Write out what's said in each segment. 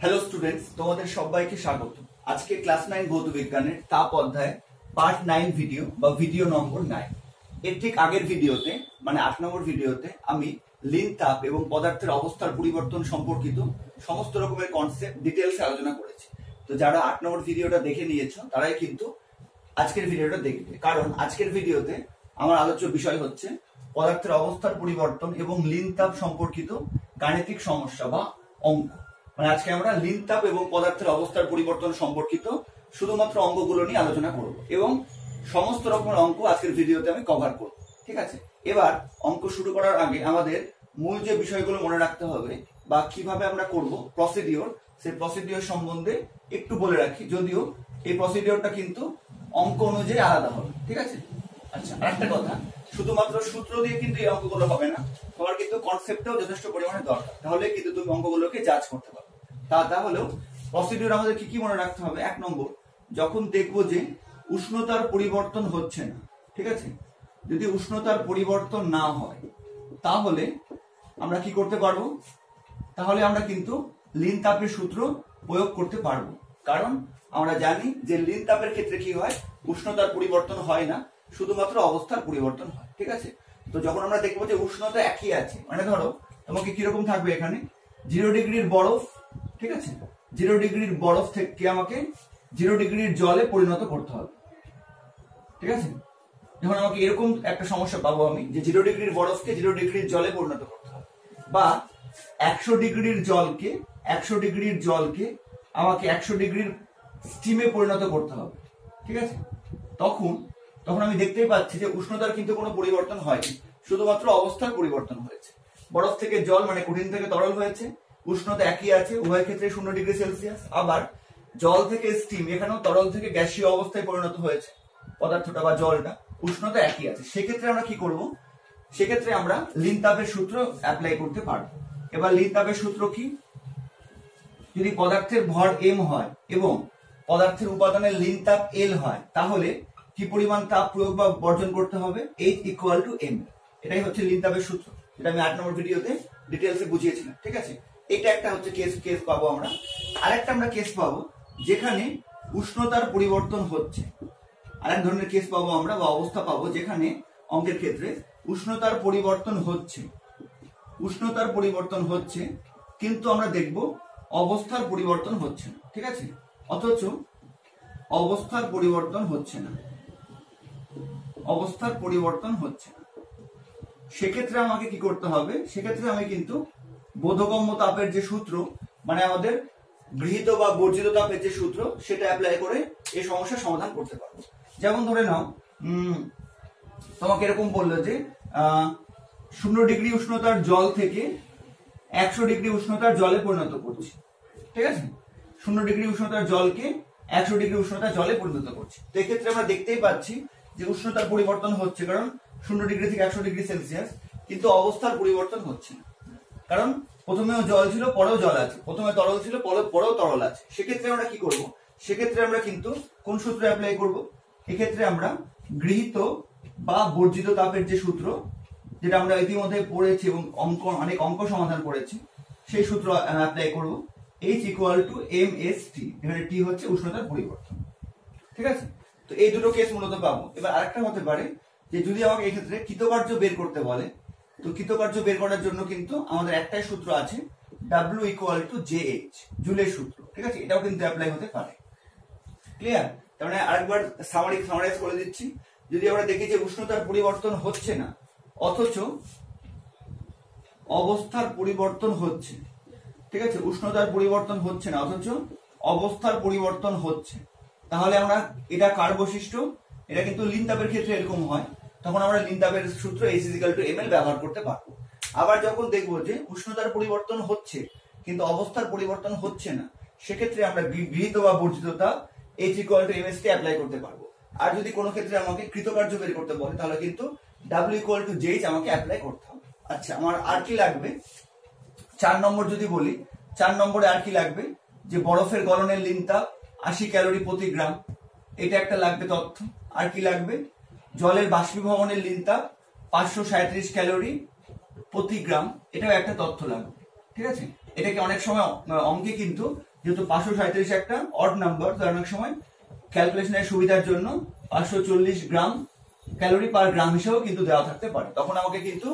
Hello students, তোমাদের সবাইকে স্বাগত। আজকে ক্লাস 9 ভৌত বিজ্ঞানের তাপ অধ্যায় পার্ট 9 ভিডিও বা ভিডিও নম্বর 9 এর ঠিক আগের ভিডিওতে মানে 8 নম্বর ভিডিওতে আমি লিন তাপ এবং পদার্থের অবস্থার পরিবর্তন সম্পর্কিত সমস্ত রকমের কনসেপ্ট ডিটেইলসে আলোচনা করেছি। তো যারা 8 নম্বর ভিডিওটা দেখে নিয়েছো তারাই কিন্তু আজকের ভিডিওটা দেখবে, কারণ আজকের ভিডিওতে আমার আলোচ্য বিষয় হচ্ছে পদার্থের অবস্থার পরিবর্তন এবং লিন তাপ সম্পর্কিত গাণিতিক সমস্যা বা অঙ্ক। মানে আজকে আমরা লিন তাপ এবং পদার্থের অবস্থার পরিবর্তন সম্পর্কিত শুধুমাত্র অঙ্কগুলো নিয়ে আলোচনা করব এবং সমস্ত রকমের অঙ্ক আজকের ভিডিওতে আমি কভার করব। ঠিক আছে, এবার অঙ্ক শুরু করার আগে আমাদের মূল যে বিষয়গুলো মনে রাখতে হবে বা কিভাবে আমরা করব প্রসিডিওর, সেই প্রসিডিওর সম্বন্ধে একটু বলে রাখি, যদিও এই প্রসিডিওরটা কিন্তু অঙ্ক অনুযায়ী আলাদা হবে। ঠিক আছে, আচ্ছা, আরেকটা কথা, শুধুমাত্র সূত্র দিয়ে কিন্তু এই অঙ্কগুলো হবে না, তোমার কিন্তু কনসেপ্টটাও যথেষ্ট পরিমাণে দরকার, তাহলে কিন্তু তুমি অঙ্কগুলোকে জাজ করতে পারবে। তাহলেও প্রসিডিওর আমাদের কি কি মনে রাখতে হবে? 1 নম্বর, যখন দেখবো যে উষ্ণতার পরিবর্তন হচ্ছে না, ঠিক আছে, যদি উষ্ণতার পরিবর্তন না হয় তাহলে আমরা কি করতে পারবো? তাহলে আমরা কিন্তু লিন তাপের সূত্র প্রয়োগ করতে পারবো, কারণ আমরা জানি যে লিন তাপের ক্ষেত্রে কি হয়, উষ্ণতার পরিবর্তন হয় না, শুধুমাত্র অবস্থার পরিবর্তন হয়। ঠিক আছে, তো যখন আমরা দেখবো যে উষ্ণতা একই আছে, মানে ধরো তোমাকে কিরকম থাকবে, এখানে 0 ডিগ্রির বরফ, ঠিক আছে, 0 ডিগ্রির বরফ থেকে আমাকে 0 ডিগ্রির জলে পরিণত করতে হবে। ঠিক আছে, যখন আমাকে এরকম একটা সমস্যা পাবো আমি, যে 0 ডিগ্রির বরফকে 0 ডিগ্রির জলে পরিণত করতে হবে, বা 100 ডিগ্রির জলকে আমাকে 100 ডিগ্রির স্টিমে পরিণত করতে হবে। ঠিক আছে, তখন আমি দেখতেই পাচ্ছি যে উষ্ণতার কিন্তু কোনো পরিবর্তন হয়নি, শুধুমাত্র অবস্থার পরিবর্তন হয়েছে। বরফ থেকে জল মানে কঠিন থেকে তরল হয়েছে, উষ্ণতা একই আছে, উভয় ক্ষেত্রে 0 ডিগ্রি সেলসিয়াস। আবার জল থেকে স্টিম, এখানেও তরল থেকে গ্যাসীয় অবস্থায় পরিণত হয়েছে পদার্থটা বা জলটা, উষ্ণতা একই আছে। সেক্ষেত্রে আমরা কি করব? সেক্ষেত্রে আমরা লিন তাপের সূত্র অ্যাপ্লাই করতে পারবো। এবার লিন তাপের সূত্র কি? যদি পদার্থের ভর m হয় এবং পদার্থের উপাদানের লিন তাপ L হয়, তাহলে কি পরিমাণ তাপ প্রয়োগ বা বর্জন করতে হবে? H = m। এটাই হচ্ছে লিন তাপের সূত্র, যেটা আমি 8 নম্বর ভিডিওতে ডিটেইলসে বুঝিয়েছিলাম। ঠিক আছে, এটা একটা হচ্ছে কেস পাবো আমরা। আরেকটা আমরা কেস পাবো যেখানে উষ্ণতার পরিবর্তন হচ্ছে, আরেক ধরনের কেস পাবো আমরা বা অবস্থা পাবো যেখানে অঙ্কের ক্ষেত্রে উষ্ণতার পরিবর্তন হচ্ছে কিন্তু আমরা দেখব অবস্থার পরিবর্তন হচ্ছে না। ঠিক আছে, অথচ অবস্থার পরিবর্তন হচ্ছে না, সেক্ষেত্রে আমাকে কি করতে হবে? সেক্ষেত্রে আমি কিন্তু বোধগম্য তাপের যে সূত্র, মানে আমাদের গৃহীত বা বর্জিত তাপের যে সূত্র, সেটা অ্যাপ্লাই করে এই সমস্যার সমাধান করতে পারবো। যেমন ধরে নাও তোমাকে এরকম বললো যে 0 ডিগ্রি উষ্ণতার জল থেকে 100 ডিগ্রি উষ্ণতার জলে পরিণত করছি। ঠিক আছে, 0 ডিগ্রি উষ্ণতার জলকে 100 ডিগ্রি উষ্ণতার জলে পরিণত করছি। তো এক্ষেত্রে আমরা দেখতেই পাচ্ছি যে উষ্ণতার পরিবর্তন হচ্ছে, কারণ 0 ডিগ্রি থেকে 100 ডিগ্রি সেলসিয়াস, কিন্তু অবস্থার পরিবর্তন হচ্ছে না, কারণ প্রথমেও জল ছিল, পরেও জল আছে, প্রথমে তরল ছিল, পরেও তরল আছে। সেক্ষেত্রে আমরা কি করব? সেক্ষেত্রে আমরা কিন্তু কোন সূত্র অ্যাপ্লাই করব? এক্ষেত্রে আমরা গৃহীত বা বর্জিত তাপের যে সূত্র, যেটা আমরা ইতিমধ্যে পড়েছি এবং অনেক অঙ্ক সমাধান করেছি, সেই সূত্র অ্যাপ্লাই করব। H = mst, এখানে T হচ্ছে উষ্ণতার পরিবর্তন। ঠিক আছে, তো এই দুটো কেস মূলত পাবো। এবার আরেকটা হতে পারে যে যদি আমাকে এই ক্ষেত্রে কৃতকার্য বের করতে বলে, তো কৃতকার্য বের করার জন্য কিন্তু আমাদের একটাই সূত্র আছে, W = JH, জুলের সূত্র। ঠিক আছে, এটাও কিন্তু অ্যাপ্লাই হতে পারে। ক্লিয়ার? তার মানে আরেকবার সামারাইজ করে দিচ্ছি। যদি আমরা দেখি যে উষ্ণতার পরিবর্তন হচ্ছে না অথচ অবস্থার পরিবর্তন হচ্ছে, ঠিক আছে, উষ্ণতার পরিবর্তন হচ্ছে না অথচ অবস্থার পরিবর্তন হচ্ছে, তাহলে আমরা এটা কার বৈশিষ্ট্য? এটা কিন্তু লিন তাপের ক্ষেত্রে এরকম হয়, তখন আমরা লিন তাপের সূত্র H = ml ব্যবহার করতে পারবো। আবার যখন দেখবো যে উষ্ণতার পরিবর্তন হচ্ছে কিন্তু অবস্থার পরিবর্তন হচ্ছে না, সেক্ষেত্রে আমরা গৃহীত বা বর্জিত তাপ H = mst অ্যাপ্লাই করতে পারবো। আর যদি কোনো ক্ষেত্রে আমাকে কৃতকার্য বের করতে বলে, তাহলে কিন্তু W = JH আমাকে অ্যাপ্লাই করতে হবে। আচ্ছা, আমার আর কি লাগবে? 4 নম্বর যদি বলি, 4 নম্বরে আর কি লাগবে? যে বরফের গলনের লিন তাপ 80 ক্যালোরি প্রতি গ্রাম, এটা একটা লাগবে তথ্য। আর কি লাগবে? জলের বাষ্পীভবনের লিন তাপ 537 ক্যালোরি প্রতি গ্রাম, এটাও একটা তথ্য লাগবে। ঠিক আছে, এটাকে অনেক সময় অঙ্কে কিন্তু যেহেতু 537 একটা অড নাম্বার, তো অনেক সময় ক্যালকুলেশনের সুবিধার জন্য 540 গ্রাম ক্যালোরি পার গ্রাম হিসেবেও কিন্তু দেওয়া থাকতে পারে। তখন আমাকে কিন্তু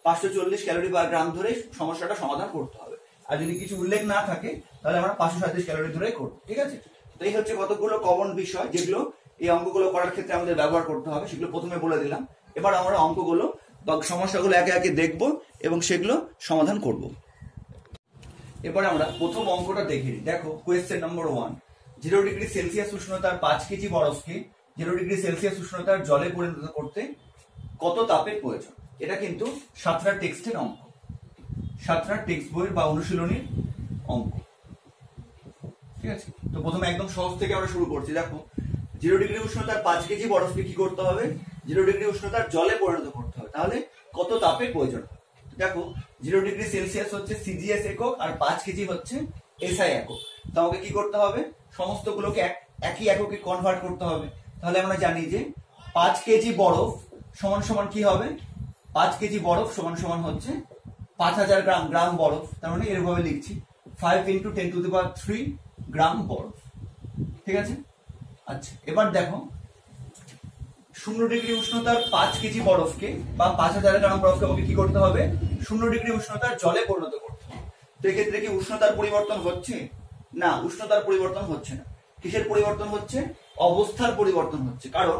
540 ক্যালোরি পার গ্রাম ধরে সমস্যাটা সমাধান করতে হবে। আর যদি কিছু উল্লেখ না থাকে তাহলে আমরা 537 ক্যালোরি ধরেই করবো। ঠিক আছে, তো এই হচ্ছে কতগুলো কমন বিষয় যেগুলো এই অঙ্কগুলো করার ক্ষেত্রে আমাদের ব্যবহার করতে হবে, সেগুলো প্রথমে বলে দিলাম। এবার আমরা অঙ্কগুলো বা সমস্যাগুলো একে একে দেখব এবং সেগুলো সমাধান করব। এবার আমরা প্রথম অঙ্কটা দেখি। দেখো কোয়েশ্চেন নম্বর 1, 0 ডিগ্রি সেলসিয়াস উষ্ণতার 5 কেজি বরফকে 0 ডিগ্রি সেলসিয়াস উষ্ণতার জলে পরিণত করতে কত তাপের প্রয়োজন? এটা কিন্তু সাতরা টেক্সটের অঙ্ক, সাতরা টেক্সট বইয়ের বা অনুশীলনীর অঙ্ক। ঠিক আছে, তো প্রথমে একদম সহজ থেকে আমরা শুরু করছি। দেখো 0 ডিগ্রি উষ্ণতার 5 কেজি বরফকে কি করতে হবে? 0 ডিগ্রি উষ্ণতার জলে পরিণত করতে হবে। তাহলে কত তাপের প্রয়োজন? দেখো 0 ডিগ্রি সেলসিয়াস হচ্ছে সিজিএস একক আর 5 কেজি হচ্ছে এসআই একক। তো আমাকে কি করতে হবে? সমস্তগুলোকে একই এককে কনভার্ট করতে হবে। তাহলে আমরা জানি যে 5 কেজি বরফ সমান সমান কি হবে? 5 কেজি বরফ সমান সমান হচ্ছে 5000 গ্রাম বরফ। তার মানে এরভাবে লিখছি 5 × 10⁻³ গ্রাম বরফ। ঠিক আছে, আচ্ছা এবার দেখো 0 ডিগ্রি উষ্ণতার 5 কেজি বরফকে বা 5000 গ্রাম বরফকে আমাকে কি করতে হবে? 0 ডিগ্রি উষ্ণতার জলে পরিণত করতে হবে। তো এক্ষেত্রে কি উষ্ণতার পরিবর্তন হচ্ছে? না, উষ্ণতার পরিবর্তন হচ্ছে না। কিসের পরিবর্তন হচ্ছে? অবস্থার পরিবর্তন হচ্ছে, কারণ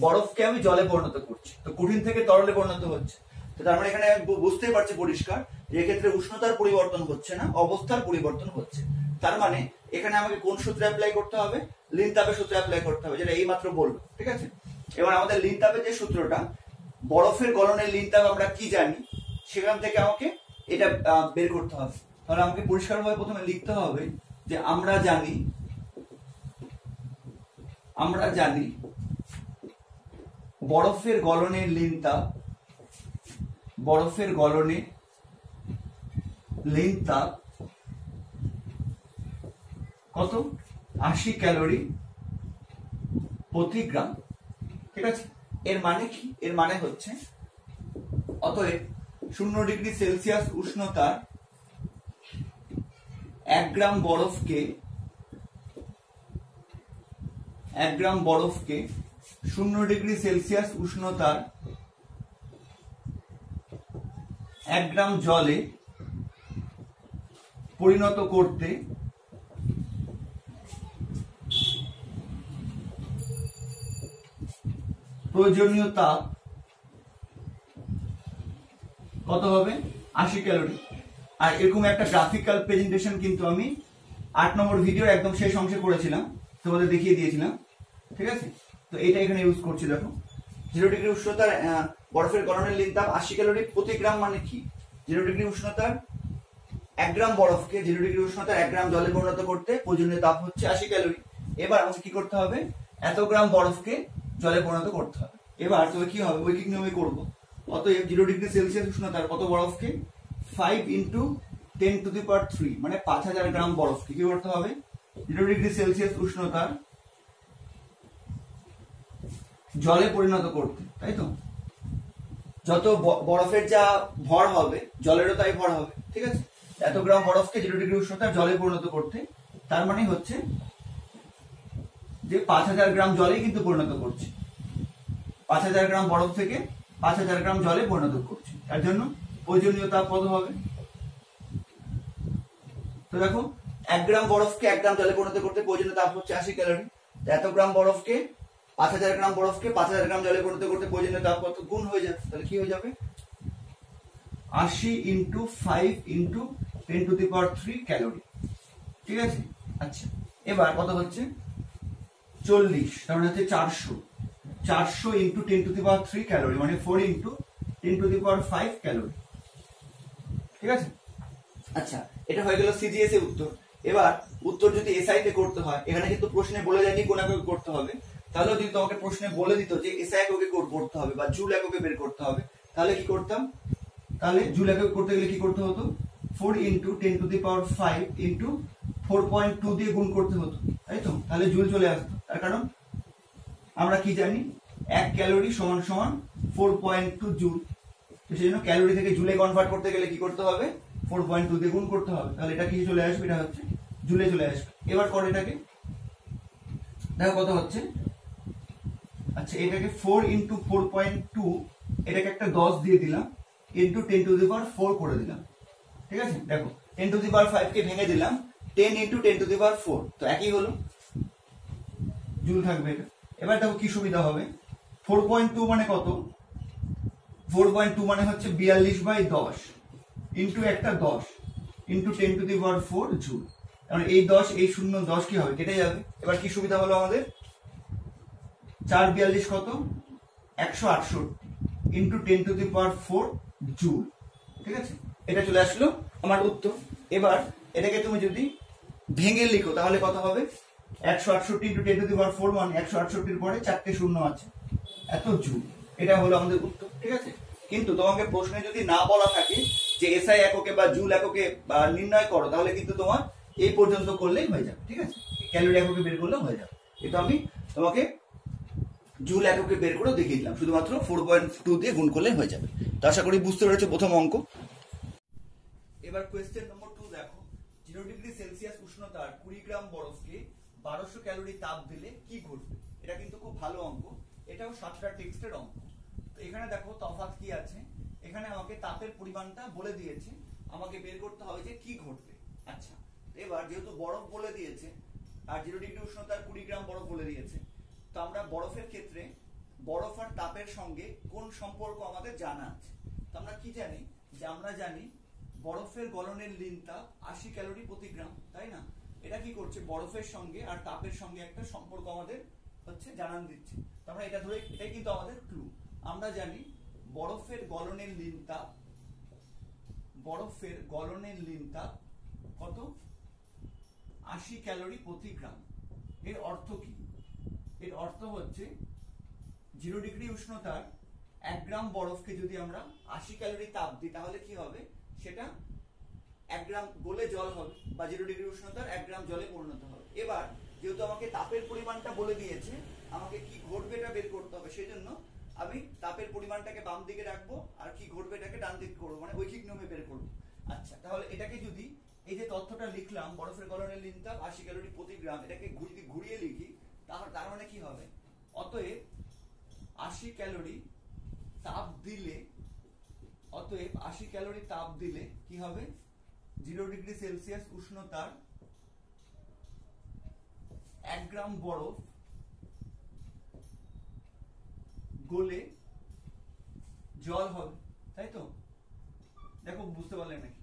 বরফকে আমি জলে পরিণত করছি, তো কঠিন থেকে তরলে পরিণত হচ্ছে। তো তার মানে এখানে বুঝতেই পারছি পরিষ্কার যে এক্ষেত্রে উষ্ণতার পরিবর্তন হচ্ছে না, অবস্থার পরিবর্তন হচ্ছে। তার মানে এখানে আমাকে কোন সূত্র অ্যাপ্লাই করতে হবে? লিনতাপের সূত্র অ্যাপ্লাই করতে হবে, যেটা এইমাত্র বলবো। ঠিক আছে, এবার আমাদের লিনতাপের যে সূত্রটা, বরফের গলনের লিনতাপ আমরা কি জানি, সেখান থেকে আমাকে এটা বের করতে হবে। তাহলে আমাকে পরিষ্কারভাবে প্রথমে লিখতে হবে যে আমরা জানি বরফের গলনের লিনতাপ, বরফের গলনের লিনতাপ কত? 80 ক্যালোরি প্রতি গ্রাম। ঠিক আছে, এর মানে কি? এর মানে হচ্ছে অতএব 0 ডিগ্রি সেলসিয়াস উষ্ণতার 1 গ্রাম বরফকে 0 ডিগ্রি সেলসিয়াস উষ্ণতার 1 গ্রাম জলে পরিণত করতে প্রয়োজনীয় তাপ কত হবে? 80 ক্যালোরি। আর এরকম একটা গ্রাফিক্যাল প্রেজেন্টেশন কিন্তু আমি 8 নম্বর ভিডিও একদম শেষ অংশে করেছিলাম, তোমাদের দেখিয়ে দিয়েছিলাম। ঠিক আছে, তো এটা এখানে ইউজ করছি। দেখো 0 ডিগ্রি উষ্ণতার বরফের গলনের লিনতাপ 80 ক্যালোরি প্রতি গ্রাম। মানে কি? 0 ডিগ্রি উষ্ণতার 1 গ্রাম বরফকে 0 ডিগ্রি উষ্ণতার 1 গ্রাম জলে পরিণত করতে প্রয়োজনীয় তাপ হচ্ছে 80 ক্যালোরি। এবার আমাকে কি করতে হবে? এত গ্রাম বরফকে জলে পরিণত করতে হবে। এবার তবে কি হবে? ঐকিক নিয়মে করবো। অতএব 0 ডিগ্রি সেলসিয়াস উষ্ণতার কত বরফকে? 5 × 10⁻³ মানে 5000 গ্রাম বরফকে কি করতে হবে? 0 ডিগ্রি সেলসিয়াস উষ্ণতার জলে পরিণত করতে, তাই তো? যত বরফের যা ভর হবে জলেরও তাই ভর হবে। ঠিক আছে, এত গ্রাম বরফকে 0 ডিগ্রি উষ্ণতার জলে পরিণত করতে, তার মানে হচ্ছে যে 5000 গ্রাম জলে কিন্তু পরিণত করছে। 5000 গ্রাম বরফ থেকে 5000 গ্রাম জলে পরিণত করছে, তার জন্য প্রয়োজনীয় তাপ কত হবে? তো দেখো 1 গ্রাম বরফকে 1 গ্রাম জলে পরিণত করতে প্রয়োজনীয় তাপ হচ্ছে 80 ক্যালোরি। এত গ্রাম বরফকে 5000 গ্রাম বরফকে 5000 গ্রাম জলে পরিণত করতে প্রয়োজনীয় তাপ কত? গুণ হয়ে যাবে। তাহলে কি হয়ে যাবে? 80 × 5 × 10⁻³ ক্যালোরি। ঠিক আছে, আচ্ছা এবার কত হচ্ছে? 40, তার মানে হচ্ছে 400 × 10⁻³ ক্যালোরি, মানে 4 × 10⁵ ক্যালোরি। ঠিক আছে, আচ্ছা এটা হয়ে গেল সিজিএস এর উত্তর। এবার উত্তর যদি এসআই তে করতে হয়, এখানে কিন্তু প্রশ্নে বলে যায়নি কোন এককে করতে হবে। তাহলে যদি তোমাকে প্রশ্নে বলে দিত যে এসআই এককে করতে হবে বা জুল এককে বের করতে হবে, তাহলে কি করতাম? তাহলে জুল একক করতে গেলে কি করতে হতো? 4 × 10⁵ × 4.2 দিয়ে গুণ করতে হতো, তাই তো? তাহলে জুল চলে আসতো। তার কারণ আমরা কি জানি? 1 ক্যালোরি সমান সমান 4.2 জুল। তো সেই জন্য ক্যালোরি থেকে জুলে কনভার্ট করতে গেলে কি করতে হবে? 4.2 দিয়ে গুণ করতে হবে। তাহলে এটা কি চলে আসবে? এটা হচ্ছে জুলে চলে আসবে। এবার করে এটাকে দেখো কত হচ্ছে। আচ্ছা এটাকে 4 ইন্টু 4.2, এটাকে একটা 10 দিয়ে দিলাম, ইন্টু 10⁴ করে দিলাম। ঠিক আছে, দেখো 10⁵ কে ভেঙে দিলাম, 10 ইন্টু 10⁴, তো একই হলো, জুল থাকবে এটা। এবার দেখো কি সুবিধা হবে, 4.2 মানে কত, 4.2 মানে হচ্ছে 42/10 ইন্টু একটা 10 ইন্টু 10⁴ জুল। কারণ এই 10 এই 0 10 কি হবে, কেটে যাবে। এবার কি সুবিধা হলো আমাদের, 4×42 কত, 168 ইন্টু 10⁴ জুল। ঠিক আছে, এটা চলে আসলো আমার উত্তর। এবার এটাকে তুমি যদি ভেঙে লিখো তাহলে কত হবে, 168 ইন্টু 10⁴ মানে 168 পরে 4টে 0 আছে, এত জুল। এটা হলো আমাদের উত্তর। ঠিক আছে, কিন্তু তোমাকে প্রশ্নে যদি না বলা থাকে যে এসআই এককে বা জুল এককে নির্ণয় করো, তাহলে কিন্তু তোমার এই পর্যন্ত করলেই হয়ে যাবে। ঠিক আছে, ক্যালোরি এককে বের করলে হয়ে যাবে। এটা আমি তোমাকে জুল এককে বের করে দেখিয়ে দিলাম, শুধুমাত্র 4.2 দিয়ে গুণ করলে হয়ে যাবে। তো আশা করি বুঝতে পেরেছো প্রথম অঙ্ক। এবার কোয়েশ্চেন নম্বর 2 দেখো, 0 ডিগ্রি সেলসিয়াস উষ্ণতার 20 গ্রাম বরফকে 1200 ক্যালোরি তাপ দিলে কি ঘটবে। এটা কিন্তু খুব ভালো অঙ্ক, এটাও 7টা টেক্সটের অঙ্ক। তো এখানে দেখো তফাৎ কি আছে, এখানে আমাকে তাপের পরিমাণটা বলে দিয়েছে, আমাকে বের করতে হবে যে কি ঘটবে। আচ্ছা এবার যেহেতু বরফ বলে দিয়েছে আর 0 ডিগ্রি উষ্ণতার 20 গ্রাম বরফ বলে দিয়েছে, তো আমরা বরফের ক্ষেত্রে বরফ আর তাপের সঙ্গে কোন সম্পর্ক আমাদের জানা আছে। তো আমরা কি জানি, যে আমরা জানি বরফের গলনের লিন তাপ 80 ক্যালোরি প্রতি গ্রাম, তাই না। এটা কি করছে, বরফের সঙ্গে আর তাপের সঙ্গে একটা সম্পর্ক আমাদের হচ্ছে জানান দিচ্ছে। তো আমরা এটা ধরে, এটাই কিন্তু আমাদের ক্লু। আমরা জানি বরফের গলনের লিন তাপ, বরফের গলনের লিন তাপ কত, 80 ক্যালোরি প্রতি গ্রাম। এর অর্থ কি, এর অর্থ হচ্ছে 0 ডিগ্রি উষ্ণতার 1 গ্রাম বরফকে যদি আমরা 80 ক্যালোরি তাপ দিই তাহলে কি হবে, সেটা 1 গ্রাম গলে জল হবে, বা 0 ডিগ্রি উষ্ণতার 1 গ্রাম জলে পরিণত হবে। এবার যেহেতু আমাকে তাপের পরিমাণটা বলে দিয়েছে, আমাকে কি ঘটবে এটা বের করতে হবে, সেই জন্য আমি তাপের পরিমাণটাকে বাম দিকে রাখবো আর কি ঘটবে এটাকে ডান দিকে করবো, মানে ঐকিক নিয়মে বের করবো। আচ্ছা তাহলে এটাকে যদি এই যে তথ্যটা লিখলাম বরফের গলনের লিন তাপ 80 ক্যালোরি প্রতি গ্রাম, এটাকে ঘুরিয়ে লিখি, তাহলে তার মানে কি হবে, অতএব 80 ক্যালোরি তাপ দিলে, অতএব 80 ক্যালোরি তাপ দিলে কি হবে, 0 ডিগ্রি সেলসিয়াস উষ্ণতার 1 গ্রাম বরফ গলে জল হবে, তাই তো। দেখো বুঝতে পারলে নাকি,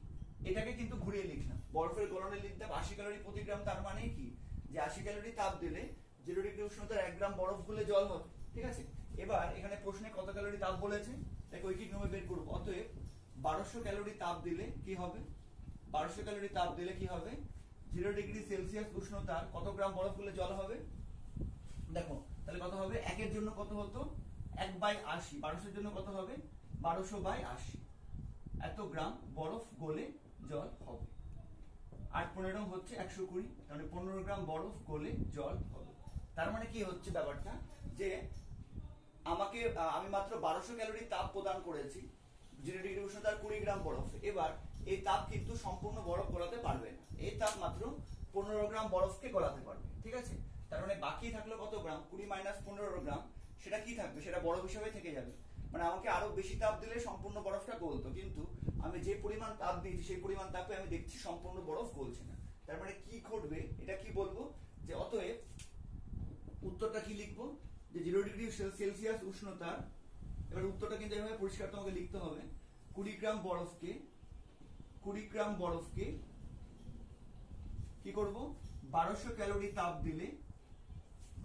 এটাকে কিন্তু ঘুরিয়ে লিখলাম, বরফের গলনের লিন তাপ 80 ক্যালোরি প্রতি গ্রাম, তার মানে কি, যে 80 ক্যালোরি তাপ দিলে 0 ডিগ্রি উষ্ণতার 1 গ্রাম বরফ গলে জল হবে। ঠিক আছে, এবার এখানে প্রশ্নে কত ক্যালোরি তাপ বলেছে, তাকে ঐকিক নিয়মে বের করব। অতএব 1200 ক্যালোরি তাপ দিলে কি হবে, 1200 ক্যালোরি তাপ দিলে কি হবে, 0 ডিগ্রি সেলসিয়াস উষ্ণতার কত গ্রাম বরফ গলে জল হবে। দেখো তাহলে কত হবে, 1 এর জন্য কত হতো, 1/80, 1200 এর জন্য কত হবে, 1200/80, এত গ্রাম বরফ গলে জল হবে। 8 15 হচ্ছে 120, মানে 15 গ্রাম বরফ গলে জল হবে। তার মানে কি হচ্ছে ব্যাপারটা, যে আমাকে আমি মাত্র 1200 ক্যালোরি তাপ প্রদান করেছি 0 ডিগ্রি উষ্ণতার 20 গ্রাম বরফ। এবার এই তাপ কিন্তু সম্পূর্ণ বরফ গলাতে পারবে না, এই তাপ মাত্র 15 গ্রাম বরফকে গলাতে পারবে। ঠিক আছে, তার মানে বাকি থাকলো কত গ্রাম, 20 - 15 গ্রাম, সেটা কি থাকবে, সেটা বরফ হিসেবে থেকে যাবে। মানে আমাকে আরো বেশি তাপ দিলে সম্পূর্ণ বরফটা গলতো, কিন্তু আমি যে পরিমাণ তাপ দিয়েছি সেই পরিমাণ তাপে আমি দেখছি সম্পূর্ণ বরফ গলছে না। তার মানে কি ঘটবে, এটা কি বলবো, যে অতএব উত্তরটা কি লিখবো, যে 0 ডিগ্রি সেলসিয়াস উষ্ণতার, এবার উত্তরটা কিন্তু এভাবে পরিষ্কার তোমাকে লিখতে হবে, 20 গ্রাম বরফকে কি করব, 1200 ক্যালোরি তাপ দিলে,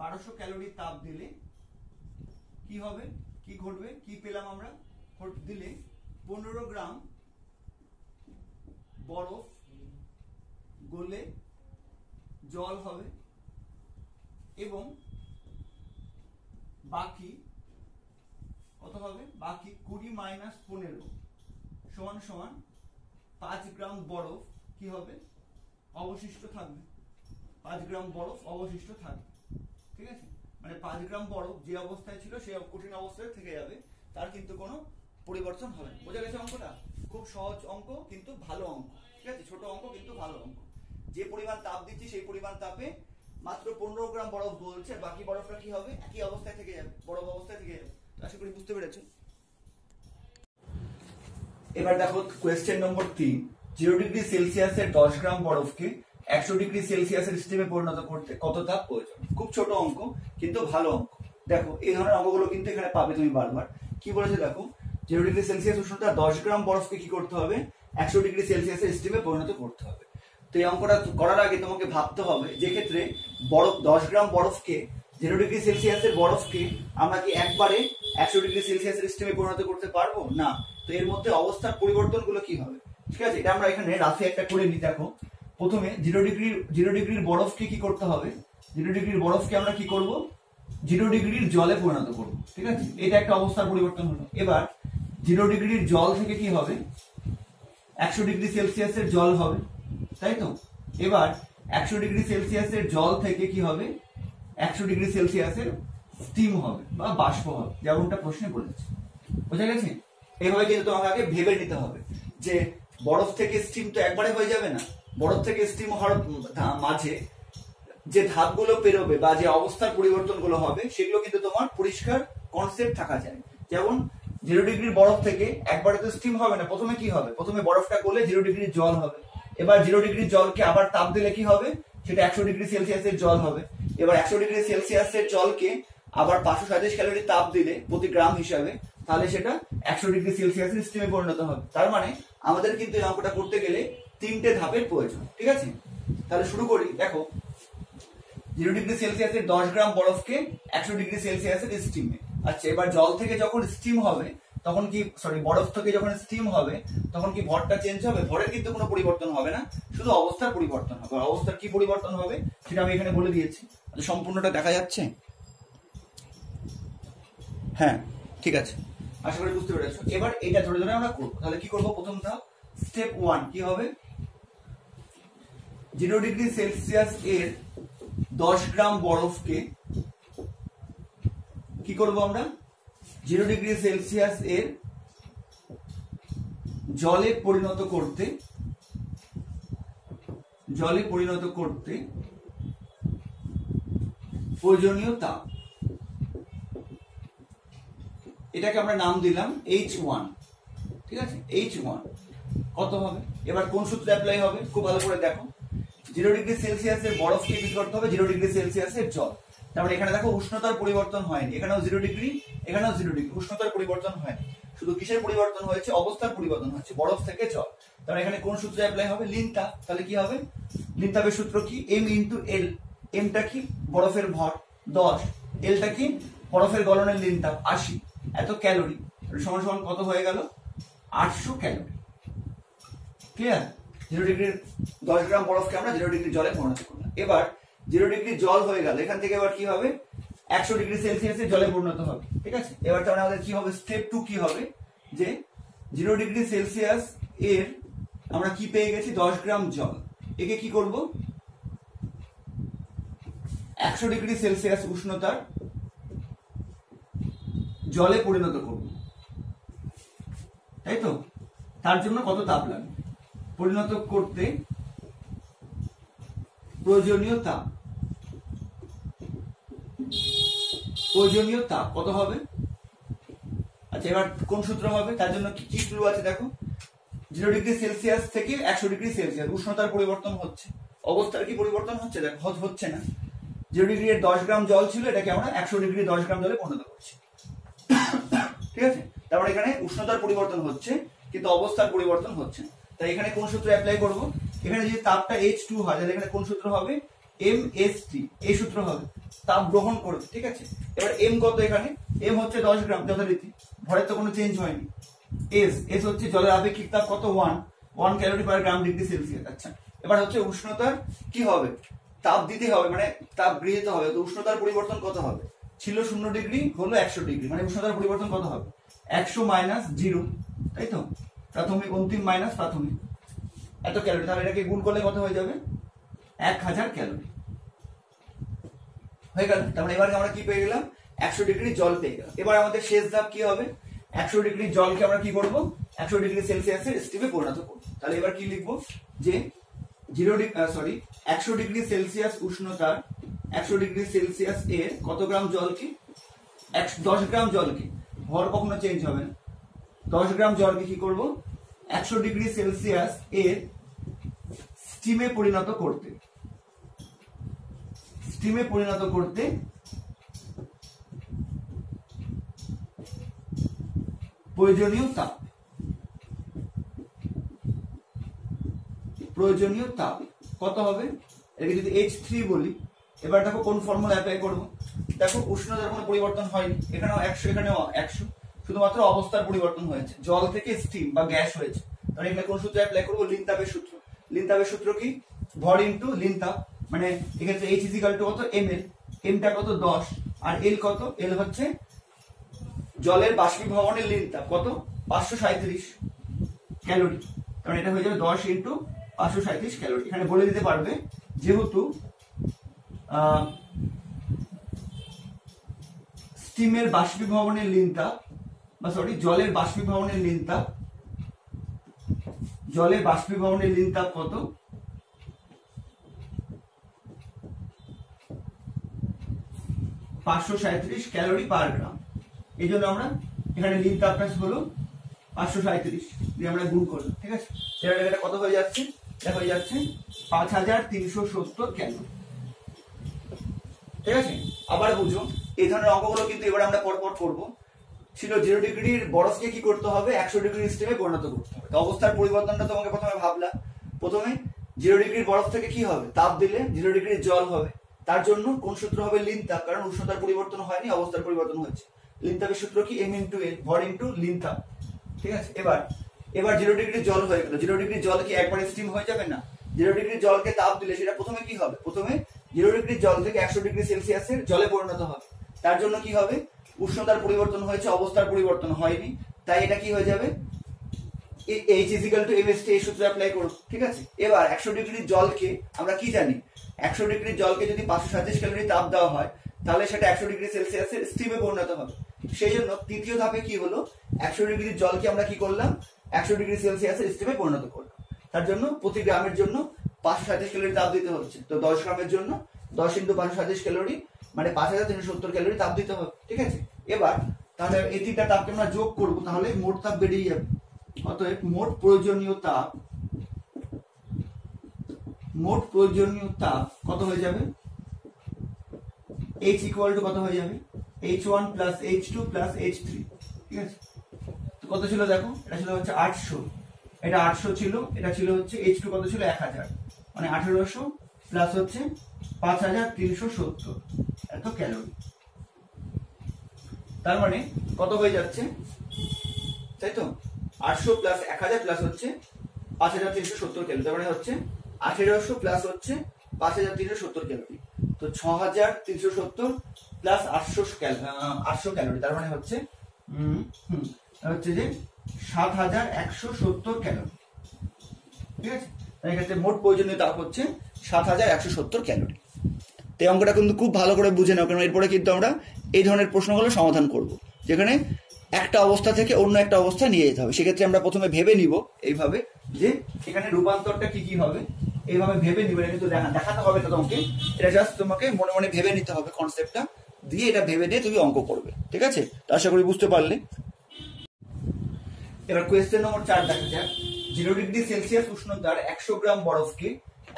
1200 ক্যালোরি তাপ দিলে কি হবে, কি ঘটবে, কি পেলাম আমরা, দিলে 15 গ্রাম বরফ গলে জল হবে, এবং বাকি কত হবে, বাকি 20 - 15 সমান সমান 5 গ্রাম বরফ কি হবে, অবশিষ্ট থাকবে, 5 গ্রাম বরফ অবশিষ্ট থাকবে। ঠিক আছে, মানে 5 গ্রাম বরফ যে অবস্থায় ছিল সেই কঠিন অবস্থায় থেকে যাবে, তার কিন্তু কোনো পরিবর্তন হবে না। বোঝা গেছে অঙ্কটা, খুব সহজ অঙ্ক কিন্তু ভালো অঙ্ক। ঠিক আছে, ছোট অঙ্ক কিন্তু ভালো অঙ্ক। যে পরিমাণ তাপ দিচ্ছি সেই পরিমাণ তাপে মাত্র 15 গ্রাম বরফ গলছে, বাকি বরফটা কি হবে, একই অবস্থায় থেকে যাবে, বরফ অবস্থায় থেকে যাবে। আশা করি বুঝতে পেরেছো। এবার দেখো কোয়েশ্চেন নম্বর 3, 0 ডিগ্রি সেলসিয়াসের 10 গ্রাম বরফকে 100 ডিগ্রি সেলসিয়াসের স্টিমে পরিণত করতে কত তাপ প্রয়োজন। খুব ছোট অঙ্ক কিন্তু ভালো অঙ্ক। দেখো এই ধরনের অঙ্কগুলো কিন্তু এখানে পাবে তুমি বারবার। কি বলেছে দেখো, 0 ডিগ্রি সেলসিয়াস উষ্ণতা 10 গ্রাম বরফকে কি করতে হবে, 100 ডিগ্রি সেলসিয়াসের স্টিমে পরিণত করতে হবে। তো এই অঙ্কটা করার আগে তোমাকে ভাবতে হবে যে ক্ষেত্রে বরফ 10 গ্রাম বরফকে 0 ডিগ্রি সেলসিয়াসের বরফকে আমরা কি একবারে 100 ডিগ্রি সেলসিয়াসের স্টিমে পরিণত করতে পারবো না। তো এর মধ্যে অবস্থার পরিবর্তনগুলো কি হবে, ঠিক আছে, এটা আমরা এখানে রাফে একটা করে নিই। দেখো প্রথমে 0 ডিগ্রির বরফকে কি করতে হবে, 0 ডিগ্রির বরফকে আমরা কি করব, 0 ডিগ্রির জলে পরিণত করব, ঠিক আছে, এটা একটা অবস্থার পরিবর্তন হলো। এবার 0 ডিগ্রির জল থেকে কি হবে, 100 ডিগ্রি সেলসিয়াসের জল হবে, তাই তো। এবার 100 ডিগ্রি সেলসিয়াসের জল থেকে কি হবে, 100 ডিগ্রি সেলসিয়াসের স্টিম হবে বা বাষ্প হবে, যেমনটা প্রশ্নে বলেছে। বোঝা গেছে। এইভাবে কিন্তু তোমাকে আগে ভেবে নিতে হবে যে বরফ থেকে স্টিম তো একবারে হয়ে যাবে না, বরফ থেকে স্টিম হওয়ার মাঝে যে ধাপগুলো পেরোবে বা যে অবস্থার পরিবর্তনগুলো হবে সেগুলো কিন্তু তোমার পরিষ্কার কনসেপ্ট থাকা যায়। যেমন 0 ডিগ্রির বরফ থেকে একবারে তো স্টিম হবে না, প্রথমে কি হবে, প্রথমে বরফটা গলে 0 ডিগ্রির জল হবে। এবার 0 ডিগ্রির জলকে আবার তাপ দিলে কি হবে, সেটা 100 ডিগ্রি সেলসিয়াসের জল হবে। এবার 100 ডিগ্রি সেলসিয়াসের জলকে আবার 527 ক্যালোরি তাপ দিলে প্রতি গ্রাম হিসাবে, তাহলে সেটা 100 ডিগ্রি সেলসিয়াসের স্টিমে পরিণত হবে। তার মানে আমাদের কিন্তু এই অঙ্কটা করতে গেলে 3টে ধাপের প্রয়োজন, ঠিক আছে। তাহলে শুরু করি। দেখো 0 ডিগ্রি সেলসিয়াসের 10 গ্রাম বরফকে 100 ডিগ্রি সেলসিয়াসের স্টিমে। আচ্ছা, এবার জল থেকে যখন স্টিম হবে তখন কি, বরফ থেকে যখন স্টিম হবে তখন কি ভরটা চেঞ্জ হবে, ভরের কিন্তু কোনো পরিবর্তন হবে না, শুধু অবস্থার পরিবর্তন হবে। অবস্থার কি পরিবর্তন হবে সেটা আমি এখানে বলে দিয়েছি। সম্পূর্ণটা দেখা যাচ্ছে? হ্যাঁ, ঠিক আছে, আশা করি বুঝতে পেরেছো। এবার এটা ধরে ধরে আমরা করবো। তাহলে কি করবো, প্রথম ধাপ স্টেপ 1 কি হবে, 0 ডিগ্রি সেলসিয়াস এর 10 গ্রাম বরফকে কি করব আমরা, 0 ডিগ্রি সেলসিয়াস এর জলে পরিণত করতে প্রয়োজনীয় তাপ, এটাকে আমরা নাম দিলাম H1, ঠিক আছে, H1 কত হবে। এবার কোন সূত্র অ্যাপ্লাই হবে, খুব ভালো করে দেখো। 0 ডিগ্রি সেলসিয়াসের বরফকে কি করতে হবে, 0 ডিগ্রি সেলসিয়াসের জল। তারপরে এখানে দেখো উষ্ণতার পরিবর্তন হয়নি, এখানেও 0 ডিগ্রি, এখানেও 0 ডিগ্রি, উষ্ণতার পরিবর্তন হয়নি, শুধু কিসের পরিবর্তন হয়েছে, অবস্থার পরিবর্তন হচ্ছে, বরফ থেকে জল। তাহলে এখানে কোন সূত্র অ্যাপ্লাই হবে, লিন তাপ। তাহলে কি হবে, লিন তাপের সূত্র কি, M ইন্টু এল। এমটা কি বরফের ভর 10, এলটা কি বরফের গলনের লিন তাপ 80, এত ক্যালোরি সমান সমান কত হয়ে গেল, 800 ক্যালোরি। ক্লিয়ার। 0 ডিগ্রির 10 গ্রাম বরফকে আমরা 0 ডিগ্রি জলে পরিণত করলাম। এবার 0 ডিগ্রি জল হয়ে গেল, এখান থেকে এবার কি হবে, 100 ডিগ্রি সেলসিয়াসে জলে পরিণত হবে, ঠিক আছে। এবার তাহলে আমাদের কি হবে, স্টেপ 2 কি হবে, যে 0 ডিগ্রি সেলসিয়াস এর আমরা কি পেয়ে গেছি, 10 গ্রাম জল, একে কি করব, 100 ডিগ্রি সেলসিয়াস উষ্ণতার জলে পরিণত করব, তাই তো। তার জন্য কত তাপ লাগবে, পরিণত করতে প্রয়োজনীয় তাপ কত হবে। আচ্ছা, এবার কোন সূত্র হবে, তার জন্য কি ক্লু আছে দেখো, 0 ডিগ্রি সেলসিয়াস থেকে 100 ডিগ্রি সেলসিয়াস উষ্ণতার পরিবর্তন হচ্ছে, অবস্থার কি পরিবর্তন হচ্ছে, দেখো হচ্ছে না। 0 ডিগ্রি 10 গ্রাম জল ছিল, এটাকে আমরা 100 ডিগ্রি 10 গ্রাম জলে পরিণত করছি, ঠিক আছে। তারপরে এখানে উষ্ণতার পরিবর্তন হচ্ছে কিন্তু অবস্থার পরিবর্তন হচ্ছে না। তাই এখানে কোন সূত্র অ্যাপ্লাই করব, এখানে যদি তাপটা H2 হয় তাহলে এখানে কোন সূত্র হবে, MST, এই সূত্র হবে, তাপ গ্রহণ করবে, ঠিক আছে। এবার M কত, এখানে M হচ্ছে 10 গ্রাম যথারীতি, ভরের তো কোনো চেঞ্জ হয়নি। S হচ্ছে জলের আপেক্ষিক তাপ কত, 1 ক্যালোরি পার গ্রাম ডিগ্রি সেলসিয়াস। আচ্ছা, এবার হচ্ছে উষ্ণতার কি হবে, তাপ দিতে হবে, মানে তাপ গৃহীত হবে, তো উষ্ণতার পরিবর্তন কত হবে, ছিল 0 ডিগ্রি হলো 100 ডিগ্রি, মানে উষ্ণতার পরিবর্তন কত হবে, 100 মাইনাস 0, তাই তো, প্রাথমিক অন্তিম মাইনাস প্রাথমিক, এত ক্যালোরি। তাহলে এটাকে গুণ করলে কত হয়ে যাবে, 1000 ক্যালোরি হয়ে গেল। তারপরে এবার আমরা কি পেয়ে গেলাম, 100 ডিগ্রি জল পেয়ে গেলাম। এবার আমাদের শেষ ধাপ কি হবে, 100 ডিগ্রি জলকে আমরা কি করব, 100 ডিগ্রি সেলসিয়াসের স্টিমে পরিণত করব। তাহলে এবার কি লিখবো, যে 100 ডিগ্রি সেলসিয়াস উষ্ণতার 100 ডিগ্রি সেলসিয়াস এর কত গ্রাম জলকে 10 গ্রাম জলকে, ভর কখনো চেঞ্জ হবে না, 10 গ্রাম জলকে কি করব 100 ডিগ্রি সেলসিয়াস এর স্টিমে পরিণত করতে প্রয়োজনীয় তাপ কত হবে, এটাকে যদি H3 বলি। এবার দেখো কোন ফর্মুলা অ্যাপ্লাই করব। দেখো উষ্ণতার কোনো পরিবর্তন হয়নি, এখানেও 100 এখানেও 100, শুধুমাত্র অবস্থার পরিবর্তন হয়েছে, জল থেকে স্টিম বা গ্যাস হয়েছে। তাহলে এখানে কোন সূত্র অ্যাপ্লাই করব, লিন তাপের সূত্র। লিন তাপের সূত্র কি, ভর ইনটু লিন তাপ, মানে এক্ষেত্রে H ইকুয়াল টু কত ml, mটা কত 10 আর l কত, l হচ্ছে জলের বাষ্পীভবনের লিন তাপ কত 537 ক্যালোরি। কারণ এটা হয়ে যাবে 10 ইনটু 537 ক্যালোরি। এখানে বলে দিতে পারবে যেহেতু স্টিমের বাষ্পীভবনের লিন তাপ বা জলের বাষ্পীভবনের লিন তাপ কত 537 ক্যালোরি পার গ্রাম। এই জন্য আমরা এখানে লিন তাপটা হলো 537 দিয়ে আমরা গুণ করলাম, ঠিক আছে। এটা কত হয়ে যাচ্ছে, এটা হয়ে যাচ্ছে 5370 ক্যালোরি, ঠিক আছে। আবার বুঝো, এই ধরনের অঙ্কগুলো কিন্তু এবার আমরা পরপর করবো। ছিল 0 ডিগ্রির বরফকে কি করতে হবে 100 ডিগ্রি স্টিমে পরিণত করতে হবে। তো অবস্থার পরিবর্তনটা তোমাকে প্রথমে ভাবলা, প্রথমে 0 ডিগ্রির বরফ থেকে কি হবে, তাপ দিলে 0 ডিগ্রির জল হবে। তার জন্য কোন সূত্র হবে, লিন তাপ, কারণ উষ্ণতার পরিবর্তন হয়নি, অবস্থার পরিবর্তন হয়েছে। লিন তাপের সূত্র কি, m ইনটু l, ভর ইনটু লিন তাপ, ঠিক আছে। এবার 0 ডিগ্রির জল হয়ে গেল। 0 ডিগ্রির জল কি একবারে স্টিম হয়ে যাবে না, 0 ডিগ্রির জলকে তাপ দিলে সেটা প্রথমে কি হবে, প্রথমে 0 ডিগ্রির জল থেকে 100 ডিগ্রি সেলসিয়াসের জলে পরিণত হবে। তার জন্য কি হবে, উষ্ণতার পরিবর্তন হয়েছে, অবস্থার পরিবর্তন হয়নি, তাই এটা কি হয়ে যাবে H ইকুয়াল টু mst, এই সূত্র অ্যাপ্লাই করব, ঠিক আছে। এবার 100 ডিগ্রির জলকে আমরা কি জানি, 100 ডিগ্রির জলকে যদি 537 ক্যালোরি তাপ দেওয়া হয় তাহলে সেটা 100 ডিগ্রি সেলসিয়াসের স্টিমে পরিণত হবে। সেই জন্য তৃতীয় ধাপে কি হলো, 100 ডিগ্রির জলকে আমরা কি করলাম 100 ডিগ্রি সেলসিয়াসের স্টিমে পরিণত করলাম। তার জন্য প্রতি গ্রামের জন্য 537 ক্যালোরি তাপ দিতে হচ্ছে। তো 10 গ্রামের জন্য 10 ইনটু 537 ক্যালোরি মানে 5370 ক্যালোরি তাপ দিতে হবে, ঠিক আছে। এবার তাহলে এই তিনটা তাপকে আমরা যোগ করব, তাহলে মোট তাপ বেরিয়ে যাবে। অতএব মোট প্রয়োজনীয় তাপ কত হয়ে যাবে, H ইকুয়াল টু কত হয়ে যাবে, H1 plus H2 plus H3, ঠিক আছে। তো কত ছিল দেখো, এটা ছিল হচ্ছে 800, এটা 800 ছিল, এটা ছিল হচ্ছে H2 কত ছিল 1000, মানে 1800 প্লাস হচ্ছে 5370 এত ক্যালোরি। তার মানে কত হয়ে যাচ্ছে, তাই তো 800 প্লাস 1000 প্লাস হচ্ছে 5370 ক্যালোরি, তার মানে হচ্ছে 1800 প্লাস হচ্ছে 5370 ক্যালোরি। তো 6370 প্লাস 800 ক্যালোরি, তার মানে হচ্ছে যে 7170 ক্যালোরি, ঠিক আছে। এক্ষেত্রে মোট প্রয়োজনীয় তাপ হচ্ছে 7170 ক্যালোরি। এই অঙ্কটা কিন্তু খুব ভালো করে বুঝে নাও, কারণ এরপরে কিন্তু আমরা এই ধরনের প্রশ্নগুলো সমাধান করব, যেখানে একটা অবস্থা থেকে অন্য একটা অবস্থায় নিয়ে যেতে হবে। সেক্ষেত্রে আমরা প্রথমে ভেবে নিব এইভাবে যে এখানে রূপান্তরটা কি কি হবে, এইভাবে ভেবে নিবে, কিন্তু দেখাতে হবে না তোমাকে, এটা জাস্ট তোমাকে মনে মনে ভেবে নিতে হবে কনসেপ্টটা, দিয়ে এটা ভেবে নিয়ে তুমি অঙ্ক করবে, ঠিক আছে। তো আশা করি বুঝতে পারলে। এবার কোয়েশ্চেন নম্বর 4 দেখা যাক। 0 ডিগ্রি সেলসিয়াস উষ্ণতার 100 গ্রাম বরফকে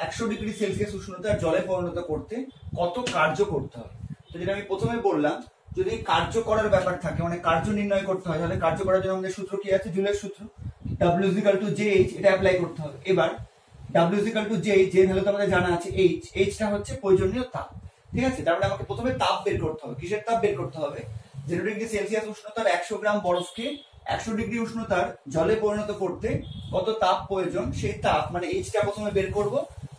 100 ডিগ্রি সেলসিয়াস উষ্ণতার জলে পরিণত করতে কত কার্য করতে হবে। তো যেটা আমি প্রথমে বললাম, যদি কার্য করার ব্যাপার থাকে, মানে কার্য নির্ণয় করতে হয়, তাহলে কার্য করার জন্য আমাদের সূত্র কি আছে, জুলের সূত্র, W ইকুয়াল টু JH, এটা অ্যাপ্লাই করতে হবে। এবার W ইকুয়াল টু JH, যে ভ্যালু তো আমাদের জানা আছে H টা হচ্ছে প্রয়োজনীয় তাপ, ঠিক আছে। তারপরে আমাকে প্রথমে তাপ বের করতে হবে। কিসের তাপ বের করতে হবে, 0 ডিগ্রি সেলসিয়াস উষ্ণতার 100 গ্রাম বরফকে 100 ডিগ্রি উষ্ণতার জলে পরিণত করতে কত তাপ প্রয়োজন, সেই তাপ মানে H টা প্রথমে বের করব,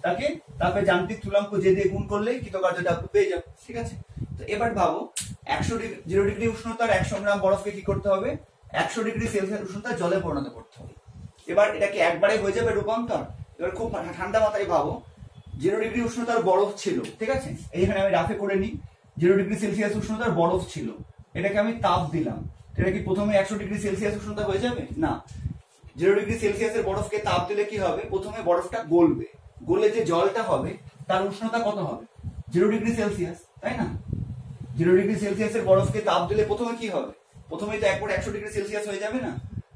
তাকে তাপের যান্ত্রিক তুলাঙ্ক J দিয়ে গুণ করলে কৃতকার্য W পেয়ে যাবো, ঠিক আছে। তো এবার ভাবো 0 ডিগ্রি উষ্ণতার 100 গ্রাম বরফকে কি করতে হবে 100 ডিগ্রি সেলসিয়াস উষ্ণতার জলে পরিণত করতে হবে। এবার এটা কি একবারে হয়ে যাবে রূপান্তর? এবার খুব ঠান্ডা মাথায় ভাবো, 0 ডিগ্রি উষ্ণতার বরফ ছিল, ঠিক আছে। এইখানে আমি রাফে করে নিই, 0 ডিগ্রি সেলসিয়াস উষ্ণতার বরফ ছিল, এটাকে আমি তাপ দিলাম, এটা কি প্রথমে 100 ডিগ্রি সেলসিয়াস উষ্ণতা হয়ে যাবে না। 0 ডিগ্রি সেলসিয়াসের বরফকে তাপ দিলে কি হবে, প্রথমে বরফটা গলবে, গলে যে জলটা হবে তার উষ্ণতা কত হবে? 0 ডিগ্রি সেলসিয়াস, তাই না? 0 ডিগ্রি সেলসিয়াসের বরফকে তাপ দিলে প্রথমে কি হবে? প্রথমেই তো একবার 100 ডিগ্রি সেলসিয়াস হয়ে যাবে না?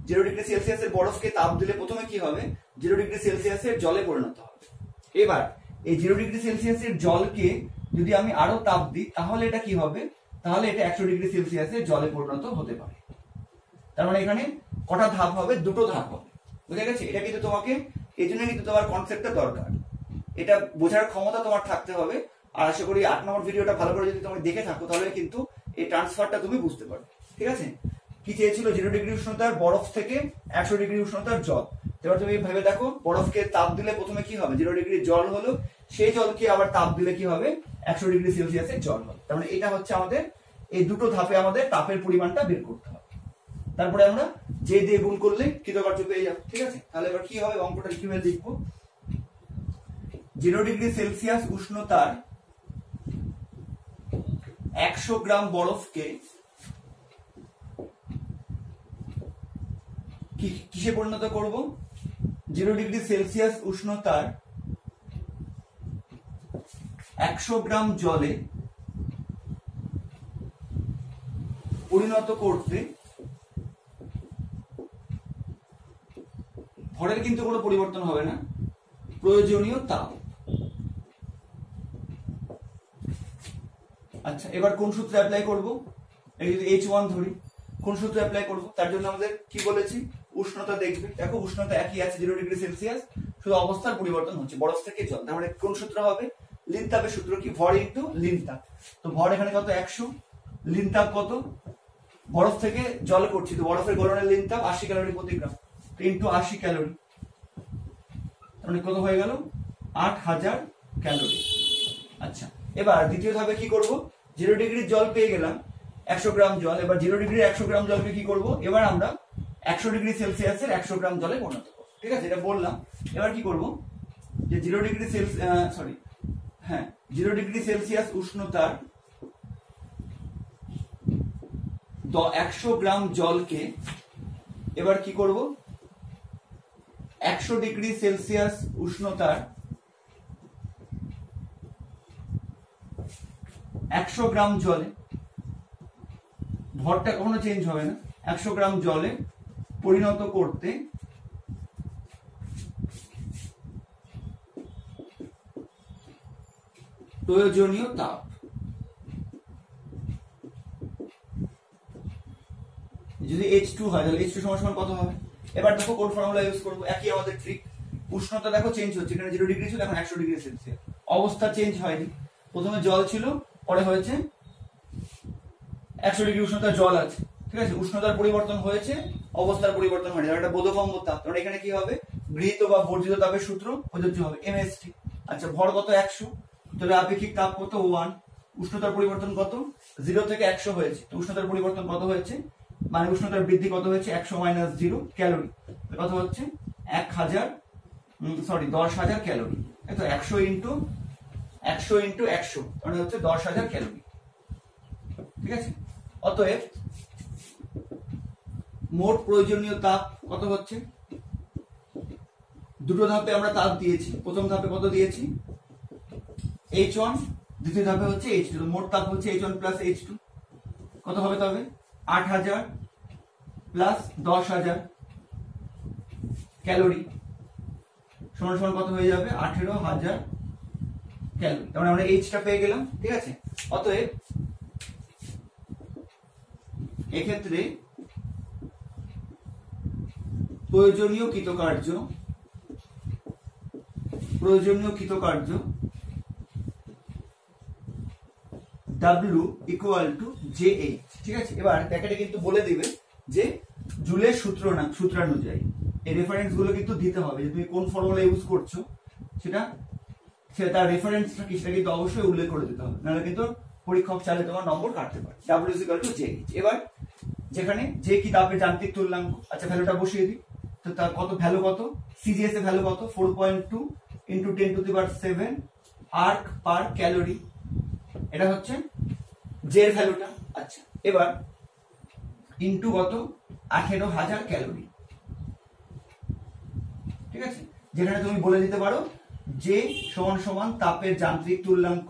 0 ডিগ্রি সেলসিয়াসের বরফকে তাপ দিলে প্রথমে কি হবে? 0 ডিগ্রি সেলসিয়াসের জলে পরিণত হবে। এবার এই 0 ডিগ্রি সেলসিয়াসের জলকে যদি আমি আরো তাপ দিই তাহলে এটা কি হবে? তাহলে এটা 100 ডিগ্রি সেলসিয়াসের জলে পরিণত হতে পারে। তার মানে এখানে কটা ধাপ হবে? দুটো ধাপ হবে। বুঝে গেছে? এটা কিন্তু তোমাকে, এই জন্য কিন্তু তোমার কনসেপ্টটা দরকার, এটা বোঝার ক্ষমতা তোমার থাকতে হবে। আর আশা করি 8 নম্বর ভিডিওটা ভালো করে যদি তুমি দেখে থাকো তাহলে কিন্তু এই ট্রান্সফারটা তুমি বুঝতে পারবে। ঠিক আছে? কি চেয়েছিল? 0 ডিগ্রি উষ্ণতার বরফ থেকে 100 ডিগ্রি উষ্ণতার জল। এবার তুমি ভেবে দেখো, বরফকে তাপ দিলে প্রথমে কি হবে? 0 ডিগ্রি জল হলো, সেই জলকে আবার তাপ দিলে কি হবে? 100 ডিগ্রি সেলসিয়াসের জল হবে। তার মানে এটা হচ্ছে আমাদের এই দুটো ধাপে আমাদের তাপের পরিমাণটা বের করতে হবে। তারপরে আমরা যে দিয়ে গুণ করলে কৃতকার্য পেয়ে যাবো। ঠিক আছে? তাহলে এবার কি হবে? অঙ্কটা কিভাবে লিখবো? 0 ডিগ্রি সেলসিয়াস উষ্ণতার 100 গ্রাম বরফকে কিসে পরিণত করব? 0 ডিগ্রি সেলসিয়াস উষ্ণতার 100 গ্রাম জলে পরিণত করতে ভরের কিন্তু কোনো পরিবর্তন হবে না, প্রয়োজনীয় তাপ। আচ্ছা, এবার কোন সূত্র অ্যাপ্লাই করব? এই যদি H1 ধরি, কোন সূত্র অ্যাপ্লাই করব? তার জন্য আমাদের কি বলেছি? উষ্ণতা দেখবে। দেখো উষ্ণতা একই আছে 0 ডিগ্রি সেলসিয়াস, শুধু অবস্থার পরিবর্তন হচ্ছে, বরফ থেকে জল। তাহলে কোন সূত্র হবে? লিন তাপের সূত্র কি? ভর ইনটু লিন তাপ। তো ভর এখানে কত? 100, লিন তাপ কত? বরফ থেকে জল করছি, তো বরফের গলনের লিন তাপ 80 ক্যালোরি প্রতি গ্রাম, ইনটু 80 ক্যালোরি, মানে কত হয়ে গেল? 8000 ক্যালোরি। আচ্ছা, এবার দ্বিতীয় ধাপে কি করব? 0 ডিগ্রি জল পেয়ে গেলাম, 100 গ্রাম জল। এবার 0 ডিগ্রি 100 গ্রাম জলকে কি করব? এবার আমরা 100 ডিগ্রি সেলসিয়াসের 100 গ্রাম জলে পরিণত করব। ঠিক আছে? এটা বললাম। এবার কি করব? যে 0 ডিগ্রি 0 ডিগ্রি সেলসিয়াস উষ্ণতার 100 গ্রাম জলকে এবার কি করব? 100 ডিগ্রি সেলসিয়াস উষ্ণতার 100 গ্রাম জলে, ভরটা কখনো চেঞ্জ হবে না, 100 গ্রাম জলে পরিণত করতে প্রয়োজনীয় তাপ। যদি H2 হয় তাহলে H2 সমান কত হবে? এবার দেখো কোন ফর্মুলা ইউজ করব? একই আমাদের ট্রিক। উষ্ণতা দেখো চেঞ্জ হচ্ছে, এখানে 0 ডিগ্রি ছিল, এখন 100 ডিগ্রি সেলসিয়াস। অবস্থা চেঞ্জ হয়নি, প্রথমে জল ছিল, পরে হয়েছে 100 ডিগ্রি উষ্ণতার জল আছে। ঠিক আছে? উষ্ণতার পরিবর্তন হয়েছে, অবস্থার পরিবর্তন হয়নি। এটা বোধগম্য তাপ। তাহলে এখানে কি হবে? গৃহীত বা বর্জিত তাপের সূত্র প্রযোজ্য হবে, MST। আচ্ছা, ভর কত? 100, তাহলে আপেক্ষিক তাপ কত? 1। উষ্ণতার পরিবর্তন কত? 0 থেকে 100 হয়েছে, তো উষ্ণতার পরিবর্তন কত হয়েছে? মানে উষ্ণতার বৃদ্ধি কত হয়েছে? 100 মাইনাস 0 ক্যালোরি, কত হচ্ছে? 10,000 ক্যালোরি। তো 100 ইন্টু 100 মানে হচ্ছে 10,000 ক্যালোরি। ঠিক আছে? অতএব মোট প্রয়োজনীয় তাপ কত হচ্ছে? দুটো ধাপে আমরা তাপ দিয়েছি। প্রথম ধাপে কত দিয়েছি? H1, দ্বিতীয় ধাপে হচ্ছে H2। মোট তাপ হচ্ছে H1 প্লাস H2। কত হবে তবে? 8,000 প্লাস 10,000 ক্যালোরি সমান সমান কত হয়ে যাবে? 18,000 ক্যালোরি। তার মানে আমরা H টা পেয়ে গেলাম। ঠিক আছে? অতএব এক্ষেত্রে প্রয়োজনীয় কৃতকার্য W ইকুয়াল টু JH। ঠিক আছে? এবার ব্যাকেটে কিন্তু বলে দিবে যে জুলের সূত্রানুযায়ী এই রেফারেন্স গুলো কিন্তু দিতে হবে, যে তুমি কোন ফর্মুলা ইউজ করছো সেটা তার রেফারেন্সটা কি সেটা কিন্তু অবশ্যই উল্লেখ করে দিতে হবে, নাহলে কিন্তু পরীক্ষক চাইলে তোমার নম্বর কাটতে পারে। W equal to JH। এবার যেখানে যে কি তাপের যান্ত্রিক তুল্যাঙ্ক, আচ্ছা ভ্যালুটা বসিয়ে দিই। তো তার কত ভ্যালু কত? CGS এর ভ্যালু কত? 4.2 ইন্টু 10⁷ আর্ক পার ক্যালোরি। এটা হচ্ছে জে এর ভ্যালুটা। আচ্ছা, এবার ইন্টু কত? 18,000 ক্যালোরি। ঠিক আছে? যেখানে তুমি বলে দিতে পারো যে সমান সমান তাপের যান্ত্রিক তুল্যাঙ্ক,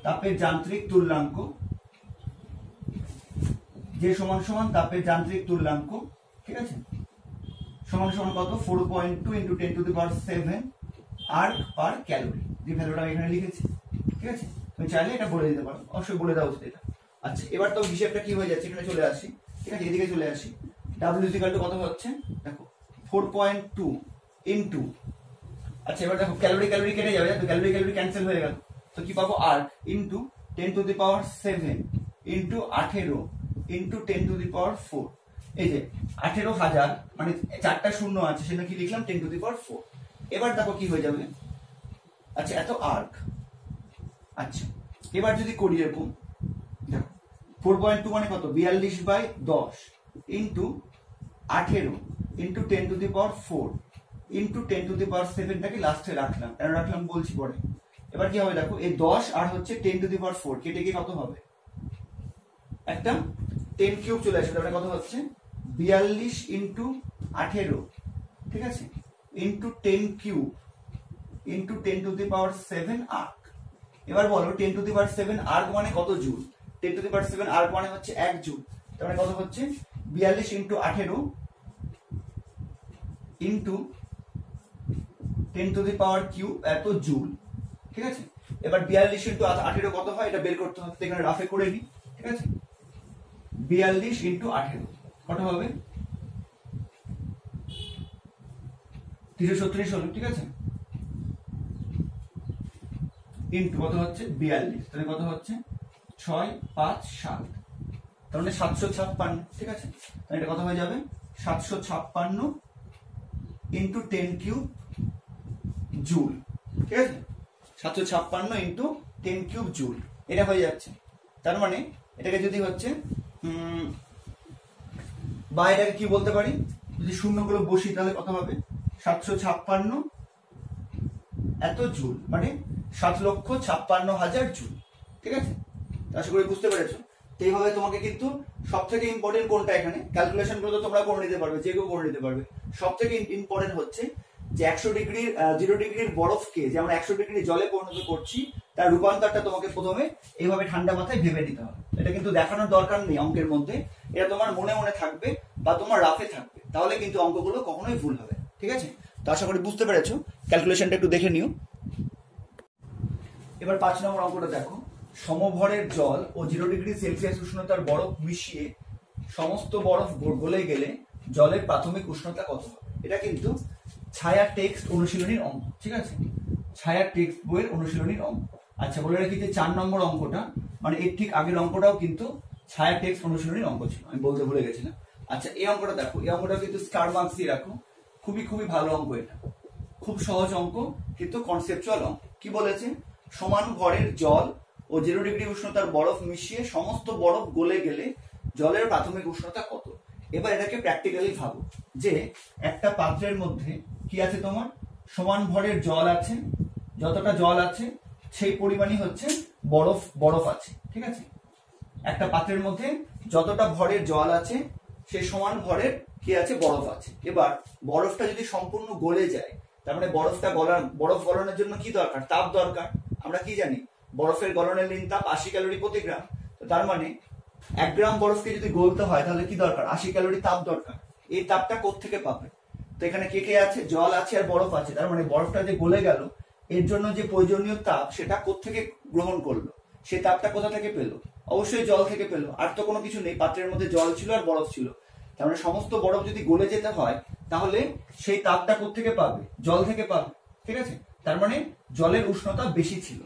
তাপের যান্ত্রিক তুল্যাঙ্ক, যে সমান সমান তাপের যান্ত্রিক তুল্যাঙ্ক, ঠিক আছে, সমান সমান কত 4.2 × 10⁷ আর্ক পার ক্যালোরি, যে ভ্যালুটা আমি এখানে লিখেছি, ঠিক আছে। তুমি চাইলে এটা বলে দিতে পারো, অবশ্যই বলে দেওয়া উচিত এটা। আচ্ছা, এবার তো হিসেবটা কি হয়ে যাচ্ছে, এখানে চলে আসি, ঠিক আছে, এদিকে চলে আসি। W = কত হচ্ছে দেখো 4.2 ইনটু, আচ্ছা এবার দেখো ক্যালোরি ক্যালোরি কেটে যাবে, তো ক্যালোরি ক্যালোরি ক্যান্সেল হয়ে গেল, তো কি পাবো আর্ক ইনটু 10⁷ ইনটু 18 ইনটু 10⁴। এই যে 18,000 মানে 4টা শূন্য আছে, সেটা কি লিখলাম 10⁴। এবার দেখো কি হয়ে যাবে, আচ্ছা এত আর্ক। আচ্ছা এবার যদি করি এরকম, দেখো 4.2 মানে কত 42/10 ইনটু 18 ইনটু 10⁴ ইনটু 10⁷টাকে লাস্টে রাখলাম, কেন রাখলাম বলছি পরে। এবার কি হবে দেখো, এই 10 আর হচ্ছে 10⁴ কেটে গিয়ে কত হবে, একটা 10³ চলে আসবে, তাহলে কত হচ্ছে 42 ইনটু 18, ঠিক আছে, ইনটু 10³ ইনটু 10⁷ আর্ক। এবার বলো 10⁷ আর্ক মানে কত জুল, 10⁷ আর্ক মানে হচ্ছে 1 জুল, তার মানে কত হচ্ছে 42 ইনটু 18 ইনটু 10⁻³ এত জুল, ঠিক আছে। এবার 42 ইনটু 18 কত হয় এটা বের করতে হবে, এখানে রাফে করে নি, ঠিক আছে। 42 ইনটু 18 কত হবে 336 হলো, ঠিক আছে, ইনটু কত হচ্ছে 42, তাহলে কত হচ্ছে 6, 5, 7, তার মানে 756, ঠিক আছে। তাহলে এটা কত হয়ে যাবে 756 ইনটু 10³ জুল, ঠিক আছে, 756 ইনটু 10³ জুল, এটা হয়ে যাচ্ছে। তার মানে এটাকে যদি হচ্ছে বা এটাকে কি বলতে পারি, যদি শূন্যগুলো বসি তাহলে কত হবে 756 এত জুল, মানে 7,56,000 জুল, ঠিক আছে। আশা করি বুঝতে পেরেছো। এইভাবে তোমাকে কিন্তু সব থেকে ইম্পর্টেন্ট কোনটা, এখানে ক্যালকুলেশন গুলো তো তোমরা করে নিতে পারবে, যে কেউ করে নিতে পারবে। সব থেকে ইম্পর্টেন্ট হচ্ছে যে 0 ডিগ্রির বরফকে যে আমরা 100 ডিগ্রি জলে পরিণত করছি, তার রূপান্তরটা তোমাকে প্রথমে এইভাবে ঠান্ডা মাথায় ভেবে নিতে হবে। এটা কিন্তু দেখানোর দরকার নেই অঙ্কের মধ্যে, এটা তোমার মনে মনে থাকবে বা তোমার রাফে থাকবে, তাহলে কিন্তু অঙ্কগুলো কখনোই ভুল হবে, ঠিক আছে। তো আশা করি বুঝতে পেরেছো, ক্যালকুলেশনটা একটু দেখে নিও। এবার 5 নম্বর অঙ্কটা দেখো, সমভরের জল ও 0 ডিগ্রি সেলসিয়াস উষ্ণতার বরফ মিশিয়ে সমস্ত বরফ গলে গেলে জলের প্রাথমিক উষ্ণতা কত হবে। এটা কিন্তু ছায়া টেক্সট অনুশীলনীর অঙ্ক, ঠিক আছে, ছায়া টেক্সট বইয়ের অনুশীলনীর অঙ্ক। আচ্ছা বলে রাখি যে 4 নম্বর অঙ্কটা মানে এর ঠিক আগের অঙ্কটাও কিন্তু ছায়া টেক্সট অনুশীলনীর অঙ্ক ছিল, আমি বলতে ভুলে গেছিলাম। আচ্ছা এই অঙ্কটা দেখো, এই অঙ্কটা কিন্তু স্টার মার্কস দিয়ে রাখো, খুবই ভালো অঙ্ক, এটা খুব সহজ অঙ্ক কিন্তু কনসেপচুয়াল অঙ্ক। কি বলেছে, সমান ভরের জল ও 0 ডিগ্রি উষ্ণতার বরফ মিশিয়ে সমস্ত বরফ গলে গেলে জলের প্রাথমিক উষ্ণতা কত। এবার এটাকে প্র্যাকটিক্যালি ভাবো, যে একটা পাত্রের মধ্যে কি আছে, তোমার সমান ভরের জল আছে, যতটা জল আছে সেই পরিমাণই হচ্ছে বরফ আছে, ঠিক আছে। একটা পাত্রের মধ্যে যতটা ভরের জল আছে সেই সমান ভরের কি আছে, বরফ আছে। এবার বরফটা যদি সম্পূর্ণ গলে যায়, তার মানে বরফ গলনের জন্য কি দরকার, তাপ দরকার। আমরা কি জানি, বরফের গলনের লীন তাপ 80 ক্যালোরি প্রতি গ্রাম। তার মানে 1 গ্রাম বরফকে যদি গলতে হয় তাহলে কি দরকার, 80 ক্যালোরি তাপ দরকার। এই তাপটা কোত্থেকে পাবে, তো এখানে কে কে আছে, জল আছে আর বরফ আছে। তার মানে বরফটা যে গলে গেল এর জন্য যে প্রয়োজনীয় তাপ সেটা কোত্থেকে গ্রহণ করলো, সেই তাপটা কোথা থেকে পেলো, অবশ্যই জল থেকে পেলো। আর তো কোনো কিছু নেই, পাত্রের মধ্যে জল ছিল আর বরফ ছিল। তার মানে সমস্ত বরফ যদি গলে যেতে হয় তাহলে সেই তাপটা কোত্থেকে পাবে, জল থেকে পাবে, ঠিক আছে। তার মানে জলের উষ্ণতা বেশি ছিল,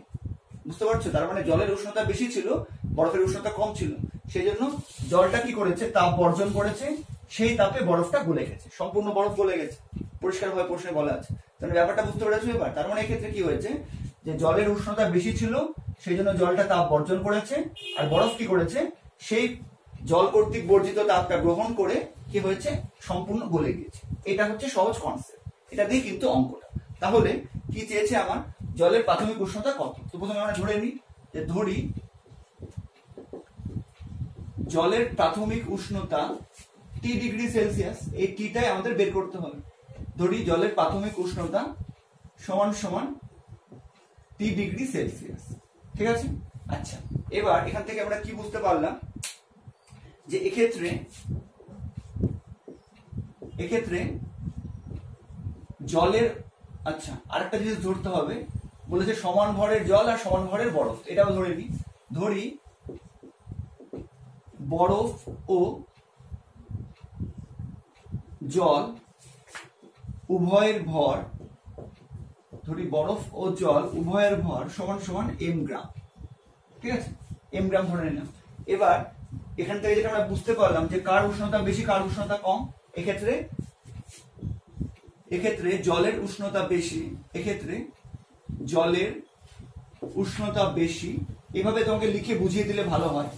বুঝতে পারছো। তার মানে জলের উষ্ণতা বেশি ছিল, বরফের উষ্ণতা কম ছিল, সেই জন্য জলটা কি করেছে, তাপ বর্জন করেছে, সেই তাপে বরফটা গলে গেছে, সম্পূর্ণ বরফ গলে গেছে, পরিষ্কার ভাবে প্রশ্নে বলা আছে। তাহলে ব্যাপারটা বুঝতে পেরেছো এবার। তার মানে এক্ষেত্রে কি হয়েছে, যে জলের উষ্ণতা বেশি ছিল সেই জন্য জলটা তাপ বর্জন করেছে, আর বরফ কি করেছে, সেই জল কর্তৃক বর্জিত তাপটা গ্রহণ করে কি হয়েছে, সম্পূর্ণ গলে গিয়েছে। এটা হচ্ছে সহজ কনসেপ্ট, এটা দিয়ে কিন্তু অঙ্কটা। তাহলে কি চেয়েছে আমার, জলের প্রাথমিক উষ্ণতা কত। তো প্রথমে আমরা ধরে নিই, যে ধরি জলের প্রাথমিক উষ্ণতা T ডিগ্রি সেলসিয়াস, এই টিটাই আমাদের বের করতে হবে। ধরি জলের প্রাথমিক উষ্ণতা T সমান সমান টি ডিগ্রি সেলসিয়াস। ঠিক আছে। আচ্ছা, এবার এখান থেকে আমরা কি বুঝতে পারলাম যে এক্ষেত্রে জলের, আচ্ছা আরেকটা জিনিস ধরতে হবে, বলেছে সমান ভরের জল আর সমান ভরের বরফ, এটাও ধরে নিই। ধরি বরফ ও জল উভয়ের ভর, ধরি বরফ ও জল উভয়ের ভর সমান সমান এম গ্রাম। ঠিক আছে, এম গ্রাম ধরে নিলাম। এবার এখান থেকে যেটা আমরা বুঝতে পারলাম যে কার উষ্ণতা বেশি কার উষ্ণতা কম, এক্ষেত্রে জলের উষ্ণতা বেশি, জলের উষ্ণতা বেশি, এভাবে তোমাকে লিখে বুঝিয়ে দিলে ভালো হয়।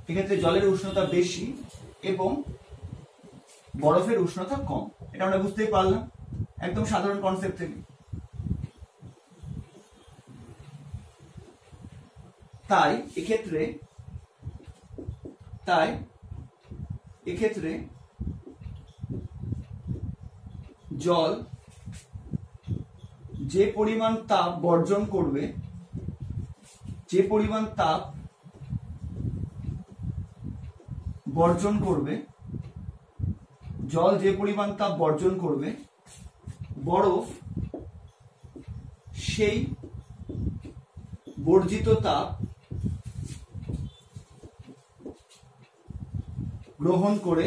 এক্ষেত্রে জলের উষ্ণতা বেশি এবং বরফের উষ্ণতা কম, এটা আমরা বুঝতেই পারলাম একদম সাধারণ কনসেপ্ট থেকে। তাই এক্ষেত্রে জল যে পরিমাণ তাপ বর্জন করবে, জল যে পরিমাণ তাপ বর্জন করবে, বরফ সেই বর্জিত তাপ গ্রহণ করে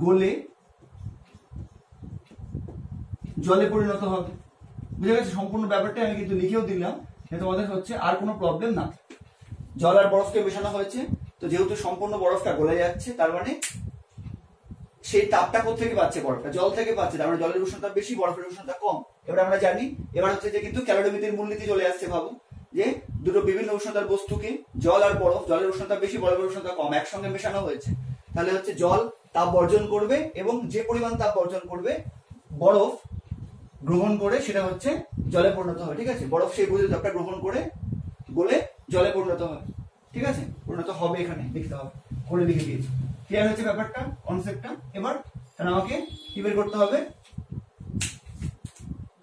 গলে জলে পরিণত হবে। বুঝে গেছে সম্পূর্ণ ব্যাপারটা? আমি কিন্তু লিখেও দিলাম যে তোমাদের হচ্ছে আর কোনো প্রবলেম না। জল আর বরফকে মেশানো হয়েছে, তো যেহেতু সম্পূর্ণ বরফটা গলে যাচ্ছে, তার মানে সেই তাপটা কোথেকে পাচ্ছে? বরফটা জল থেকে পাচ্ছে, তার মানে জলের উষ্ণতা বেশি, বরফের উষ্ণতা কম। এবার আমরা জানি, এবার হচ্ছে যে কিন্তু ক্যালোরিমিতির মূলনীতি চলে আসছে। ভাবো যে দুটো বিভিন্ন উষ্ণতার বস্তুকে, জল আর বরফ, জলের উষ্ণতা বেশি বরফের উষ্ণতা কম, একসঙ্গে মেশানো হয়েছে। তাহলে হচ্ছে জল তাপ বর্জন করবে এবং যে পরিমাণ তাপ বর্জন করবে বরফ গ্রহণ করে সেটা হচ্ছে জলে পরিণত হবে। ঠিক আছে, বরফ সেই বর্জিত তাপটা গ্রহণ করে গলে জলে পরিণত হবে। ঠিক আছে, পরিণত হবে, এখানে লিখতে হবে, করে লিখে দিয়েছি। ক্লিয়ার হচ্ছে ব্যাপারটা, কনসেপ্টটা? এবার তাহলে আমাকে কি বের করতে হবে?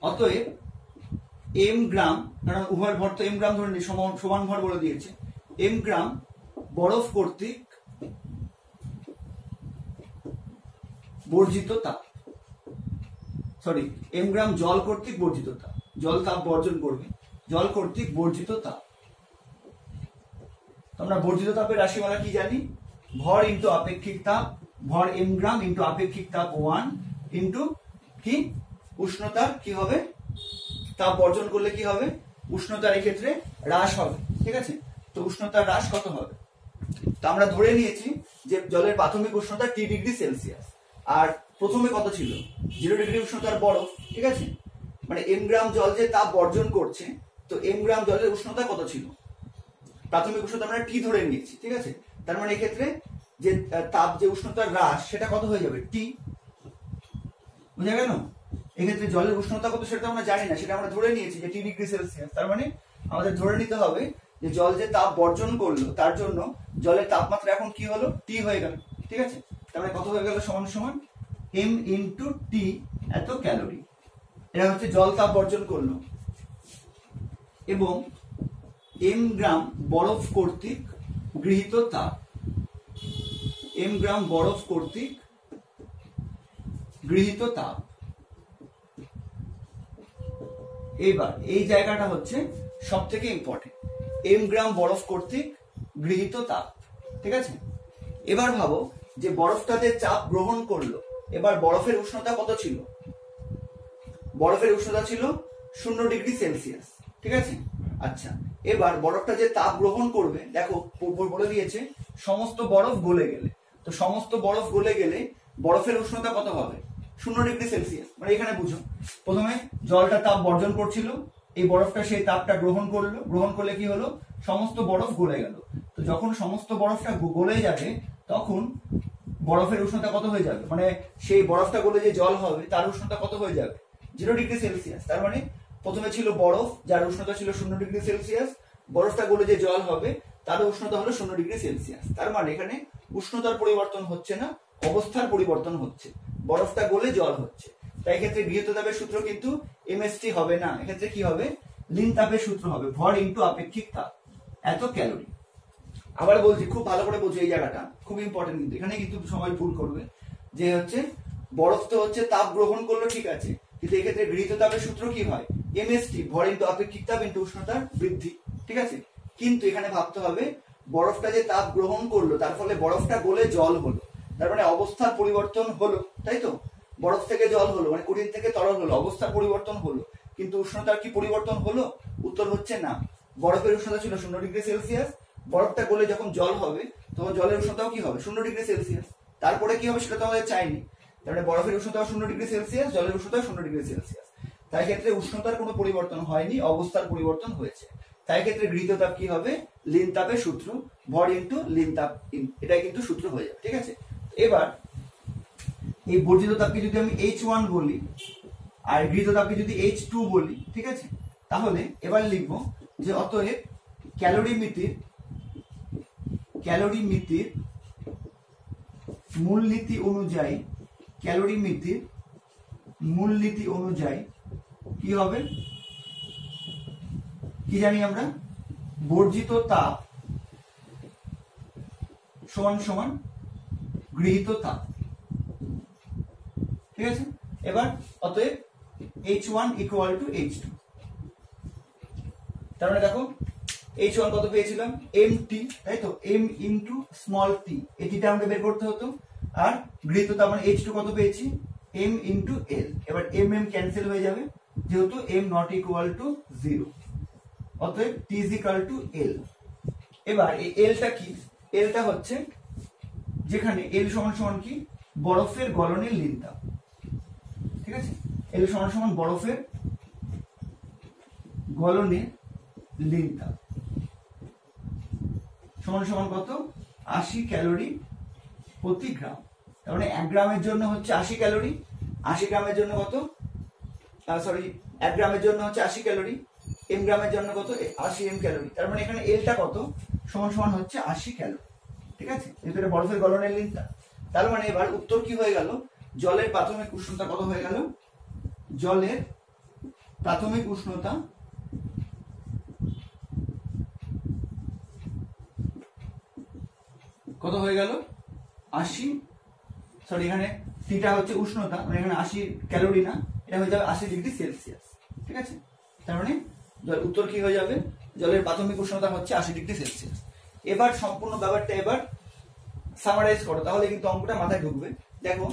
অতএব এম গ্রাম, কারণ উভয়ের ভর তো এম গ্রাম ধরে নিই, সমান ভর বলে দিয়েছে, এম গ্রাম বরফ কর্তৃক বর্জিত তাপ, সরি এম গ্রাম জল কর্তৃক বর্জিত তাপ, জল তাপ বর্জন করবে, জল কর্তৃক বর্জিত তাপ। আমরা বর্জিত তাপের রাশিমালা কি জানি? ভর ইন্টু আপেক্ষিক তাপ, ভর এম গ্রাম ইন্টু আপেক্ষিক তাপ 1 ইন্টু কি উষ্ণতার কি হবে, তাপ বর্জন করলে কি হবে, উষ্ণতার এক্ষেত্রে হ্রাস হবে। ঠিক আছে, তো উষ্ণতার হ্রাস কত হবে? তো আমরা ধরে নিয়েছি যে জলের প্রাথমিক উষ্ণতা টি ডিগ্রি সেলসিয়াস, আর প্রথমে কত ছিল? 0 ডিগ্রি উষ্ণতার বরফ। ঠিক আছে, মানে এম গ্রাম জল যে তাপ বর্জন করছে, তো এম গ্রাম জলের উষ্ণতা কত ছিল? প্রাথমিক উষ্ণতা আমরা টি ধরে নিয়েছি। ঠিক আছে, তার মানে এক্ষেত্রে যে তাপ, যে উষ্ণতার হ্রাস, সেটা কত হয়ে যাবে? টি। বুঝা গেল? এক্ষেত্রে জলের উষ্ণতা কত সেটা আমরা জানি না, সেটা আমরা ধরে নিয়েছি যে টি ডিগ্রি সেলসিয়াস। তার মানে আমাদের ধরে নিতে হবে যে জল যে তাপ বর্জন করলো, তার জন্য জলের তাপমাত্রা এখন কি হলো? টি হয়ে গেল। ঠিক আছে, তার মানে কত হয়ে গেল? সমান সমান এম ইন্টু টি এত ক্যালোরি। এটা হচ্ছে জল তাপ বর্জন করলো এবং এম গ্রাম বরফ কর্তৃক গৃহীত তাপ, এম গ্রাম বরফ কর্তৃক গৃহীত তাপ। এবার এই জায়গাটা হচ্ছে সব থেকে ইম্পর্টেন্ট, এম গ্রাম বরফ কর্তৃক গৃহীত তাপ। ঠিক আছে, এবার ভাবো যে বরফটাতে চাপ গ্রহণ করলো, এবার বরফের উষ্ণতা কত ছিল? বরফের উষ্ণতা ছিল 0 ডিগ্রি সেলসিয়াস। ঠিক আছে, আচ্ছা এবার বরফটা যে তাপ গ্রহণ করবে, দেখো বলে দিয়েছে সমস্ত বরফ গলে গেলে, তো সমস্ত বরফ গলে গেলে বরফের উষ্ণতা কত হবে? 0 ডিগ্রি সেলসিয়াস। মানে এখানে বুঝো, প্রথমে জলটা তাপ বর্জন করছিল, এই বরফটা সেই তাপটা গ্রহণ করলো, গ্রহণ করলে কি হলো? সমস্ত বরফ গলে গেল। তো যখন সমস্ত বরফটা গলে যাবে, তখন বরফের উষ্ণতা কত হয়ে যাবে? মানে সেই বরফটা গলে যে জল হবে তার উষ্ণতা কত হয়ে যাবে? 0 ডিগ্রি সেলসিয়াস। তার মানে প্রথমে ছিল বরফ, যার উষ্ণতা ছিল 0 ডিগ্রি সেলসিয়াস, বরফটা গলে যে জল হবে তার উষ্ণতা হলো 0 ডিগ্রি সেলসিয়াস। তার মানে এখানে উষ্ণতার পরিবর্তন হচ্ছে না, অবস্থার পরিবর্তন হচ্ছে, বরফটা গলে জল হচ্ছে। তাই ক্ষেত্রে গৃহীত তাপের সূত্র কিন্তু এমএসটি হবে না, এক্ষেত্রে কি হবে, লিন তাপের সূত্র হবে, ভর ইনটু আপেক্ষিক তাপ এত ক্যালোরি। আবার বলছি, খুব ভালো করে বলছি, এই জায়গাটা খুব ইম্পর্টেন্ট, কিন্তু এখানে কিন্তু সবাই ভুল করবে, যে হচ্ছে বরফ তো হচ্ছে তাপ গ্রহণ করলো ঠিক আছে, কিন্তু এক্ষেত্রে গৃহীত তাপের সূত্র কি হয়, এমএসটি, ভর ইনটু আপেক্ষিক তাপ ইনটু উষ্ণতার বৃদ্ধি, ঠিক আছে। কিন্তু এখানে ভাবতে হবে বরফটা যে তাপ গ্রহণ করলো তার ফলে বরফটা গলে জল হলো, তার মানে অবস্থার পরিবর্তন হলো, তাই তো, বরফ থেকে জল হলো মানে কঠিন থেকে তরল হলো, অবস্থার পরিবর্তন হলো, কিন্তু উষ্ণতার কি পরিবর্তন হলো, উত্তর হচ্ছে না। বরফের উষ্ণতা ছিল 0 ডিগ্রি সেলসিয়াস, বরফটা গলে যখন জল হবে তখন জলের উষ্ণতাও কি হবে 0 ডিগ্রি সেলসিয়াস, তারপরে কি হবে সেটা তো আমাদের চাইনি, তার মানে বরফের উষ্ণতা 0 ডিগ্রি সেলসিয়াস, জলের উষ্ণতা 0 ডিগ্রি সেলসিয়াস, তাই ক্ষেত্রে উষ্ণতার কোনো পরিবর্তন হয়নি, অবস্থার পরিবর্তন হয়েছে, তাই ক্ষেত্রে গৃহীত তাপ কি হবে, লিন তাপের সূত্র, ভর ইনটু লিন তাপ, এটাই কিন্তু সূত্র হয়ে যাবে, ঠিক আছে। এবার এই বর্জিত তাপকে যদি আমি H1 বলি আর গৃহীত তাপকে যদি H2 বলি, ঠিক আছে, তাহলে এবার লিখব যে অতএব ক্যালোরিমিতির মূলনীতি অনুযায়ী, ক্যালোরিমিতির মূলনীতি অনুযায়ী কি হবে, কি জানি আমরা, বর্জিত তাপ সমান সমান গৃহীত তাপ, ঠিক আছে। এবার অতএব H1 ইকুয়াল টু H2, তার মানে দেখো H1 কত পেয়েছিলাম, mt, তাই তো, m ইনটু স্মল t, এই টিটা আমাকে বের করতে হতো, আর গৃহীত তাপ মানে H2 কত পেয়েছি, m ইনটু l, এবার m ক্যান্সেল হয়ে যাবে যেহেতু m নট ইকুয়াল টু 0, অতএব t is equal to l। এবার এই lটা কি, lটা হচ্ছে যেখানে l সমান সমান কি, বরফের গলনের লিন তাপ, ঠিক আছে, l সমান সমান বরফের গলনের লিন তাপ সমান সমান কত, 80 ক্যালোরি প্রতি গ্রাম, তার মানে 1 গ্রামের জন্য হচ্ছে 80 ক্যালোরি, 80 গ্রামের জন্য কত, 1 গ্রামের জন্য হচ্ছে 80 ক্যালোরি, m গ্রামের জন্য কত, 80 m ক্যালোরি, তার মানে এখানে lটা কত, সমান সমান হচ্ছে 80 ক্যালোরি, ঠিক আছে, এটা বরফের গলনের লিন তাপ। তার মানে এবার উত্তর কি হয়ে গেল, জলের প্রাথমিক উষ্ণতা কত হয়ে গেল, জলের প্রাথমিক উষ্ণতা কত হয়ে গেল, 80, এখানে টিটা হচ্ছে উষ্ণতা, মানে এখানে 80 ক্যালোরি না, এটা হয়ে যাবে 80 ডিগ্রি সেলসিয়াস, ঠিক আছে। তার মানে উত্তর কি হয়ে যাবে, জলের প্রাথমিক উষ্ণতা হচ্ছে 80 ডিগ্রি সেলসিয়াস। এবার সম্পূর্ণ ব্যাপারটা এবার সামারাইজ করো, তাহলে কিন্তু অঙ্কটা মাথায় ঢুকবে। দেখো,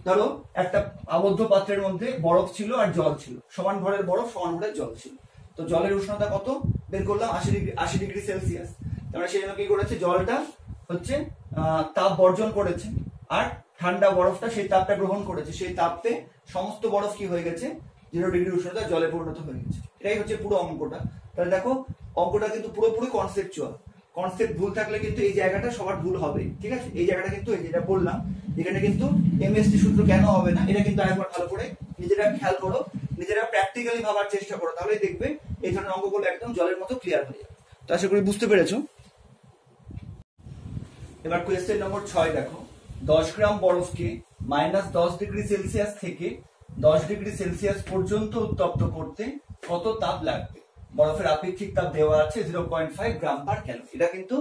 ধরো একটা আবদ্ধ পাত্রের মধ্যে বরফ ছিল আর জল ছিল, সমান ভরের বরফ সমান ভরের জল ছিল, তো জলের উষ্ণতা কত বের করলাম, 80 ডিগ্রি সেলসিয়াস, তাহলে সেই জন্য কি করেছে, জলটা হচ্ছে তাপ বর্জন করেছে, আর ঠান্ডা বরফটা সেই তাপটা গ্রহণ করেছে, সেই তাপে সমস্ত বরফ কি হয়ে গেছে, 0 ডিগ্রি উষ্ণতা জলে পরিণত হয়ে গেছে। এটাই হচ্ছে পুরো অঙ্কটা। তাহলে দেখো অঙ্কটা কিন্তু পুরোপুরি কনসেপচুয়াল, কনসেপ্ট ভুল থাকলে কিন্তু এই জায়গাটা সবার ভুল হবে, ঠিক আছে। এই জায়গাটা কিন্তু এই যেটা বললাম, এখানে কিন্তু এমএসটি সূত্র কেন হবে না, এটা কিন্তু আরেকবার ভালো করে নিজেরা খেয়াল করো, নিজেরা প্র্যাকটিক্যালি ভাবার চেষ্টা করো, তাহলে দেখবে এই ধরনের অঙ্কগুলো একদম জলের মতো ক্লিয়ার হয়ে যাবে। তো আশা করি বুঝতে পেরেছো। এবার কোয়েশ্চেন নম্বর 6 দেখো, 10 গ্রাম বরফকে -10 ডিগ্রি সেলসিয়াস থেকে 10 ডিগ্রি সেলসিয়াস পর্যন্ত উত্তপ্ত করতে কত তাপ লাগবে, বরফের আপেক্ষিক তাপ দেওয়া আছে 0.5 গ্রাম পার ক্যালোরি। এটা কিন্তু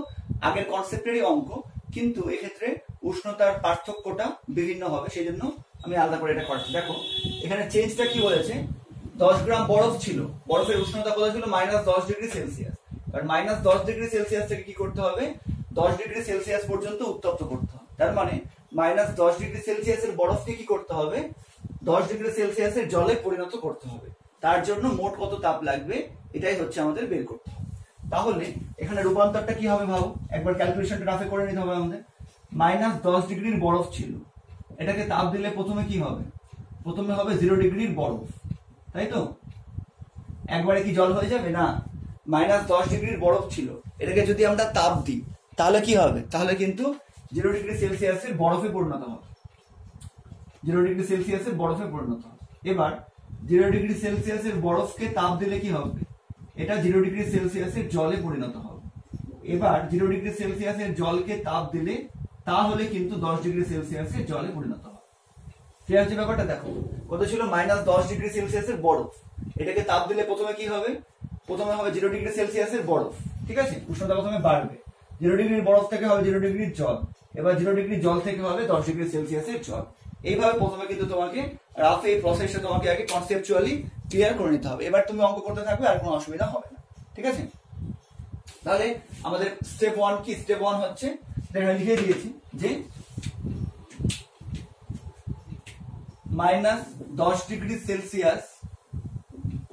আগের কনসেপ্টেরই অঙ্ক, কিন্তু এক্ষেত্রে উষ্ণতার পার্থক্যটা বিভিন্ন হবে, সেই জন্য আমি আলাদা করে এটা করছি। দেখো এখানে চেঞ্জটা কি বলেছে, 10 গ্রাম বরফ ছিল, বরফের উষ্ণতা কত ছিল, -10 ডিগ্রি সেলসিয়াস, আর -10 ডিগ্রি সেলসিয়াস থেকে কি করতে হবে, 10 ডিগ্রি সেলসিয়াস পর্যন্ত উত্তপ্ত করতে হবে। তার মানে -10 ডিগ্রি সেলসিয়াসের বরফকে কি করতে হবে, 10 ডিগ্রি সেলসিয়াসের জলে পরিণত করতে হবে। তার জন্য মোট কত তাপ লাগবে, এটাই হচ্ছে আমাদের বের করতে হবে। তাহলে এখানে রূপান্তরটা কি হবে ভাবো, একবার ক্যালকুলেশনটা রাফে করে নিতে হবে আমাদের। -10 ডিগ্রির বরফ ছিল, এটাকে তাপ দিলে প্রথমে কি হবে, প্রথমে হবে 0 ডিগ্রির বরফ, তাই তো, একবারে কি জল হয়ে যাবে না, -10 ডিগ্রির বরফ ছিল, এটাকে যদি আমরা তাপ দিই তাহলে কি হবে, তাহলে কিন্তু 0 ডিগ্রি সেলসিয়াসের বরফে পরিণত হবে, 0 ডিগ্রি সেলসিয়াসের বরফে পরিণত হবে। এবার 0 ডিগ্রি সেলসিয়াসের বরফকে তাপ দিলে কি হবে, এটা 0 ডিগ্রি সেলসিয়াসের জলে পরিণত হবে। এবার 0 ডিগ্রি সেলসিয়াসের জলকে তাপ দিলে তাহলে কিন্তু 10 ডিগ্রি সেলসিয়াসের জলে পরিণত হবে। ক্লিয়ার হচ্ছে ব্যাপারটা? দেখো কত ছিল, -10°C বরফ। এটাকে তাপ দিলে প্রথমে কি হবে, প্রথমে হবে 0°C বরফ, ঠিক আছে, উষ্ণতা প্রথমে বাড়বে। 0° বরফ থেকে হবে 0° জল, এবার 0° জল থেকে হবে 10°C জল। এইভাবে প্রথমে কিন্তু তোমাকে রাফে এই প্রসেসটা তোমাকে আগে কনসেপচুয়ালি ক্লিয়ার করে নিতে হবে। এবার তুমি অঙ্ক করতে থাকবে, আর কোনো অসুবিধা হবে না, ঠিক আছে। তাহলে আমাদের স্টেপ 1 কি? স্টেপ 1 হচ্ছে এখানে লিখে দিয়েছি যে -10°C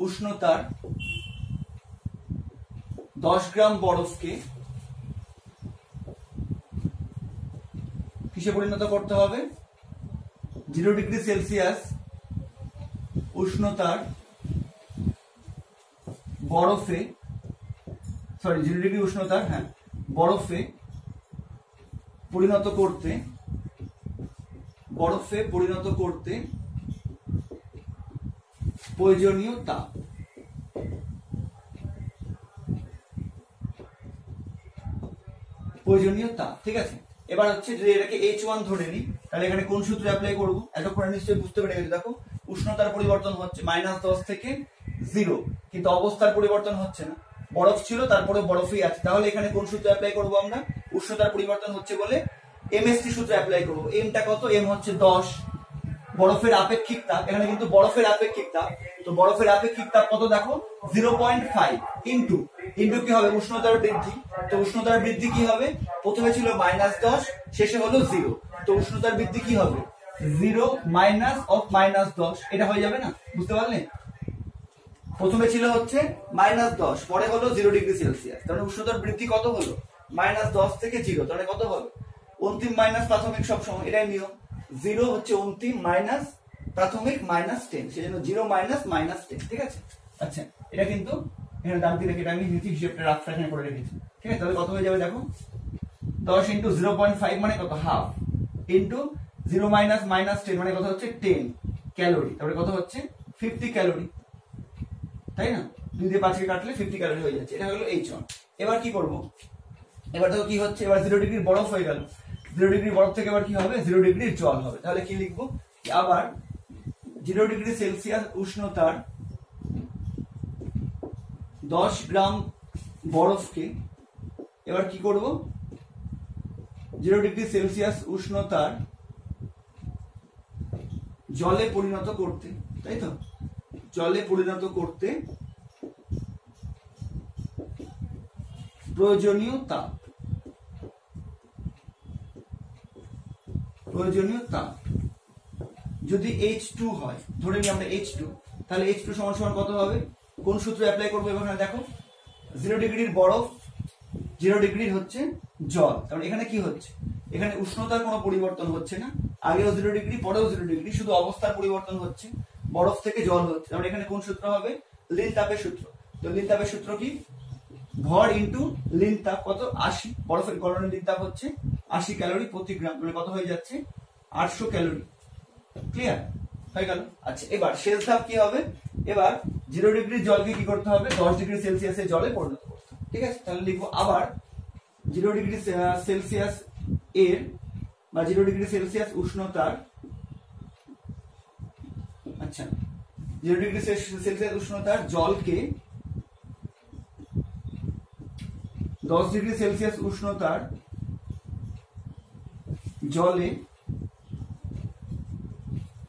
উষ্ণতার 10 গ্রাম বরফকে কিসে পরিণত করতে হবে? 0°C উষ্ণতার বরফে, 0° উষ্ণতার বরফে পরিণত করতে প্রয়োজনীয় তাপ। ঠিক আছে। এবার হচ্ছে যদি এটাকে H1 ধরে নিই, তাহলে এখানে কোন সূত্র অ্যাপ্লাই করব? এতক্ষণে নিশ্চয়ই বুঝতে পেরে গেছো। দেখো উষ্ণতার পরিবর্তন হচ্ছে -10 থেকে 0, কিন্তু অবস্থার পরিবর্তন হচ্ছে না। বরফ ছিল, তারপরে বরফই আছে, তাহলে এখানে কোন সূত্র অ্যাপ্লাই করব আমরা? উষ্ণতার পরিবর্তন হচ্ছে বলে এমএসটি সূত্র অ্যাপ্লাই করব। এমটা কত? এম হচ্ছে 10, বরফের আপেক্ষিক তাপ, এখানে কিন্তু বরফের আপেক্ষিক তাপ, তো বরফের আপেক্ষিক তাপ কত দেখো? 0.5 ইন্টু কি হবে? উষ্ণতার বৃদ্ধি। তো উষ্ণতার বৃদ্ধি কি হবে? প্রথমে ছিল -10, শেষে হলো 0, তো উষ্ণতার বৃদ্ধি কি হবে? 0 মাইনাস অফ -10, এটা হয়ে যাবে না? বুঝতে পারলে? প্রথমে ছিল হচ্ছে -10, পরে হলো 0°C, তাহলে উষ্ণতার বৃদ্ধি কত হলো? -10 থেকে 0, তাহলে কত হবে? অন্তিম মাইনাস প্রাথমিক সবসময়, এটাই নিয়ম। 0 হচ্ছে অন্তিম, মাইনাস প্রাথমিক -10, সেজন্য 0 মাইনাস -10, ঠিক আছে। আচ্ছা, এটা কিন্তু এখানে দাম দিয়ে রেখে আমি নিচে হিসেবটা রাফ এখানে করে রেখেছি, ঠিক আছে। তাহলে কত হয়ে যাবে দেখো, 10 ইন্টু 0.5 মানে কত? হাফ, ইন্টু 0 মাইনাস -10 মানে কত হচ্ছে? 10 ক্যালোরি, তাহলে কত হচ্ছে? 50 ক্যালোরি, তাই না? 2 দিয়ে 5 কে কাটলে 50 ক্যালোরি হয়ে যাচ্ছে। এটা হলো H1। এবার কি করব? এবার দেখো কি হচ্ছে, এবার 0° বরফ হয়ে গেল। 0° বরফ থেকে এবার কি হবে? 0° জল হবে। তাহলে কি লিখবো? আবার 0°C উষ্ণতার 10 গ্রাম বরফকে এবার কি করব? 0°C উষ্ণতার জলে পরিণত করতে, তাই তো? জলে পরিণত করতে প্রয়োজনীয় তাপ। যদি H2 হয়, ধরে নিই আমরা H2, তাহলে H2 সমান সমান কত হবে? কোন সূত্র অ্যাপ্লাই করবো? এখানে দেখো 0° বরফ, 0° হচ্ছে জল, কারণ এখানে কি হচ্ছে? এখানে উষ্ণতার কোনো পরিবর্তন হচ্ছে না, আগেও 0°, পরেও 0°, শুধু অবস্থার পরিবর্তন হচ্ছে, বরফ থেকে জল হচ্ছে। তাহলে এখানে কোন সূত্র হবে? লিন তাপের সূত্র। তো লিন তাপের সূত্র কি? ভর ইন্টু লিন তাপ কত? 80, বরফের গলনের লিন তাপ হচ্ছে 80 ক্যালোরি প্রতি গ্রাম, মানে কত হয়ে যাচ্ছে? 800 ক্যালোরি। ক্লিয়ার হয়ে গেল? আচ্ছা, এবার শেষ ধাপ কি হবে? এবার 0° জলকে কি করতে হবে? 10°C জলে পরিণত করতে হবে, ঠিক আছে। তাহলে লিখবো আবার 0°C এর বা 0°C উষ্ণতার, আচ্ছা 0°C উষ্ণতার জলকে 10°C উষ্ণতার জলে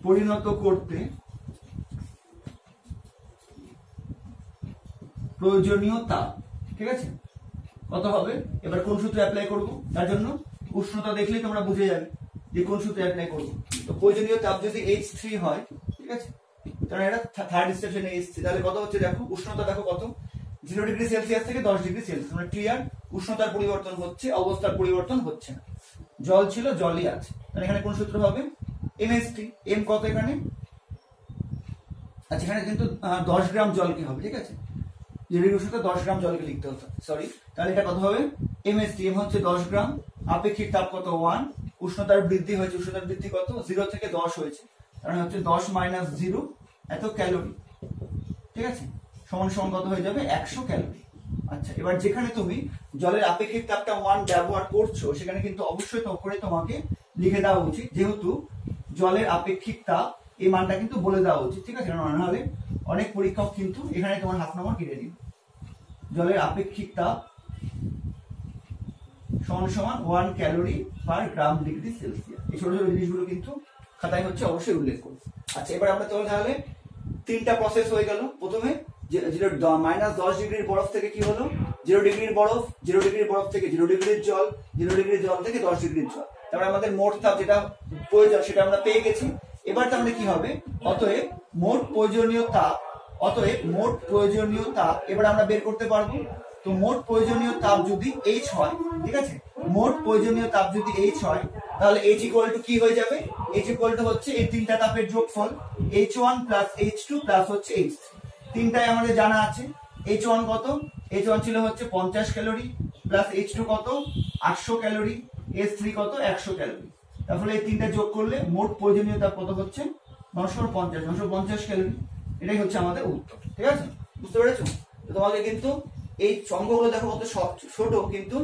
পরিণত করতে প্রয়োজনীয় তাপ, ঠিক আছে। কত হবে? এবার কোন সূত্র অ্যাপ্লাই করব? তার জন্য উষ্ণতা দেখলেই তোমরা বুঝে যাবে যে কোন সূত্র অ্যাপ্লাই করব। তো প্রয়োজনীয় তাপ যদি H3 হয়, ঠিক আছে, তাহলে এটা থার্ড স্টেশনে H3, তাহলে কত হচ্ছে দেখো? উষ্ণতা দেখো কত? 0°C থেকে 10°C, মানে ক্লিয়ার উষ্ণতার পরিবর্তন হচ্ছে, অবস্থার পরিবর্তন হচ্ছে না। জল ছিল, জলই আছে, তাহলে এখানে কোন সূত্র হবে? এমএসটি। এম কত এখানে? আচ্ছা, এখানে কিন্তু 10 গ্রাম জলকে হবে, ঠিক আছে। 0° উষ্ণতা 10 গ্রাম জলকে লিখতে হতো, সরি। তাহলে এটা কত হবে? এমএসটি। এম হচ্ছে 10 গ্রাম, আপেক্ষিক তাপ কত? 1, উষ্ণতার বৃদ্ধি হয়েছে, উষ্ণতার বৃদ্ধি কত? 0 থেকে 10 হয়েছে, তাহলে হচ্ছে 10 মাইনাস 0 এত ক্যালোরি, ঠিক আছে, সমান সমান কত হয়ে যাবে? 100 ক্যালোরি। আচ্ছা, এবার যেখানে তুমি জলের আপেক্ষিক তাপটা 1 ব্যবহার করছো, সেখানে কিন্তু অবশ্যই করে তোমাকে লিখে দেওয়া উচিত, যেহেতু জলের আপেক্ষিক তাপ এই মানটা কিন্তু বলে দেওয়া উচিত, ঠিক আছে? নাহলে অনেক পরীক্ষক কিন্তু এখানে তোমার হাফ নম্বর কেটে দিবে। জলের আপেক্ষিক তাপ সমান সমান 1 ক্যালোরি পার গ্রাম ডিগ্রি সেলসিয়াস। এই ছোট ছোট জিনিসগুলো কিন্তু খাতায় হচ্ছে অবশ্যই উল্লেখ করবে। আচ্ছা, এবার আমরা তাহলে তিনটা প্রসেস হয়ে গেল। প্রথমে -10 ডিগ্রির বরফ থেকে কি হলো 0 ডিগ্রির বরফ, 0 ডিগ্রির বরফ থেকে 0 ডিগ্রির জল, 0 ডিগ্রির জল থেকে 10 ডিগ্রির জল। তারপরে আমাদের মোট তাপ যেটা প্রয়োজন সেটা আমরা পেয়ে গেছি। এবার তাহলে কি হবে, অতএব মোট প্রয়োজনীয় তাপ এবার আমরা বের করতে পারবো। তো মোট প্রয়োজনীয় তাপ যদি H হয়, ঠিক আছে, মোট প্রয়োজনীয় তাপ যদি H হয় তাহলে H ইকুয়াল টু কি হয়ে যাবে, H ইকুয়াল টু হচ্ছে এই তিনটা তাপের যোগফল H1 প্লাস H2 প্লাস হচ্ছে H3। তিনটাই আমাদের জানা আছে। H1 কত, H1 ছিল হচ্ছে 50 ক্যালোরি, প্লাস H2 কত 800 ক্যালোরি, H3 কত 100 ক্যালোরি। তাহলে এই তিনটা যোগ করলে মোট প্রয়োজনীয় তাপ কত হচ্ছে 950 ক্যালোরি। এটাই হচ্ছে আমাদের উত্তর, ঠিক আছে? বুঝতে পেরেছো? তো তোমাকে কিন্তু এই সংখ্যাগুলো দেখো কত ছোট, কিন্তু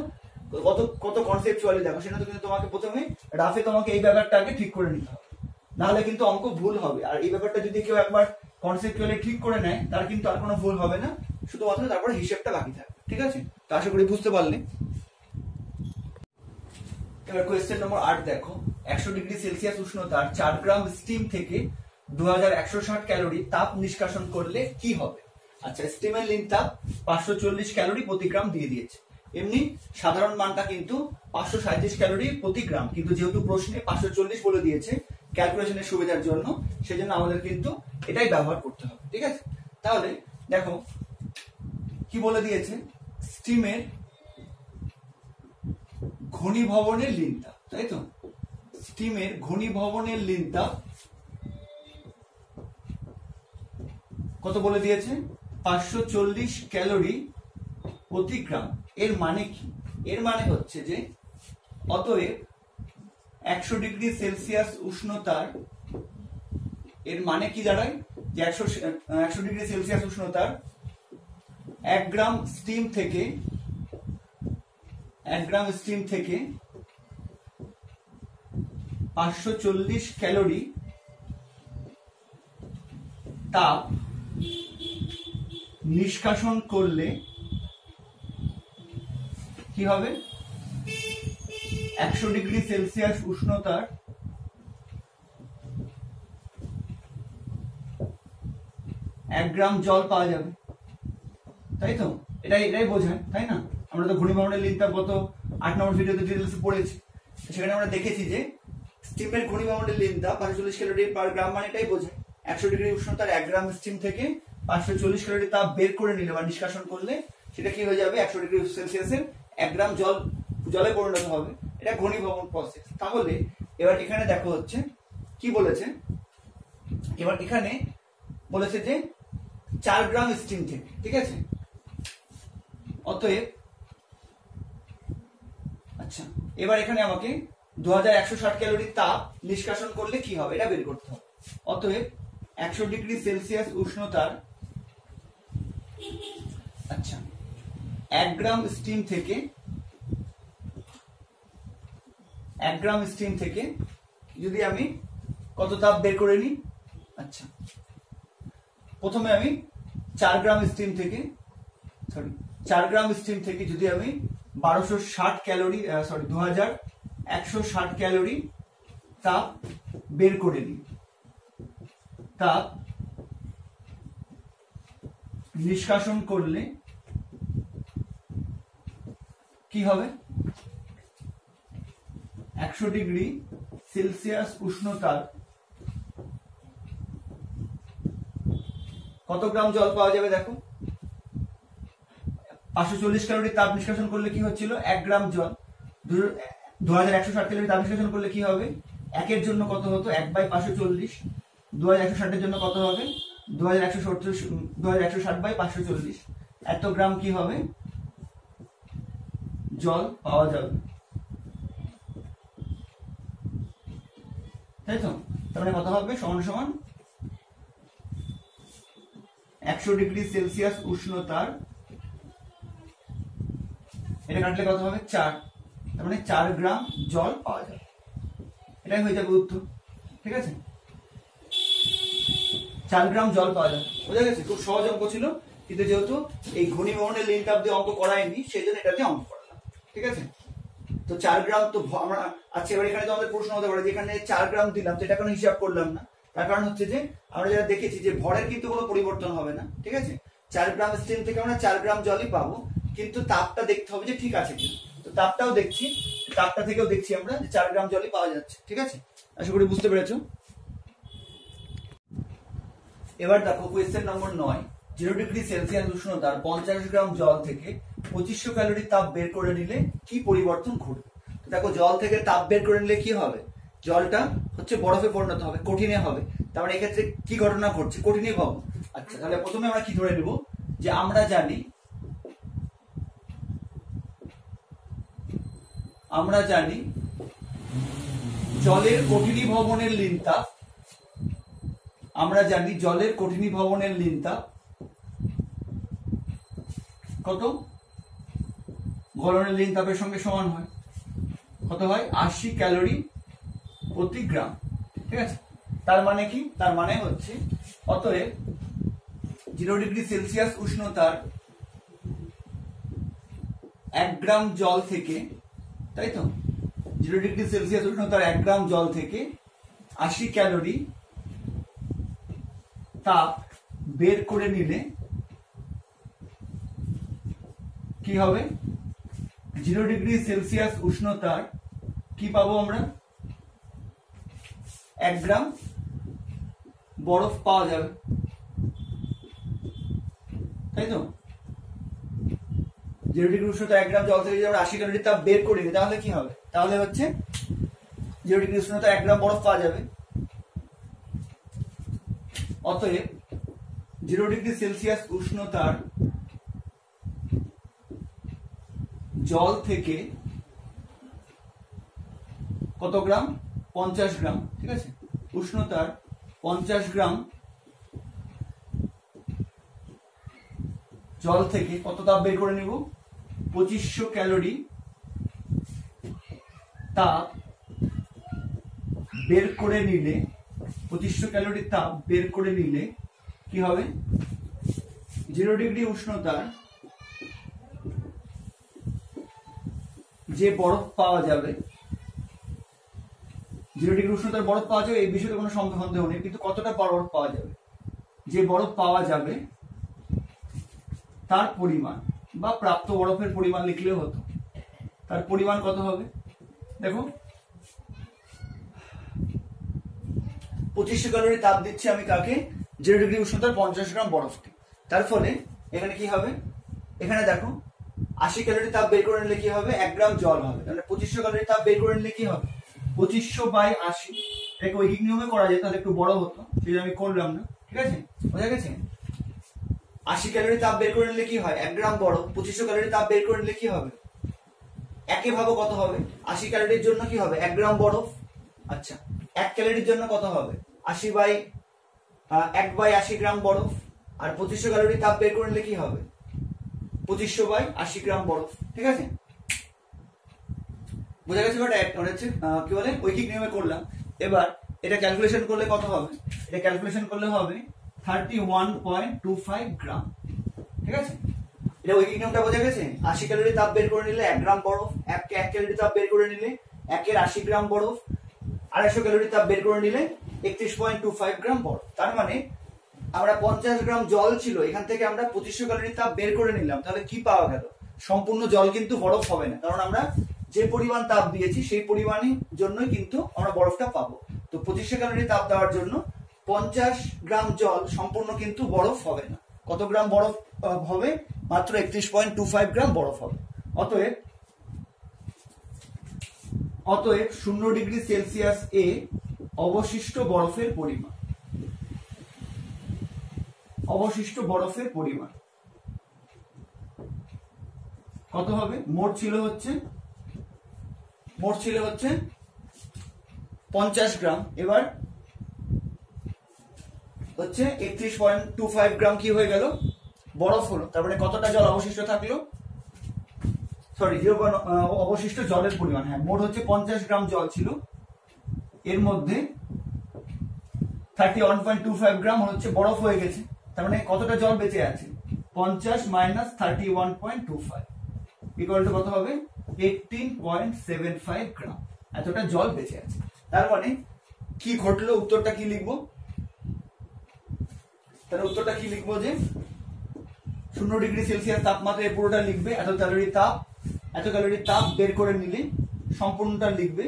কত কত কনসেপচুয়ালি দেখো, সেটা তো কিন্তু তোমাকে প্রথমে রাফে তোমাকে এই ব্যাপারটাকে ঠিক করে নিতে হবে, নাহলে কিন্তু অঙ্ক ভুল হবে। আর এই ব্যাপারটা যদি কেউ একবার কনসেপচুয়ালি ঠিক করে নেয় তার কিন্তু আর কোনো ভুল হবে না, শুধুমাত্র তারপরে হিসেবটা বাকি থাকবে, ঠিক আছে? তো আশা করি বুঝতে পারলে। এবার কোয়েশ্চেন নম্বর 8 দেখো, 100 ডিগ্রি সেলসিয়াস উষ্ণতার 4 গ্রাম স্টিম থেকে 2160 ক্যালোরি তাপ নিষ্কাশন করলে কি হবে? আচ্ছা, স্টিমের লিন তাপ 540 ক্যালোরি প্রতি গ্রাম দিয়ে দিয়েছে। এমনি সাধারণ মানটা কিন্তু 537 ক্যালোরি প্রতি গ্রাম, কিন্তু যেহেতু প্রশ্নে 540 বলে দিয়েছে ক্যালকুলেশনের সুবিধার জন্য, সেজন্য আমাদের কিন্তু এটাই ব্যবহার করতে হবে, ঠিক আছে? তাহলে দেখো কি বলে দিয়েছে, স্টিমের ঘনীভবনের লিন তাপ, তাই তো? স্টিমের ঘনীভবনের লিন তাপ কত বলে দিয়েছে, 540 ক্যালোরি প্রতি গ্রাম। এর মানে কি? এর মানে হচ্ছে যে অতএব 100 ডিগ্রি সেলসিয়াস উষ্ণতার, এর মানে কি দাঁড়ায় যে 100 ডিগ্রি সেলসিয়াস উষ্ণতার 1 গ্রাম স্টিম থেকে 540 ক্যালোরি তাপ নিষ্কাশন করলে কি হবে, 100 ডিগ্রি সেলসিয়াস উষ্ণতার 1 গ্রাম জল পাওয়া যাবে, তাই তো? এটাই বোঝায়, তাই না? আমরা তো ঘনীভবনের লিন তাপ গত 8 নম্বর ভিডিওতে ডিটেইলসে পড়েছি। সেখানে আমরা দেখেছি যে স্টিমের ঘনীভবনের লিন তাপ 540 ক্যালোরি পার গ্রাম, মানে এটাই বোঝায় 100 ডিগ্রি উষ্ণতার 1 গ্রাম স্টিম থেকে 540 ক্যালোরি তাপ বের করে নিলে বা নিষ্কাশন করলে সেটা কি হয়ে যাবে, 100 ডিগ্রি সেলসিয়াসের 1 গ্রাম জলে পরিণত হবে। এটা ঘনীভবন প্রসেস। তাহলে এবার এখানে দেখো হচ্ছে কি বলেছে, এবার এখানে বলেছে যে 4 গ্রাম স্টিম থেকে, ঠিক আছে? অতএব আচ্ছা, এবার এখানে আমাকে 2160 ক্যালোরি তাপ নিষ্কাশন করলে কি হবে এটা বের করতে হবে। অতএব 100 ডিগ্রি সেলসিয়াস উষ্ণতার, আচ্ছা, 1 গ্রাম স্টিম থেকে যদি আমি কত তাপ বের করে নিই, আচ্ছা, প্রথমে আমি 4 গ্রাম স্টিম থেকে যদি আমি 2160 ক্যালোরি তাপ বের করে নিই, তাপ নিষ্কাশন করলে কি হবে, 100 ডিগ্রি সেলসিয়াস উষ্ণতার কত গ্রাম জল পাওয়া যাবে? দেখো 540 ক্যালোরি তাপ নিষ্কাশন করলে কি হচ্ছিল, 1 গ্রাম জল। 2160 ক্যালোরি তাপ নিষ্কাশন করলে কি হবে, একের জন্য কত হতো 1/540, 2160 এর জন্য কত হবে 2160/540, এত গ্রাম কি হবে জল পাওয়া যাবে, তাই তো? তার মানে কত হবে, সমান সমান 100 ডিগ্রি সেলসিয়াস উষ্ণতার, এটা কাটলে কত হবে 4, তার মানে 4 গ্রাম জল পাওয়া যাবে। এটাই হয়ে যাবে উত্তর, ঠিক আছে, 4 গ্রাম জল পাওয়া যাবে। বোঝা গেছে? খুব সহজ অঙ্ক ছিল, কিন্তু যেহেতু এই ঘনীভবনের লিঙ্ক আপ দিয়ে অঙ্ক করায়নি সেই জন্য এটাতে অঙ্ক করালাম। ঠিক আছে, তো 4 গ্রাম তো আমরা, আচ্ছা এবার এখানে তো আমাদের প্রশ্ন হতে পারে যে এখানে 4 গ্রাম দিলাম তো এটা কোনো হিসাব করলাম না। তার কারণ হচ্ছে যে আমরা যেটা দেখেছি যে ভরের কিন্তু কোনো পরিবর্তন হবে না। ঠিক আছে, 4 গ্রাম স্টিম থেকে আমরা 4 গ্রাম জলই পাবো, কিন্তু তাপটা দেখতে হবে যে ঠিক আছে কিনা। তো তাপটাও দেখছি, তাপটা থেকেও দেখছি আমরা যে 4 গ্রাম জলই পাওয়া যাচ্ছে। ঠিক আছে, আশা করি বুঝতে পেরেছো। এবার দেখো কোয়েশ্চেন নম্বর 9, 0 ডিগ্রি সেলসিয়াস উষ্ণতার 50 গ্রাম জল থেকে 2500 ক্যালোরি তাপ বের করে নিলে কি পরিবর্তন ঘটবে। দেখো জল থেকে তাপ বের করে নিলে কি হবে, জলটা হচ্ছে বরফে পরিণত হবে, কঠিনে হবে। তার মানে এক্ষেত্রে কি ঘটনা ঘটছে, কঠিনে পাবো। আচ্ছা তাহলে প্রথমে আমরা কি ধরে নেব যে আমরা জানি জলের কঠিনীভবনের লিন তাপ, আমরা জানি জলের কঠিনীভবনের লিন তাপ কত, গলনের লিন তাপের সঙ্গে সমান হয়, কত হয় 80 ক্যালোরি প্রতি গ্রাম। ঠিক আছে, তার মানে কি, তার মানে হচ্ছে অতএব 0 ডিগ্রি সেলসিয়াস উষ্ণতার 1 গ্রাম জল থেকে, তাই তো 0 ডিগ্রি সেলসিয়াস উষ্ণতার 1 গ্রাম জল থেকে 80 ক্যালোরি তাপ বের করে নিলে কি হবে, 0 ডিগ্রি সেলসিয়াস উষ্ণতার কি পাবো আমরা, 1 গ্রাম বরফ পাওয়া যাবে, তাই তো। 0 ডিগ্রি উষ্ণতা 1 গ্রাম জল থেকে যদি আমরা 80 ক্যালোরি তাপ বের করি তাহলে কি হবে, তাহলে হচ্ছে 0 ডিগ্রি উষ্ণতা 1 গ্রাম বরফ পাওয়া যাবে। অতএব 0 ডিগ্রি সেলসিয়াস উষ্ণতার জল থেকে কত গ্রাম, 50 গ্রাম। ঠিক আছে, উষ্ণতার 50 গ্রাম জল থেকে কত তাপ বের করে নিব, 2500 ক্যালোরি তাপ বের করে নিলে, 2500 ক্যালোরি তাপ বের করে নিলে কি হবে, 0 ডিগ্রি উষ্ণতার যে বরফ পাওয়া যাবে, 0 ডিগ্রি উষ্ণতার বরফ পাওয়া যাবে, এই বিষয়ে কোনো সন্দেহ নেই, কিন্তু কতটা বরফ পাওয়া যাবে, যে বরফ পাওয়া যাবে তার পরিমাণ বা প্রাপ্ত বরফের পরিমাণ লিখলেও হতো, তার পরিমাণ কত হবে, দেখো 2500 ক্যালোরি তাপ দিচ্ছি আমি কাকে, 0 ডিগ্রি উষ্ণতার 50 গ্রাম বরফকে। তার ফলে এখানে কি হবে, এখানে দেখো 80 ক্যালোরি তাপ বের করে নিলে কি হবে, 1 গ্রাম জল হবে, তাহলে 2500 ক্যালোরি তাপ বের করে নিলে কি হবে, 2500/80, এটাকে ঐকিক নিয়মে করা যায় তাহলে একটু বড় হতো, সেটা আমি করলাম না। ঠিক আছে, বোঝা গেছে। 80 ক্যালোরি তাপ বের করে নিলে কি হয়, 1 গ্রাম বরফ, 2500 ক্যালোরি তাপ বের করে নিলে কি হবে, একে ভাবো কত হবে, 80 ক্যালোরির জন্য কি হবে, 1 গ্রাম বরফ। আচ্ছা 1 ক্যালোরির জন্য কত হবে, 1/80 গ্রাম বরফ, আর 2500 ক্যালোরি তাপ বের করে নিলে কি হবে, 2500/80 গ্রাম বরফ। ঠিক আছে, বোঝা গেছে ব্যাপারটা, হচ্ছে কি বলে ঐকিক নিয়মে করলাম। এবার এটা ক্যালকুলেশন করলে কত হবে, এটা ক্যালকুলেশন করলে হবে 31.25 গ্রাম। ঠিক আছে, এটা ঐকিক নিয়মটা বোঝা গেছে। 80 ক্যালোরি তাপ বের করে নিলে 1 গ্রাম বরফ, 1 ক্যালোরি তাপ বের করে নিলে 1 80 গ্রাম বরফ, 250 ক্যালোরি তাপ বের করে নিলে 31.25 গ্রাম বরফ। তার মানে আমরা 50 গ্রাম জল ছিল, এখান থেকে আমরা 2500 ক্যালোরি তাপ বের করে নিলাম, তাহলে কি পাওয়া গেল, সম্পূর্ণ জল কিন্তু বরফ হবে না, কারণ আমরা যে পরিমাণ তাপ দিয়েছি সেই পরিমাণের জন্যই কিন্তু আমরা বরফটা পাবো। তো 2500 ক্যালোরি তাপ দেওয়ার জন্য 50 গ্রাম জল সম্পূর্ণ কিন্তু বরফ হবে না। কত গ্রাম বরফ হবে, মাত্র 31.25 গ্রাম বরফ হবে। অতএব 0 ডিগ্রি সেলসিয়াস এ অবশিষ্ট বরফের পরিমাণ কত হবে, মোট ছিল হচ্ছে 50 গ্রাম, এবার হচ্ছে 31.25 গ্রাম কি হয়ে গেল, বরফ হলো। তারপরে কতটা জল অবশিষ্ট থাকলো, সরি অবশিষ্ট জলের পরিমাণ, হ্যাঁ মোট হচ্ছে 50 গ্রাম জল ছিল, এর মধ্যে 31.25 গ্রাম হচ্ছে বরফ হয়ে গেছে। তার মানে কতটা জল বেঁচে আছে? 50 মাইনাস 31.25 ইকুয়াল টু কত হবে? 18.75 গ্রাম। এতটা জল বেঁচে আছে। তার মানে কি ঘটলো? উত্তরটা কি লিখবো? তাহলে উত্তরটা কি লিখবো? যে 0 ডিগ্রি সেলসিয়াস তাপমাত্রায় পুরোটা লিখবে, এত ক্যালোরি তাপ বের করে নিলে সম্পূর্ণটা লিখবে।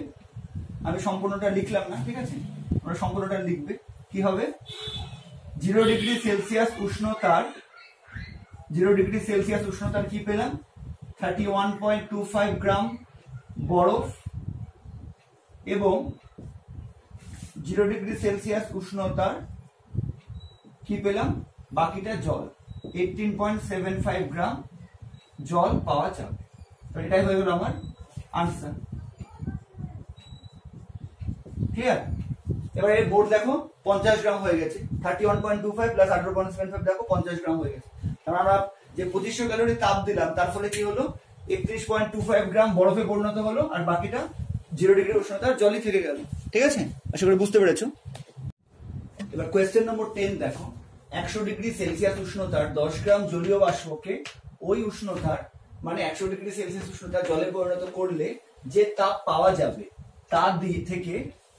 আমি সম্পূর্ণটা লিখলাম না, ঠিক আছে, আমরা সম্পূর্ণটা লিখবে। কি হবে? 0 ডিগ্রি সেলসিয়াস উষ্ণতার কি পেলাম? 31.25 গ্রাম বরফ এবং 0 ডিগ্রি সেলসিয়াস উষ্ণতার কি পেলাম? বাকিটা জল, 18.75 গ্রাম জল পাওয়া যাবে। তো এটাই হয়ে গেল আমার আনসার। ঠিক আছে, এবার এই বোর্ড দেখো 50 গ্রাম হয়ে গেছে। 31.25 প্লাস 18.75 দেখো 50 গ্রাম হয়ে গেছে। তারপর আমরা যে 2500 ক্যালোরি তাপ দিলাম তার ফলে কি হলো? 31.25 গ্রাম বরফে পরিণত হলো, আর বাকিটা 0 ডিগ্রি উষ্ণতার জলই থেকে গেল। ঠিক আছে, আশা করি বুঝতে পেরেছো। এবার কোয়েশ্চেন নম্বর 10 দেখো, 100 ডিগ্রি সেলসিয়াস উষ্ণতার 10 গ্রাম জলীয় বাষ্পকে ওই উষ্ণতার মানে 100 ডিগ্রি সেলসিয়াস উষ্ণতার জলে পরিণত করলে যে তাপ পাওয়া যাবে তা থেকে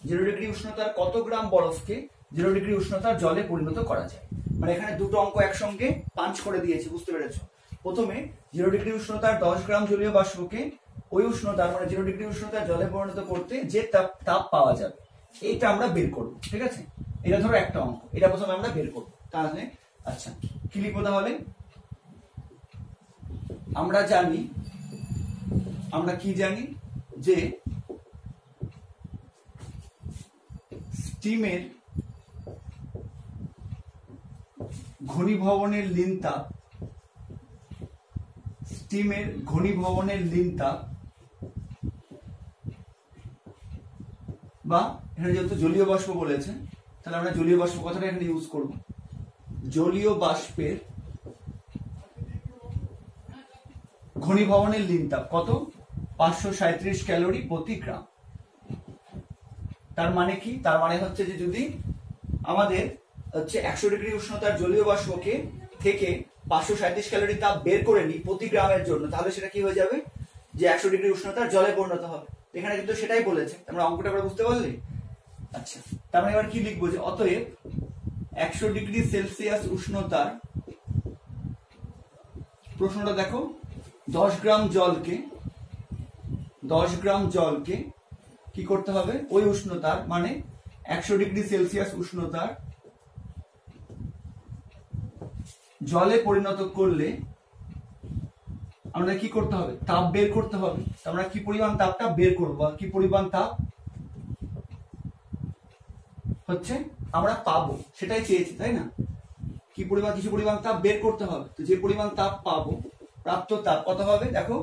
0 ডিগ্রি উষ্ণতার কত গ্রাম বরফকে 0 ডিগ্রি উষ্ণতার জলে পরিণত করা যায়। মানে এখানে দুটো অঙ্ক একসঙ্গে পাঞ্চ করে দিয়েছি, বুঝতে পেরেছো। প্রথমে 0 ডিগ্রি উষ্ণতার 10 গ্রাম জলীয় বাষ্পকে ওই উষ্ণতার মানে 0 ডিগ্রি উষ্ণতার জলে পরিণত করতে যে তাপ পাওয়া যাবে এইটা আমরা বের করবো। ঠিক আছে, এটা ধরো একটা অঙ্ক, এটা প্রথমে আমরা বের করবো। তাহলে আচ্ছা কি লিখবো? তাহলে আমরা কি জানি যে স্টিমের ঘনীভবনের লিন তাপ বা এখানে যেহেতু জলীয় বাষ্প বলেছে তাহলে আমরা জলীয় বাষ্প কথাটা এখানে ইউজ করব। জলীয় বাষ্পের ঘনীভবনের লিন তাপ কত? 537 ক্যালোরি প্রতি গ্রাম। তার মানে কি? তার মানে হচ্ছে যে যদি আমাদের হচ্ছে 100 ডিগ্রি উষ্ণতার জলীয় বাষ্পকে থেকে 537 ক্যালোরি তাপ বের করে নিই প্রতি গ্রামের জন্য, তাহলে সেটা কি হয়ে যাবে? যে 100 ডিগ্রি উষ্ণতার জলে পরিণত হবে। এখানে কিন্তু সেটাই বলেছে। আমরা অঙ্কটা এবার বুঝতে পারলে? আচ্ছা, তার মানে এবার কি লিখবো? যে অতএব 100 ডিগ্রি সেলসিয়াস উষ্ণতার, প্রশ্নটা দেখো, 10 গ্রাম জলকে কি করতে হবে? ওই উষ্ণতার মানে 100 ডিগ্রি সেলসিয়াস উষ্ণতার জলে পরিণত করলে আমরা কি করতে হবে? তাপ বের করতে হবে। আমরা কি পরিমাণ তাপটা বের করবো, কি পরিমাণ তাপ হচ্ছে আমরা পাবো সেটাই চেয়েছি, তাই না? কিছু পরিমাণ তাপ বের করতে হবে। তো যে পরিমাণ তাপ পাবো, প্রাপ্ত তাপ কত হবে? দেখো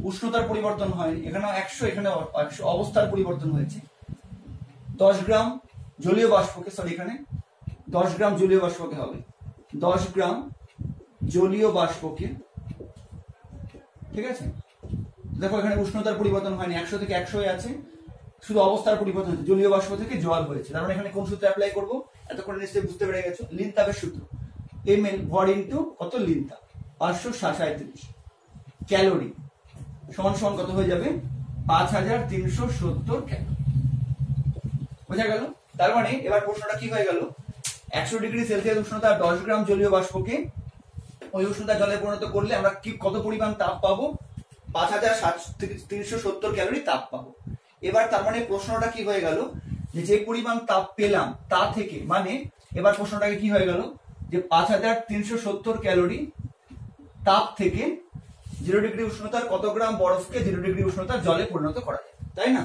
উষ্ণতার পরিবর্তন হয়নি, এখানেও 100, এখানে 100, অবস্থার পরিবর্তন হয়েছে। 10 গ্রাম জলীয় বাষ্পকে, এখানে 10 গ্রাম জলীয় বাষ্পকে হবে 10 গ্রাম জলীয় বাষ্পকে, ঠিক আছে। দেখো এখানে উষ্ণতার পরিবর্তন হয়নি, 100 থেকে 100 আছে, শুধু অবস্থার পরিবর্তন হয়েছে, জলীয় বাষ্প থেকে জল হয়েছে। তার মানে এখানে কোন সূত্র অ্যাপ্লাই করবো? এতক্ষণ নিশ্চয়ই বুঝতে পেরে গেছো, লিন তাপের সূত্র। ml ভর ইনটু কত? লিন তাপ 537 ক্যালোরি সমান কত হয়ে যাবে? 5370 ক্যালোরি। বোঝা গেল? তার মানে এবার প্রশ্নটা কি হয়ে গেল? 100 ডিগ্রি সেলসিয়াস উষ্ণতা 10 গ্রাম জলীয় বাষ্পকে ওই উষ্ণতা জলে পরিণত করলে আমরা কি কত পরিমাণ তাপ পাবো? 5370 ক্যালোরি তাপ পাবো। এবার তার মানে প্রশ্নটা কি হয়ে গেল? যে পরিমাণ তাপ পেলাম তা থেকে, মানে এবার প্রশ্নটাকে কি হয়ে গেল? যে 5370 ক্যালোরি তাপ থেকে 0 ডিগ্রি উষ্ণতার কত গ্রাম বরফকে 0 ডিগ্রি উষ্ণতার জলে পরিণত করা যায়, তাই না?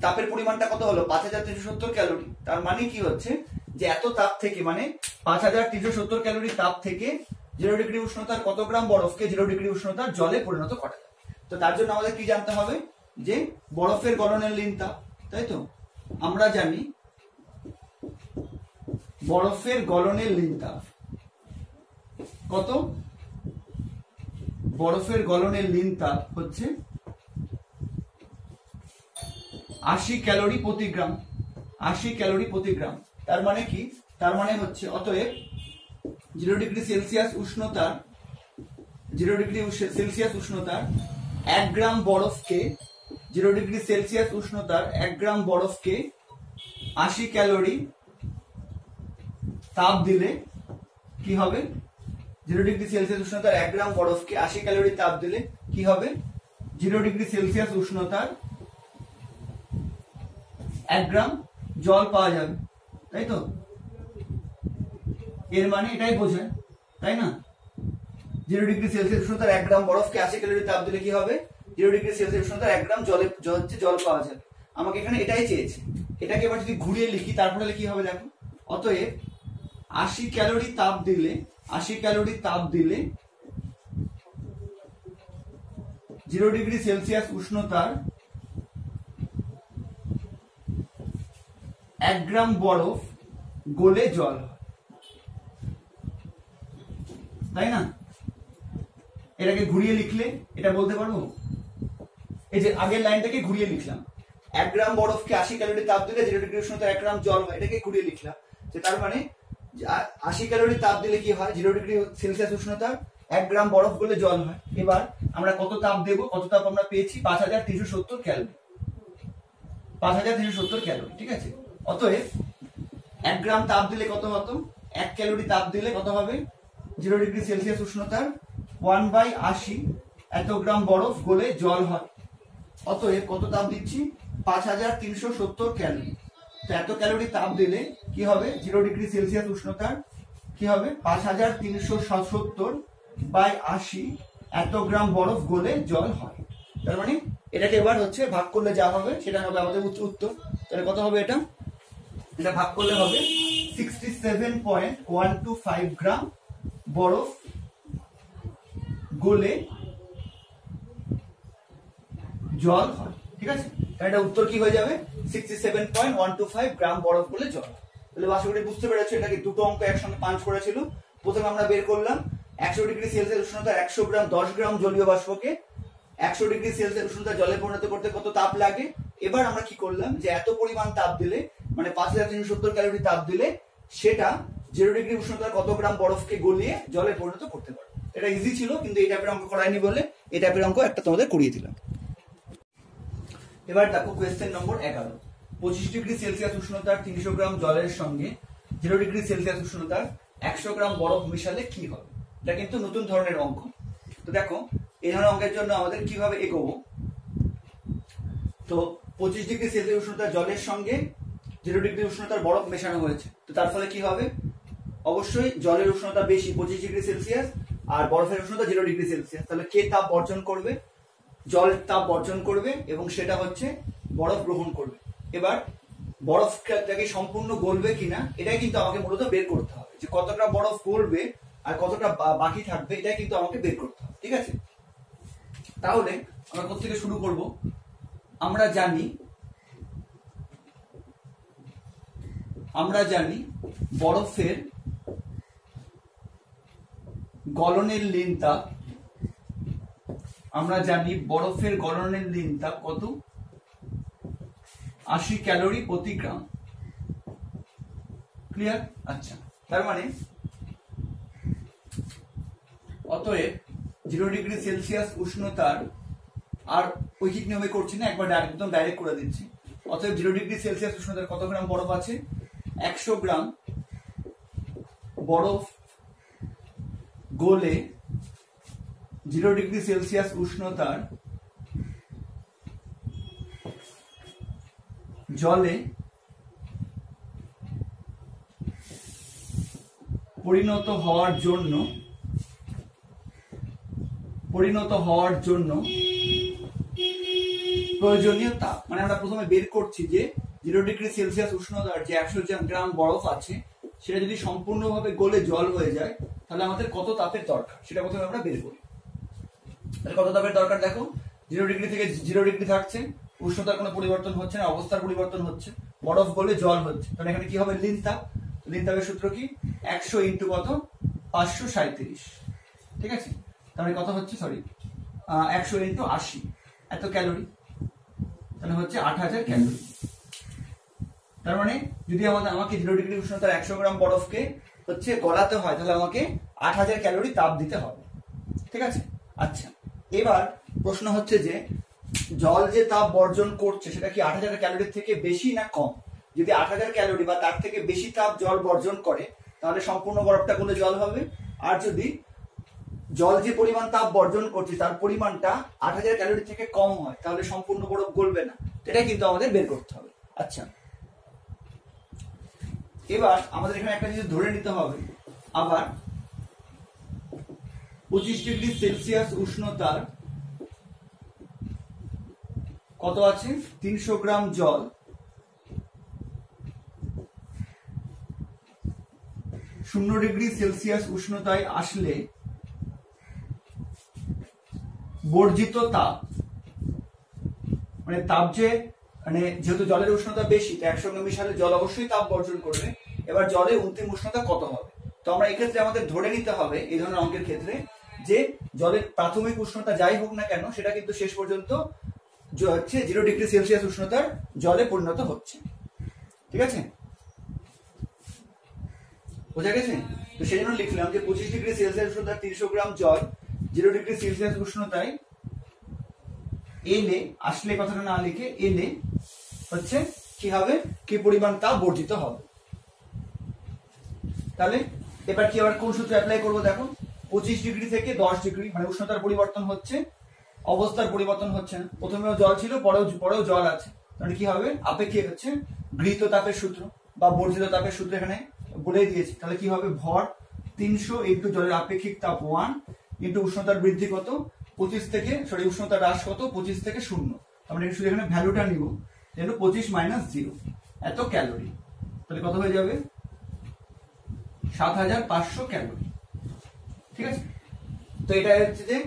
তাপের পরিমাণটা কত হলো? 5370 ক্যালোরি। তার মানে কি হচ্ছে? যে এত তাপ থেকে, মানে 5370 ক্যালোরি তাপ থেকে 0 ডিগ্রি উষ্ণতার কত গ্রাম বরফকে 0 ডিগ্রি উষ্ণতার জলে পরিণত করা যায়। তো তার জন্য আমাদের কি জানতে হবে? যে বরফের গলনের লিন তাপ, তাই তো? আমরা জানি বরফের গলনের লিন তাপ কত? বরফের গলনের লিন তাপ হচ্ছে 80 ক্যালোরি প্রতি গ্রাম। 80 ক্যালোরি প্রতি গ্রাম। তার মানে কি, তার মানে হচ্ছে অতএব 0 ডিগ্রি সেলসিয়াস উষ্ণতার 0 ডিগ্রি সেলসিয়াস উষ্ণতার 1 গ্রাম বরফকে 0 ডিগ্রি সেলসিয়াস উষ্ণতার 1 গ্রাম বরফকে 80 ক্যালোরি তাপ দিলে কি হবে? 0 ডিগ্রি সেলসিয়াস উষ্ণতার 1 গ্রাম বরফকে 80 ক্যালোরি তাপ দিলে কি হবে? 0 ডিগ্রি সেলসিয়াস উষ্ণতার 1 গ্রাম জল পাওয়া যাবে, তাই তো? এর মানে এটাই বোঝায়, তাই না? 0 ডিগ্রি সেলসিয়াস উষ্ণতার 1 গ্রাম বরফকে 80 ক্যালোরি তাপ দিলে কি হবে? 0 ডিগ্রি সেলসিয়াস উষ্ণতার 1 গ্রাম জল পাওয়া যাবে। আমাকে এখানে এটাই চেয়েছে। এটাকে এবার যদি ঘুরিয়ে লিখি তারপরে কি হবে দেখো। অতএব 80 ক্যালোরি তাপ দিলে 0 ডিগ্রি সেলসিয়াস উষ্ণতার 1 গ্রাম বরফ গলে জল হয়, তাই না? এটাকে ঘুরিয়ে লিখলে এটা বলতে পারবো। এই যে আগের লাইনটাকে ঘুরিয়ে লিখলাম, 1 গ্রাম বরফকে 80 ক্যালোরি তাপ দিলে 0 ডিগ্রি উষ্ণতায় 1 গ্রাম জল হয়, এটাকে ঘুরিয়ে লিখলাম। যে তার মানে 80 ক্যালোরি তাপ দিলে কি হয়? 0 ডিগ্রি সেলসিয়াস উষ্ণতার 1 গ্রাম বরফ গলে জল হয়। এবার আমরা কত তাপ দেব? কত তাপ আমরা পেয়েছি? 5370 ক্যালোরি। 5370 ক্যালোরি, ঠিক আছে? অতএব 1 গ্রাম তাপ দিলে কত হতো? 1 ক্যালোরি তাপ দিলে কত হবে? 0 ডিগ্রি সেলসিয়াস উষ্ণতার 1/80 এত গ্রাম বরফ গলে জল হয়। অতএব কত তাপ দিচ্ছি? 5370 ক্যালোরি। তো এত ক্যালোরি তাপ দিলে কি হবে? 0 ডিগ্রি সেলসিয়াস উষ্ণতার কি হবে? 5370/80 এত গ্রাম বরফ গলে জল হয়। তার মানে এটাকে এবার হচ্ছে ভাগ করলে যা হবে সেটা হবে আমাদের উত্তর। তাহলে কত হবে এটা? এটা ভাগ করলে হবে 67.125 গ্রাম বরফ গলে জল হয়, ঠিক আছে? এটা উত্তর কি হয়ে যাবে? 67.125 গ্রাম বরফ গলে জল। তাহলে আশা করি বুঝতে পেরেছো। এটাকে দুটো অঙ্ক একসঙ্গে পাঞ্চ করেছিল। প্রথমে আমরা বের করলাম 100 ডিগ্রি সেলসিয়াস উষ্ণতা 100 গ্রাম 10 গ্রাম জলীয় বাষ্পকে 100 ডিগ্রি সেলসিয়াস উষ্ণতা জলে পরিণত করতে কত তাপ লাগে। এবার আমরা কি করলাম যে এত পরিমাণ তাপ দিলে মানে 5370 ক্যালোরি তাপ দিলে সেটা 0 ডিগ্রি উষ্ণতার কত গ্রাম বরফকে গলিয়ে জলে পরিণত করতে পারে। এটা ইজি ছিল, কিন্তু এই টাইপের অঙ্ক করায়নি বলে এই টাইপের অঙ্ক একটা তোমাদের করিয়ে দিলাম। এবার দেখো কোয়েশ্চেন নম্বর 11। 25 ডিগ্রি সেলসিয়াস উষ্ণতার 300 গ্রাম জলের সঙ্গে 0 ডিগ্রি সেলসিয়াস উষ্ণতার 100 গ্রাম বরফ মিশালে কি হবে? এটা কিন্তু নতুন ধরনের অঙ্ক। তো দেখো এই ধরনের অঙ্কের জন্য আমাদের কিভাবে এগোবো। তো 25 ডিগ্রি সেলসিয়াস উষ্ণতার জলের সঙ্গে 0 ডিগ্রি উষ্ণতার বরফ মেশানো হয়েছে। তো তার ফলে কি হবে? অবশ্যই জলের উষ্ণতা বেশি 25 ডিগ্রি সেলসিয়াস আর বরফের উষ্ণতা 0 ডিগ্রি সেলসিয়াস। তাহলে কে তাপ বর্জন করবে? জল তাপ বর্জন করবে এবং সেটা হচ্ছে বরফ গ্রহণ করবে। এবার বরফটাকে সম্পূর্ণ গলবে কিনা এটাই কিন্তু আমাকে মূলত বের করতে হবে, যে কতটা বরফ গলবে আর কতটা বাকি থাকবে এটাই কিন্তু আমাকে বের করতে হবে, ঠিক আছে? তাহলে আমরা কোথা থেকে শুরু করব? আমরা জানি বরফের গলনের লিন তাপ, আমরা জানি বরফের গলনের লিন তাপ কত? 80 ক্যালোরি প্রতি গ্রাম। ক্লিয়ার? আচ্ছা, তার মানে অতএব 0 ডিগ্রি সেলসিয়াস উষ্ণতার, আর ঐকিক নিয়মে করছি না, একবার একদম ডাইরেক্ট করে দিচ্ছি। অতএব 0 ডিগ্রি সেলসিয়াস উষ্ণতার কত গ্রাম বরফ আছে? 100 গ্রাম বরফ গলে 0 ডিগ্রি সেলসিয়াস উষ্ণতার জলে পরিণত হওয়ার জন্য প্রয়োজনীয় তাপ। মানে আমরা প্রথমে বের করছি যে 0 ডিগ্রি সেলসিয়াস উষ্ণতার যে 100 গ্রাম বরফ আছে সেটা যদি সম্পূর্ণভাবে গলে জল হয়ে যায় তাহলে আমাদের কত তাপের দরকার সেটা প্রথমে আমরা বের করি। তাহলে কত তাপের দরকার দেখো, 0 ডিগ্রি থেকে 0 ডিগ্রি থাকছে, উষ্ণতার কোনো পরিবর্তন হচ্ছে না, অবস্থার পরিবর্তন হচ্ছে, বরফ গলে জল হচ্ছে। তাহলে এখানে কি হবে? লিন তাপ। লিন তাপের সূত্র কি? 100 ইন্টু কত? 537, ঠিক আছে? তাহলে কত হচ্ছে? 100 ইন্টু 80 এত ক্যালোরি, তাহলে হচ্ছে 8000 ক্যালোরি। তার মানে যদি আমাকে 0 ডিগ্রি উষ্ণতার 100 গ্রাম বরফকে হচ্ছে গলাতে হয়, তাহলে আমাকে 8000 ক্যালোরি তাপ দিতে হবে। ঠিক আছে। আচ্ছা, এবার প্রশ্ন হচ্ছে যে জল যে তাপ বর্জন করছে সেটা কি 8000 ক্যালোরির থেকে বেশি না কম? যদি 8000 ক্যালোরি বা তার থেকে বেশি তাপ জল বর্জন করে তাহলে সম্পূর্ণ বরফটা গলে জল হবে। আর যদি জল যে পরিমাণ তাপ বর্জন করছে তার পরিমাণটা 8000 ক্যালোরি থেকে কম হয় তাহলে সম্পূর্ণ বরফ গলবে না। এটাই কিন্তু আমাদের বের করতে হবে। আচ্ছা, এবার আমাদের এখানে একটা জিনিস ধরে নিতে হবে, আবার 25 ডিগ্রি সেলসিয়াস উষ্ণতার কত আছে 300 গ্রাম জল 0 ডিগ্রি সেলসিয়াস উষ্ণতায় আসলে বর্জিত তাপ, মানে তাপ যে মানে যেহেতু জলের উষ্ণতা বেশি তো একসঙ্গে মিশালে জল অবশ্যই তাপ বর্জন করবে। এবার জলের অন্তিম উষ্ণতা কত হবে? তো আমরা এক্ষেত্রে আমাদের ধরে নিতে হবে এই ধরনের অঙ্কের ক্ষেত্রে যে জলের প্রাথমিক উষ্ণতা যাই হোক না কেন সেটা কিন্তু শেষ পর্যন্ত হচ্ছে 0 ডিগ্রি সেলসিয়াস উষ্ণতার জলে পরিণত হচ্ছে। ঠিক আছে, বোঝা গেছে? তো সেই জন্য লিখলাম যে 25 ডিগ্রি সেলসিয়াস উষ্ণতার 300 গ্রাম জল 0 ডিগ্রি সেলসিয়াস উষ্ণতায় এলে আসলে, কথাটা না লিখে এলে হচ্ছে কি হবে, কি পরিমাণ তাপ বর্জিত হবে। তাহলে এবার কি আবার কোন সূত্র অ্যাপ্লাই করবো দেখো, 25 ডিগ্রি থেকে 10 ডিগ্রি মানে উষ্ণতার পরিবর্তন হচ্ছে, অবস্থার পরিবর্তন হচ্ছে না। প্রথমেও জল ছিল, পরেও জল আছে, তাহলে কি হবে আপেক্ষিক হচ্ছে গৃহীত তাপের সূত্র বা বর্জিত তাপের সূত্র এখানে বলে দিয়েছি। তাহলে কি হবে, ভর 300 ইন্টু জলের আপেক্ষিক তাপ 1 ইন্টু উষ্ণতার বৃদ্ধি কত 25 থেকে উষ্ণতা হ্রাস কত 25 থেকে 0। আমরা শুধু এখানে ভ্যালুটা নিব, 25 মাইনাস 0 এত ক্যালোরি, তাহলে কত হয়ে যাবে 7500 ক্যালোরি। ঠিক আছে, তো এটা হচ্ছে যে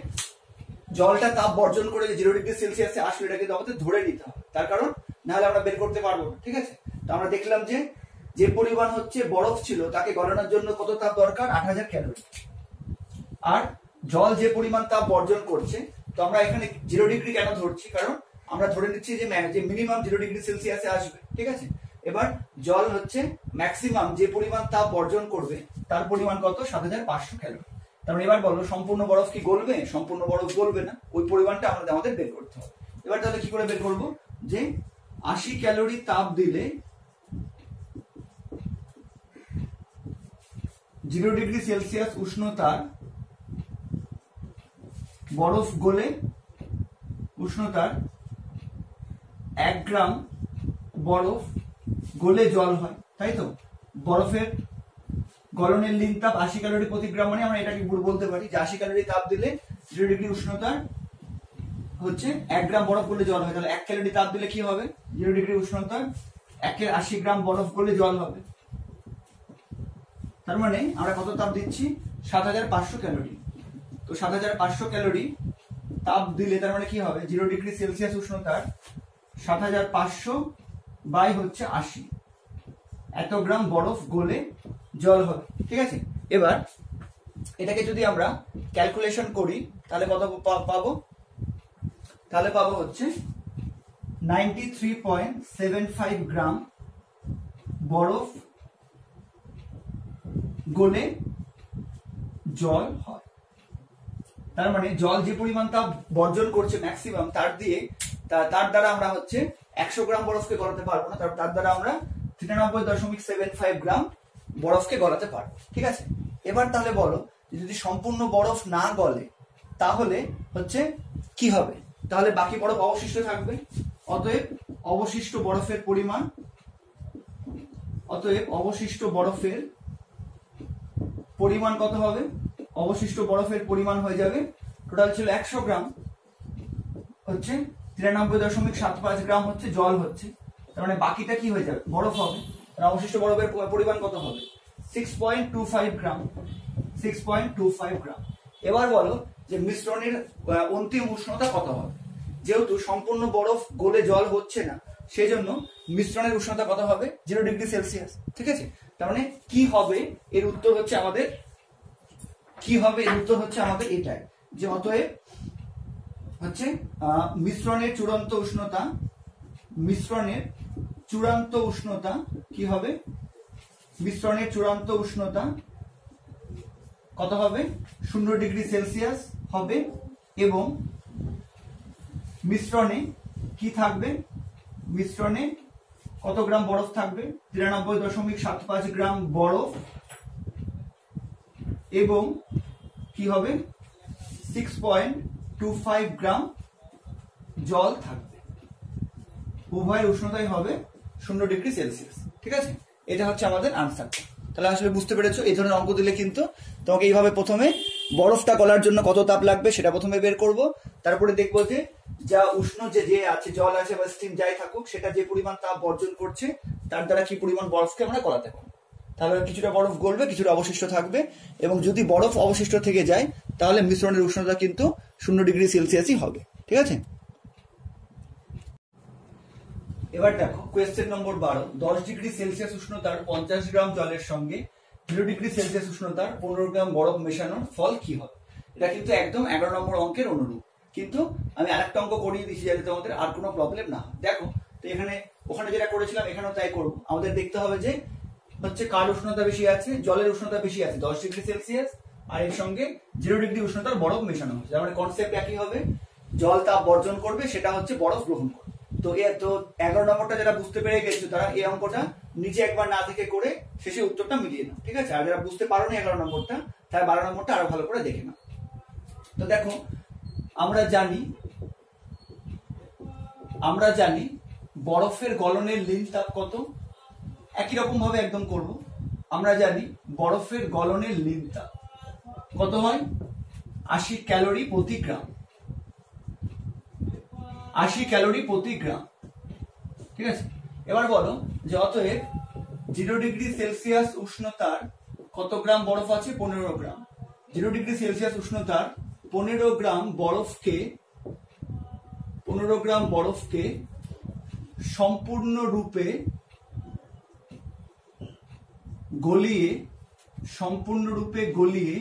জলটা তাপ বর্জন করে যে 0 ডিগ্রি সেলসিয়াসে আসলে এটা কিন্তু আমাদের ধরে নিতে হবে, তার কারণ নাহলে আমরা বের করতে পারবো না। ঠিক আছে, তো আমরা দেখলাম যে পরিমাণ হচ্ছে বরফ ছিল তাকে গলানোর জন্য কত তাপ দরকার 8000 ক্যালোরি, আর জল যে পরিমাণ তাপ বর্জন করছে, তো আমরা এখানে 0 ডিগ্রি কেন ধরছি, কারণ আমরা ধরে নিচ্ছি যে মিনিমাম 0 ডিগ্রি সেলসিয়াসে আসবে। ঠিক আছে, এবার জল হচ্ছে ম্যাক্সিমাম যে পরিমাণ তাপ বর্জন করবে তার পরিমাণ কত 7500 ক্যালোরি। তারপরে এবার বলো সম্পূর্ণ বরফ কি গলবে? সম্পূর্ণ বরফ গলবে না, ওই পরিমাণটা আমাদের বের করতে হবে। এবার তাহলে কি করে বের করবো, যে 80 ক্যালোরি তাপ দিলে 0 ডিগ্রি সেলসিয়াস উষ্ণতার বরফ গলে উষ্ণতার 1 গ্রাম বরফ গলে জল হয়, তাই তো? বরফের গলনের লিন তাপ 80 ক্যালোরি প্রতি গ্রাম, মানে আমরা এটাকে বলতে পারি যে 80 ক্যালোরি তাপ দিলে 0 ডিগ্রি উষ্ণতার হচ্ছে 1 গ্রাম বরফ গলে জল হয়। তাহলে 1 ক্যালোরি তাপ দিলে কি হবে, 0 ডিগ্রি উষ্ণতার 80 গ্রাম বরফ গলে জল হবে। তার মানে আমরা কত তাপ দিচ্ছি 7500 ক্যালোরি। তো 7500 ক্যালোরি তাপ দিলে তার মানে কি হবে 0 ডিগ্রি সেলসিয়াস উষ্ণতার 7500 বাই হচ্ছে 80 এত গ্রাম বরফ গলে জল হবে। ঠিক আছে, এবার এটাকে যদি আমরা ক্যালকুলেশন করি তাহলে কত পাবো, তাহলে পাবো হচ্ছে 93.75 গ্রাম বরফ গলে জল হয়। তার মানে জল যে পরিমাণ তাপ বর্জন করছে ম্যাক্সিমাম, তার দ্বারা আমরা হচ্ছে 100 গ্রাম বরফকে গলাতে পারবো না, তার দ্বারা আমরা 93.75 গ্রাম বরফকে গলাতে পারবো। ঠিক আছে, এবার তাহলে বলো যদি সম্পূর্ণ বরফ না গলে তাহলে হচ্ছে কি হবে, তাহলে বাকি বরফ অবশিষ্ট থাকবে। অতএব অবশিষ্ট বরফের পরিমাণ কত হবে, অবশিষ্ট বরফের পরিমাণ হয়ে যাবে, টোটাল ছিল 100 গ্রাম, হচ্ছে 93.75 গ্রাম হচ্ছে জল হচ্ছে, তার মানে বাকিটা কি হয়ে যাবে বরফ হবে। অবশিষ্ট বরফের পরিমাণ কত হবে 6.25 গ্রাম, 6.25 গ্রাম। এবার বলো যে মিশ্রণের অন্তিম উষ্ণতা কত হবে, যেহেতু সম্পূর্ণ বরফ গলে জল হচ্ছে না সেজন্য মিশ্রণের উষ্ণতা কত হবে 0 ডিগ্রি সেলসিয়াস। ঠিক আছে, তার মানে কি হবে এর উত্তর হচ্ছে আমাদের এটাই যে অতএব হচ্ছে মিশ্রণের চূড়ান্ত উষ্ণতা কি হবে, মিশ্রণের চূড়ান্ত উষ্ণতা কত হবে, 0 ডিগ্রি সেলসিয়াস হবে। এবং মিশ্রণে কি থাকবে, মিশ্রণে কত গ্রাম বরফ থাকবে, 93.75 গ্রাম বরফ এবং কি হবে 6.25 গ্রাম জল থাকবে। উভয়ের উষ্ণতাই হবে 0 ডিগ্রি সেলসিয়াস। ঠিক আছে, এটা হচ্ছে আমাদের আনসার। তাহলে আসলে বুঝতে পেরেছো, এই ধরনের অঙ্ক দিলে কিন্তু তোমাকে এইভাবে প্রথমে বরফটা গলার জন্য কত তাপ লাগবে সেটা প্রথমে বের করব, তারপরে দেখবো যে যা উষ্ণ যে আছে, জল আছে বা স্টিম যাই থাকুক, সেটা যে পরিমাণ তাপ বর্জন করছে তার দ্বারা কি পরিমাণ বরফকে আমরা গলাতে পারবো। তাহলে কিছুটা বরফ গলবে, কিছুটা অবশিষ্ট থাকবে, এবং যদি বরফ অবশিষ্ট থেকে যায় তাহলে মিশ্রণের উষ্ণতা কিন্তু 0 ডিগ্রি সেলসিয়াসই হবে। ঠিক আছে, এবার দেখো কোয়েশ্চেন নম্বর 12, 10 ডিগ্রি সেলসিয়াস উষ্ণতার 50 গ্রাম জলের সঙ্গে 0 ডিগ্রি সেলসিয়াস উষ্ণতার 15 গ্রাম বরফ মেশানোর ফল কি হবে। এটা কিন্তু একদম 11 নম্বর অঙ্কের অনুরূপ, কিন্তু আমি আরেকটা অঙ্ক করিয়ে দিচ্ছি যাতে তোমাদের আর কোনো প্রবলেম না হয়। দেখো তো এখানে ওখানে যেটা করেছিলাম এখানেও তাই করবো। আমাদের দেখতে হবে যে হচ্ছে কার উষ্ণতা বেশি আছে, জলের উষ্ণতা বেশি আছে 10 ডিগ্রি সেলসিয়াস, আর এর সঙ্গে 0 ডিগ্রি উষ্ণতার বরফ মেশানো হচ্ছে। তার মানে কনসেপ্ট একই হবে, জল তাপ বর্জন করবে, সেটা হচ্ছে বরফ গ্রহণ করবে। তো 11 নম্বরটা যারা বুঝতে পেরে গেছো তারা এই অঙ্কটা নিচে একবার না থেকে করে শেষে উত্তরটা মিলিয়ে নাও। ঠিক আছে, আর যারা বুঝতে পারো না 11 নম্বরটা, তারা 12 নম্বরটা আরো ভালো করে দেখে নাও। তো দেখো আমরা জানি বরফের গলনের লিন তাপ কত, একই রকম ভাবে একদম করব। আমরা জানি বরফের গলনের লিন তাপ কত হয়, 80 ক্যালোরি প্রতি গ্রাম, 80 ক্যালোরি প্রতি গ্রাম। ঠিক আছে, এবার বলো যে অতএব 0 ডিগ্রি সেলসিয়াস উষ্ণতার কত গ্রাম বরফ আছে, 15 গ্রাম। 0 ডিগ্রি সেলসিয়াস উষ্ণতার 15 গ্রাম বরফকে সম্পূর্ণরূপে গলিয়ে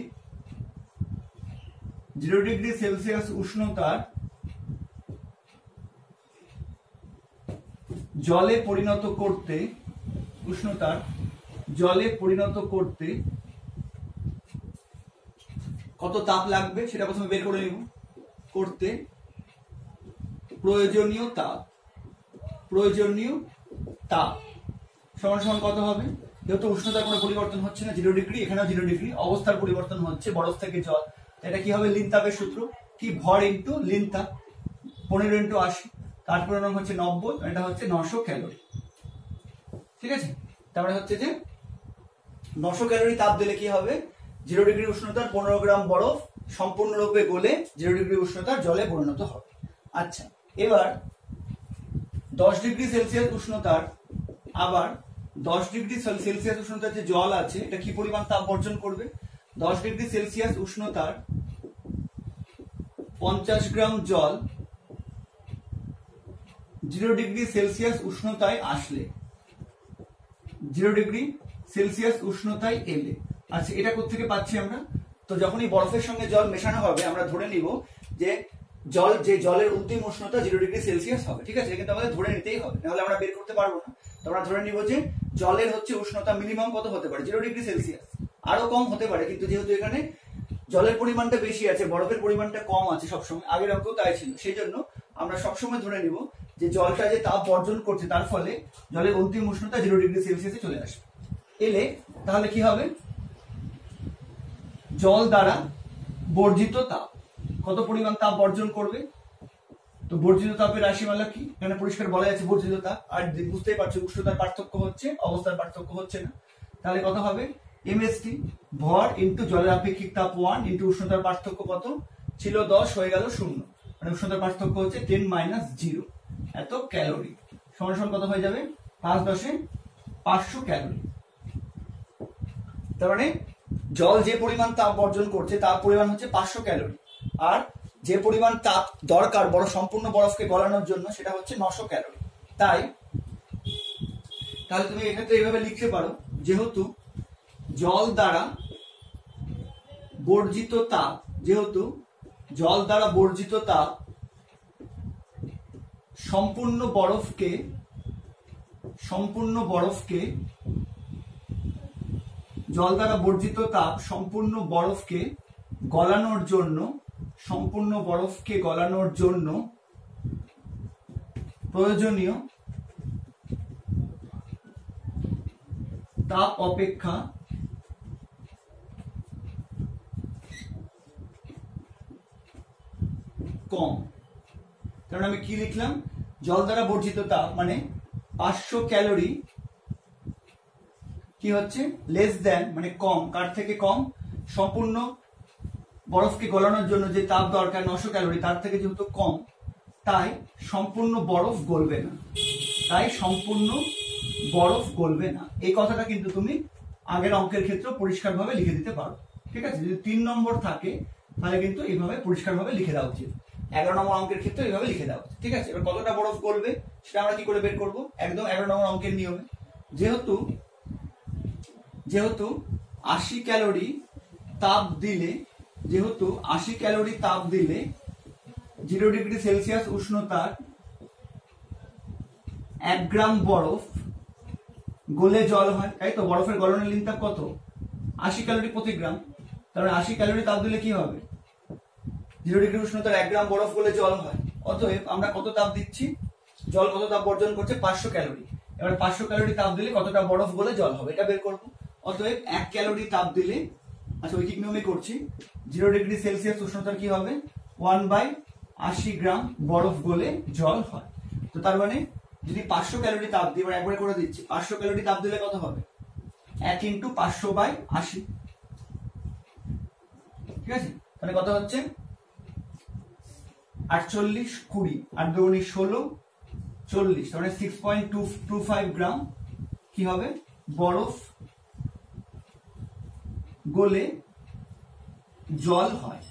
0 ডিগ্রি সেলসিয়াস উষ্ণতার জলে পরিণত করতে কত তাপ লাগবে সেটা প্রথমে বের করে নিব। করতে প্রয়োজনীয় তাপ সমান সমান কত হবে, যেহেতু উষ্ণতার কোনো পরিবর্তন হচ্ছে না 0 ডিগ্রি, এখানেও 0 ডিগ্রি, অবস্থার পরিবর্তন হচ্ছে বরফ থেকে জল, এটা কি হবে লিন তাপের সূত্র, কি ভর ইন্টু লিন তাপ, 15 ইন্টু 80, তারপরে নাম হচ্ছে 90, এটা হচ্ছে 900 ক্যালোরি। ঠিক আছে, তারপরে হচ্ছে যে 900 ক্যালোরি তাপ দিলে কি হবে, 0 ডিগ্রি উষ্ণতার 15 গ্রাম বরফ সম্পূর্ণরূপে গলে 0 ডিগ্রি উষ্ণতার জলে পরিণত হবে। আচ্ছা, এবার 10 ডিগ্রি সেলসিয়াস উষ্ণতার 10 ডিগ্রি সেলসিয়াস উষ্ণতার যে জল আছে এটা কি পরিমাণ তাপ বর্জন করবে, 10 ডিগ্রি সেলসিয়াস উষ্ণতার 50 গ্রাম জল 0 ডিগ্রি সেলসিয়াস উষ্ণতায় আসলে, 0 ডিগ্রি সেলসিয়াস উষ্ণতায় এলে। আচ্ছা, এটা কোত্থেকে পাচ্ছি আমরা, তো যখনই বরফের সঙ্গে জল মেশানো হবে আমরা ধরে নিব যে জলের অন্তিম উষ্ণতা 0 ডিগ্রি সেলসিয়াস হবে। ঠিক আছে, কিন্তু আমাদের ধরে নিতেই হবে, নাহলে আমরা বের করতে পারবো না। তো আমরা ধরে নিব যে জলের হচ্ছে উষ্ণতা মিনিমাম কত হতে পারে, 0 ডিগ্রি সেলসিয়াস, আরো কম হতে পারে, কিন্তু যেহেতু এখানে জলের পরিমাণটা বেশি আছে, বরফের পরিমাণটা কম আছে সবসময়, আগের অঙ্কেও তাই ছিল, সেই জন্য আমরা সবসময় ধরে নিব যে জলটা যে তাপ বর্জন করছে তার ফলে জলের অন্তিম উষ্ণতা 0 ডিগ্রি সেলসিয়াসে চলে আসবে। এলে তাহলে কি হবে, জল দ্বারা বর্জিত তাপ কত পরিমাণ তাপ বর্জন করবে, তো বর্জিত তাপের রাশিমালা কি, এখানে পরিষ্কার বলা আছে বর্জিত তাপ, আর বুঝতেই পারছো উষ্ণতার পার্থক্য হচ্ছে, অবস্থার পার্থক্য হচ্ছে না, তাহলে কত হবে এমএসটি, ভর ইন্টু জলের আপেক্ষিক তাপ 1 ইন্টু উষ্ণতার পার্থক্য কত ছিল 10 হয়ে গেল 0, মানে উষ্ণতার পার্থক্য হচ্ছে 10 - 0, এত ক্যালোরি সমান সমান কত হয়ে যাবে 5 × 10 = 500 ক্যালোরি। তার মানে জল যে পরিমাণ তাপ বর্জন করছে তার পরিমাণ হচ্ছে 500 ক্যালোরি, আর যে পরিমাণ তাপ দরকার সম্পূর্ণ বরফকে গলানোর জন্য সেটা হচ্ছে 900 ক্যালোরি। তাহলে তুমি এক্ষেত্রে এইভাবে লিখতে পারো, যেহেতু জল দ্বারা বর্জিত তাপ সম্পূর্ণ বরফকে সম্পূর্ণ বরফকে, জল দ্বারা বর্জিত তাপ সম্পূর্ণ বরফকে গলানোর জন্য প্রয়োজনীয় তাপ অপেক্ষা কম। কারণ আমি কি লিখলাম, জল দ্বারা বর্জিত তাপ মানে 500 ক্যালোরি কি হচ্ছে লেস দেন, মানে কম, কার থেকে কম, সম্পূর্ণ বরফকে গলানোর জন্য যে তাপ দরকার 900 ক্যালোরি তার থেকে যেহেতু কম, তাই সম্পূর্ণ বরফ গলবে না। এই কথাটা কিন্তু তুমি আগের অঙ্কের ক্ষেত্রে পরিষ্কারভাবে লিখে দিতে পারো। ঠিক আছে, যদি 3 নম্বর থাকে তাহলে কিন্তু এইভাবে পরিষ্কারভাবে লিখে দেওয়া উচিত। 11 নম্বর অঙ্কের ক্ষেত্রে এইভাবে লিখে দেওয়া উচিত। ঠিক আছে, এবার কতটা বরফ গলবে সেটা আমরা কি করে বের করব, একদম 11 নম্বর অঙ্কের নিয়মে। যেহেতু 80 ক্যালোরি তাপ দিলে 0 ডিগ্রি সেলসিয়াস উষ্ণতার 1 গ্রাম বরফ গলে জল হয়, তাই তো? বরফের গলনের লিন তাপ কত? 80 ক্যালোরি প্রতি গ্রাম। তাহলে 80 ক্যালোরি তাপ দিলে কি হবে? 0 ডিগ্রি উষ্ণতার 1 গ্রাম বরফ গলে জল হয়। অতএব আমরা কত তাপ দিচ্ছি, জল কত তাপ বর্জন করছে? 500 ক্যালোরি। এবার 500 ক্যালোরি তাপ দিলে কতটা বরফ গলে জল হবে এটা বের করব। অতএব 1 ক্যালোরি তাপ দিলে, আচ্ছা ঐকিক নিয়মে করছি, 0 ডিগ্রি সেলসিয়াস উষ্ণতার কি হবে? 1/80 গ্রাম বরফ গলে জল হয়। তো তার মানে যদি 500 ক্যালোরি তাপ দিই, এবার একবারে করে দিচ্ছি, 500 ক্যালোরি তাপ দিলে কত হবে? 1 × 500/80। ঠিক আছে, তাহলে কত হচ্ছে? 48, 20, 8 × 16, 40, তাহলে 6.225 গ্রাম কি হবে? বরফ গলে জল হয়।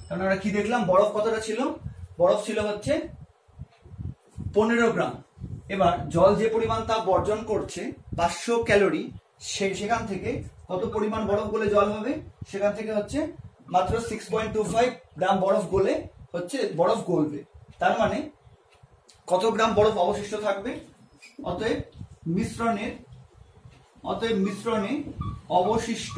কারণ আমরা কি দেখলাম, বরফ কতটা ছিল? বরফ ছিল হচ্ছে 15 গ্রাম। এবার জল যে পরিমাণ তাপ বর্জন করছে 500 ক্যালোরি, সেখান থেকে কত পরিমাণ বরফ গলে জল হবে? সেখান থেকে হচ্ছে মাত্র 6.25 গ্রাম বরফ গলবে। তার মানে কত গ্রাম বরফ অবশিষ্ট থাকবে? অতএব মিশ্রণে অবশিষ্ট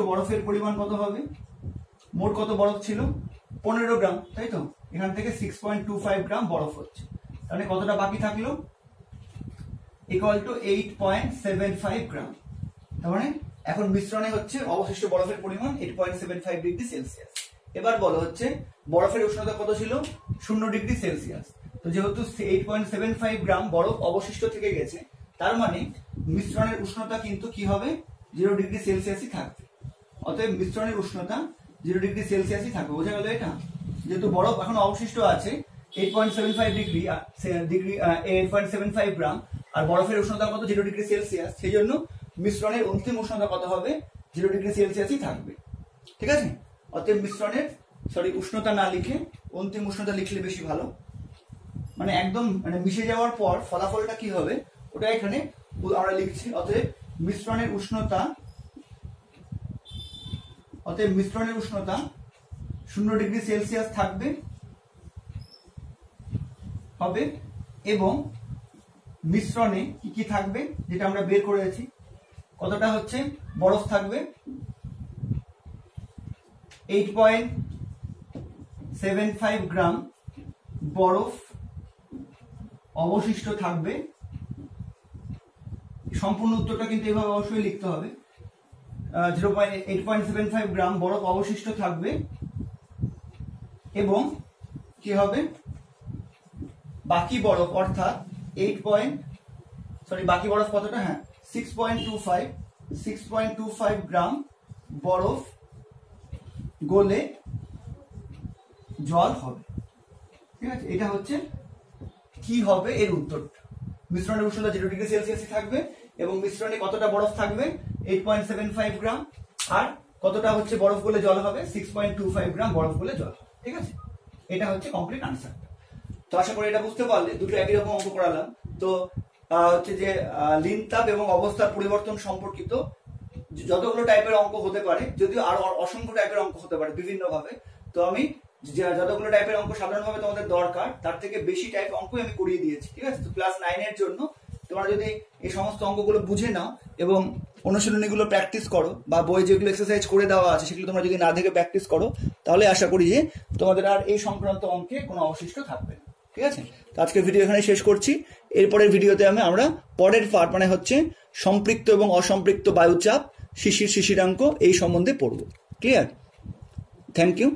বরফের পরিমাণ কত হবে? মোট কত বরফ ছিল? 15 গ্রাম, তাই তো? এখান থেকে 6.25 গ্রাম বরফ হচ্ছে, তাহলে কতটা বাকি থাকলো? ইকুয়াল টু 8.75 গ্রাম। তার মানে এখন মিশ্রণে হচ্ছে অবশিষ্ট বরফের পরিমাণ 8.75 ডিগ্রি সেলসিয়াস। এবার বলো হচ্ছে বরফের উষ্ণতা কত ছিল? 0 ডিগ্রি সেলসিয়াস। তো যেহেতু 8.75 গ্রাম বরফ অবশিষ্ট থেকে গেছে, তার মানে মিশ্রণের উষ্ণতা কিন্তু কি হবে? 0 ডিগ্রি সেলসিয়াসই থাকবে। অতএব মিশ্রণের উষ্ণতা 0 ডিগ্রি সেলসিয়াসই থাকবে। বোঝা গেল এটা? যেহেতু বরফ এখন অবশিষ্ট আছে 8.75 গ্রাম, আর বরফের উষ্ণতা কত? 0 ডিগ্রি সেলসিয়াস। সেই জন্য মিশ্রণের অন্তিম উষ্ণতা কত হবে? 0 ডিগ্রি সেলসিয়াসই থাকবে। ঠিক আছে, অতএব উষ্ণতা না লিখে অন্তিম উষ্ণতা লিখলে বেশি ভালো। মানে একদম মিশে যাওয়ার পর ফলাফলটা কি হবে ওটা এখানে আমরা লিখছি। অতএব মিশ্রণের উষ্ণতা 0 ডিগ্রি সেলসিয়াস হবে এবং মিশ্রণে কি থাকবে যেটা আমরা বের করেছি, কতটা হচ্ছে বরফ থাকবে? 8.75 গ্রাম বরফ অবশিষ্ট থাকবে। সম্পূর্ণ উত্তরটা কিন্তু এভাবে অবশ্যই লিখতে হবে। 8.75 গ্রাম বরফ অবশিষ্ট থাকবে এবং কি হবে? বাকি বরফ অর্থাৎ বাকি বরফ কতটা? 6.25 গ্রাম বরফ গলে জল হবে। ঠিক আছে, এটা হচ্ছে কি হবে এর উত্তরটা। মিশ্রণের উষ্ণতা 0 ডিগ্রি সেলসিয়াসই থাকবে এবং মিশ্রণে কতটা বরফ থাকবে? 8.75 গ্রাম। আর কতটা হচ্ছে বরফ গলে জল হবে? 6.25 গ্রাম বরফ গলে জল হবে। ঠিক আছে, এটা হচ্ছে কমপ্লিট আনসারটা। তো আশা করি এটা বুঝতে পারলে। দুটো একই রকম অঙ্ক করালাম। তো হচ্ছে যে লিন তাপ এবং অবস্থার পরিবর্তন সম্পর্কিত যতগুলো টাইপের অঙ্ক হতে পারে, যদিও আরো অসংখ্য টাইপের অঙ্ক হতে পারে বিভিন্ন ভাবে, তো আমি যতগুলো টাইপের অঙ্ক সাধারণভাবে তোমাদের দরকার তার থেকে বেশি টাইপ অঙ্ক আমি করিয়ে দিয়েছি, ঠিক আছে। তো ক্লাস 9 এর জন্য তোমরা যদি এই সমস্ত অঙ্কগুলো বুঝে নাও এবং অনুশীলনীগুলো প্র্যাকটিস করো, বা বই যেগুলো এক্সারসাইজ করে দেওয়া আছে সেগুলো তোমরা যদি না দেখে প্র্যাকটিস করো, তাহলে আশা করি যে তোমাদের আর এই সংক্রান্ত অঙ্কে কোনো অবশিষ্ট থাকবে না, ঠিক আছে। তো আজকের ভিডিও এখানে শেষ করছি। এরপরের ভিডিওতে আমরা পরের পার্ট মানে হচ্ছে সম্পৃক্ত এবং অসম্পৃক্ত বায়ুচাপ, শিশিরাঙ্ক এই সম্বন্ধে পড়বো। ক্লিয়ার? Thank you.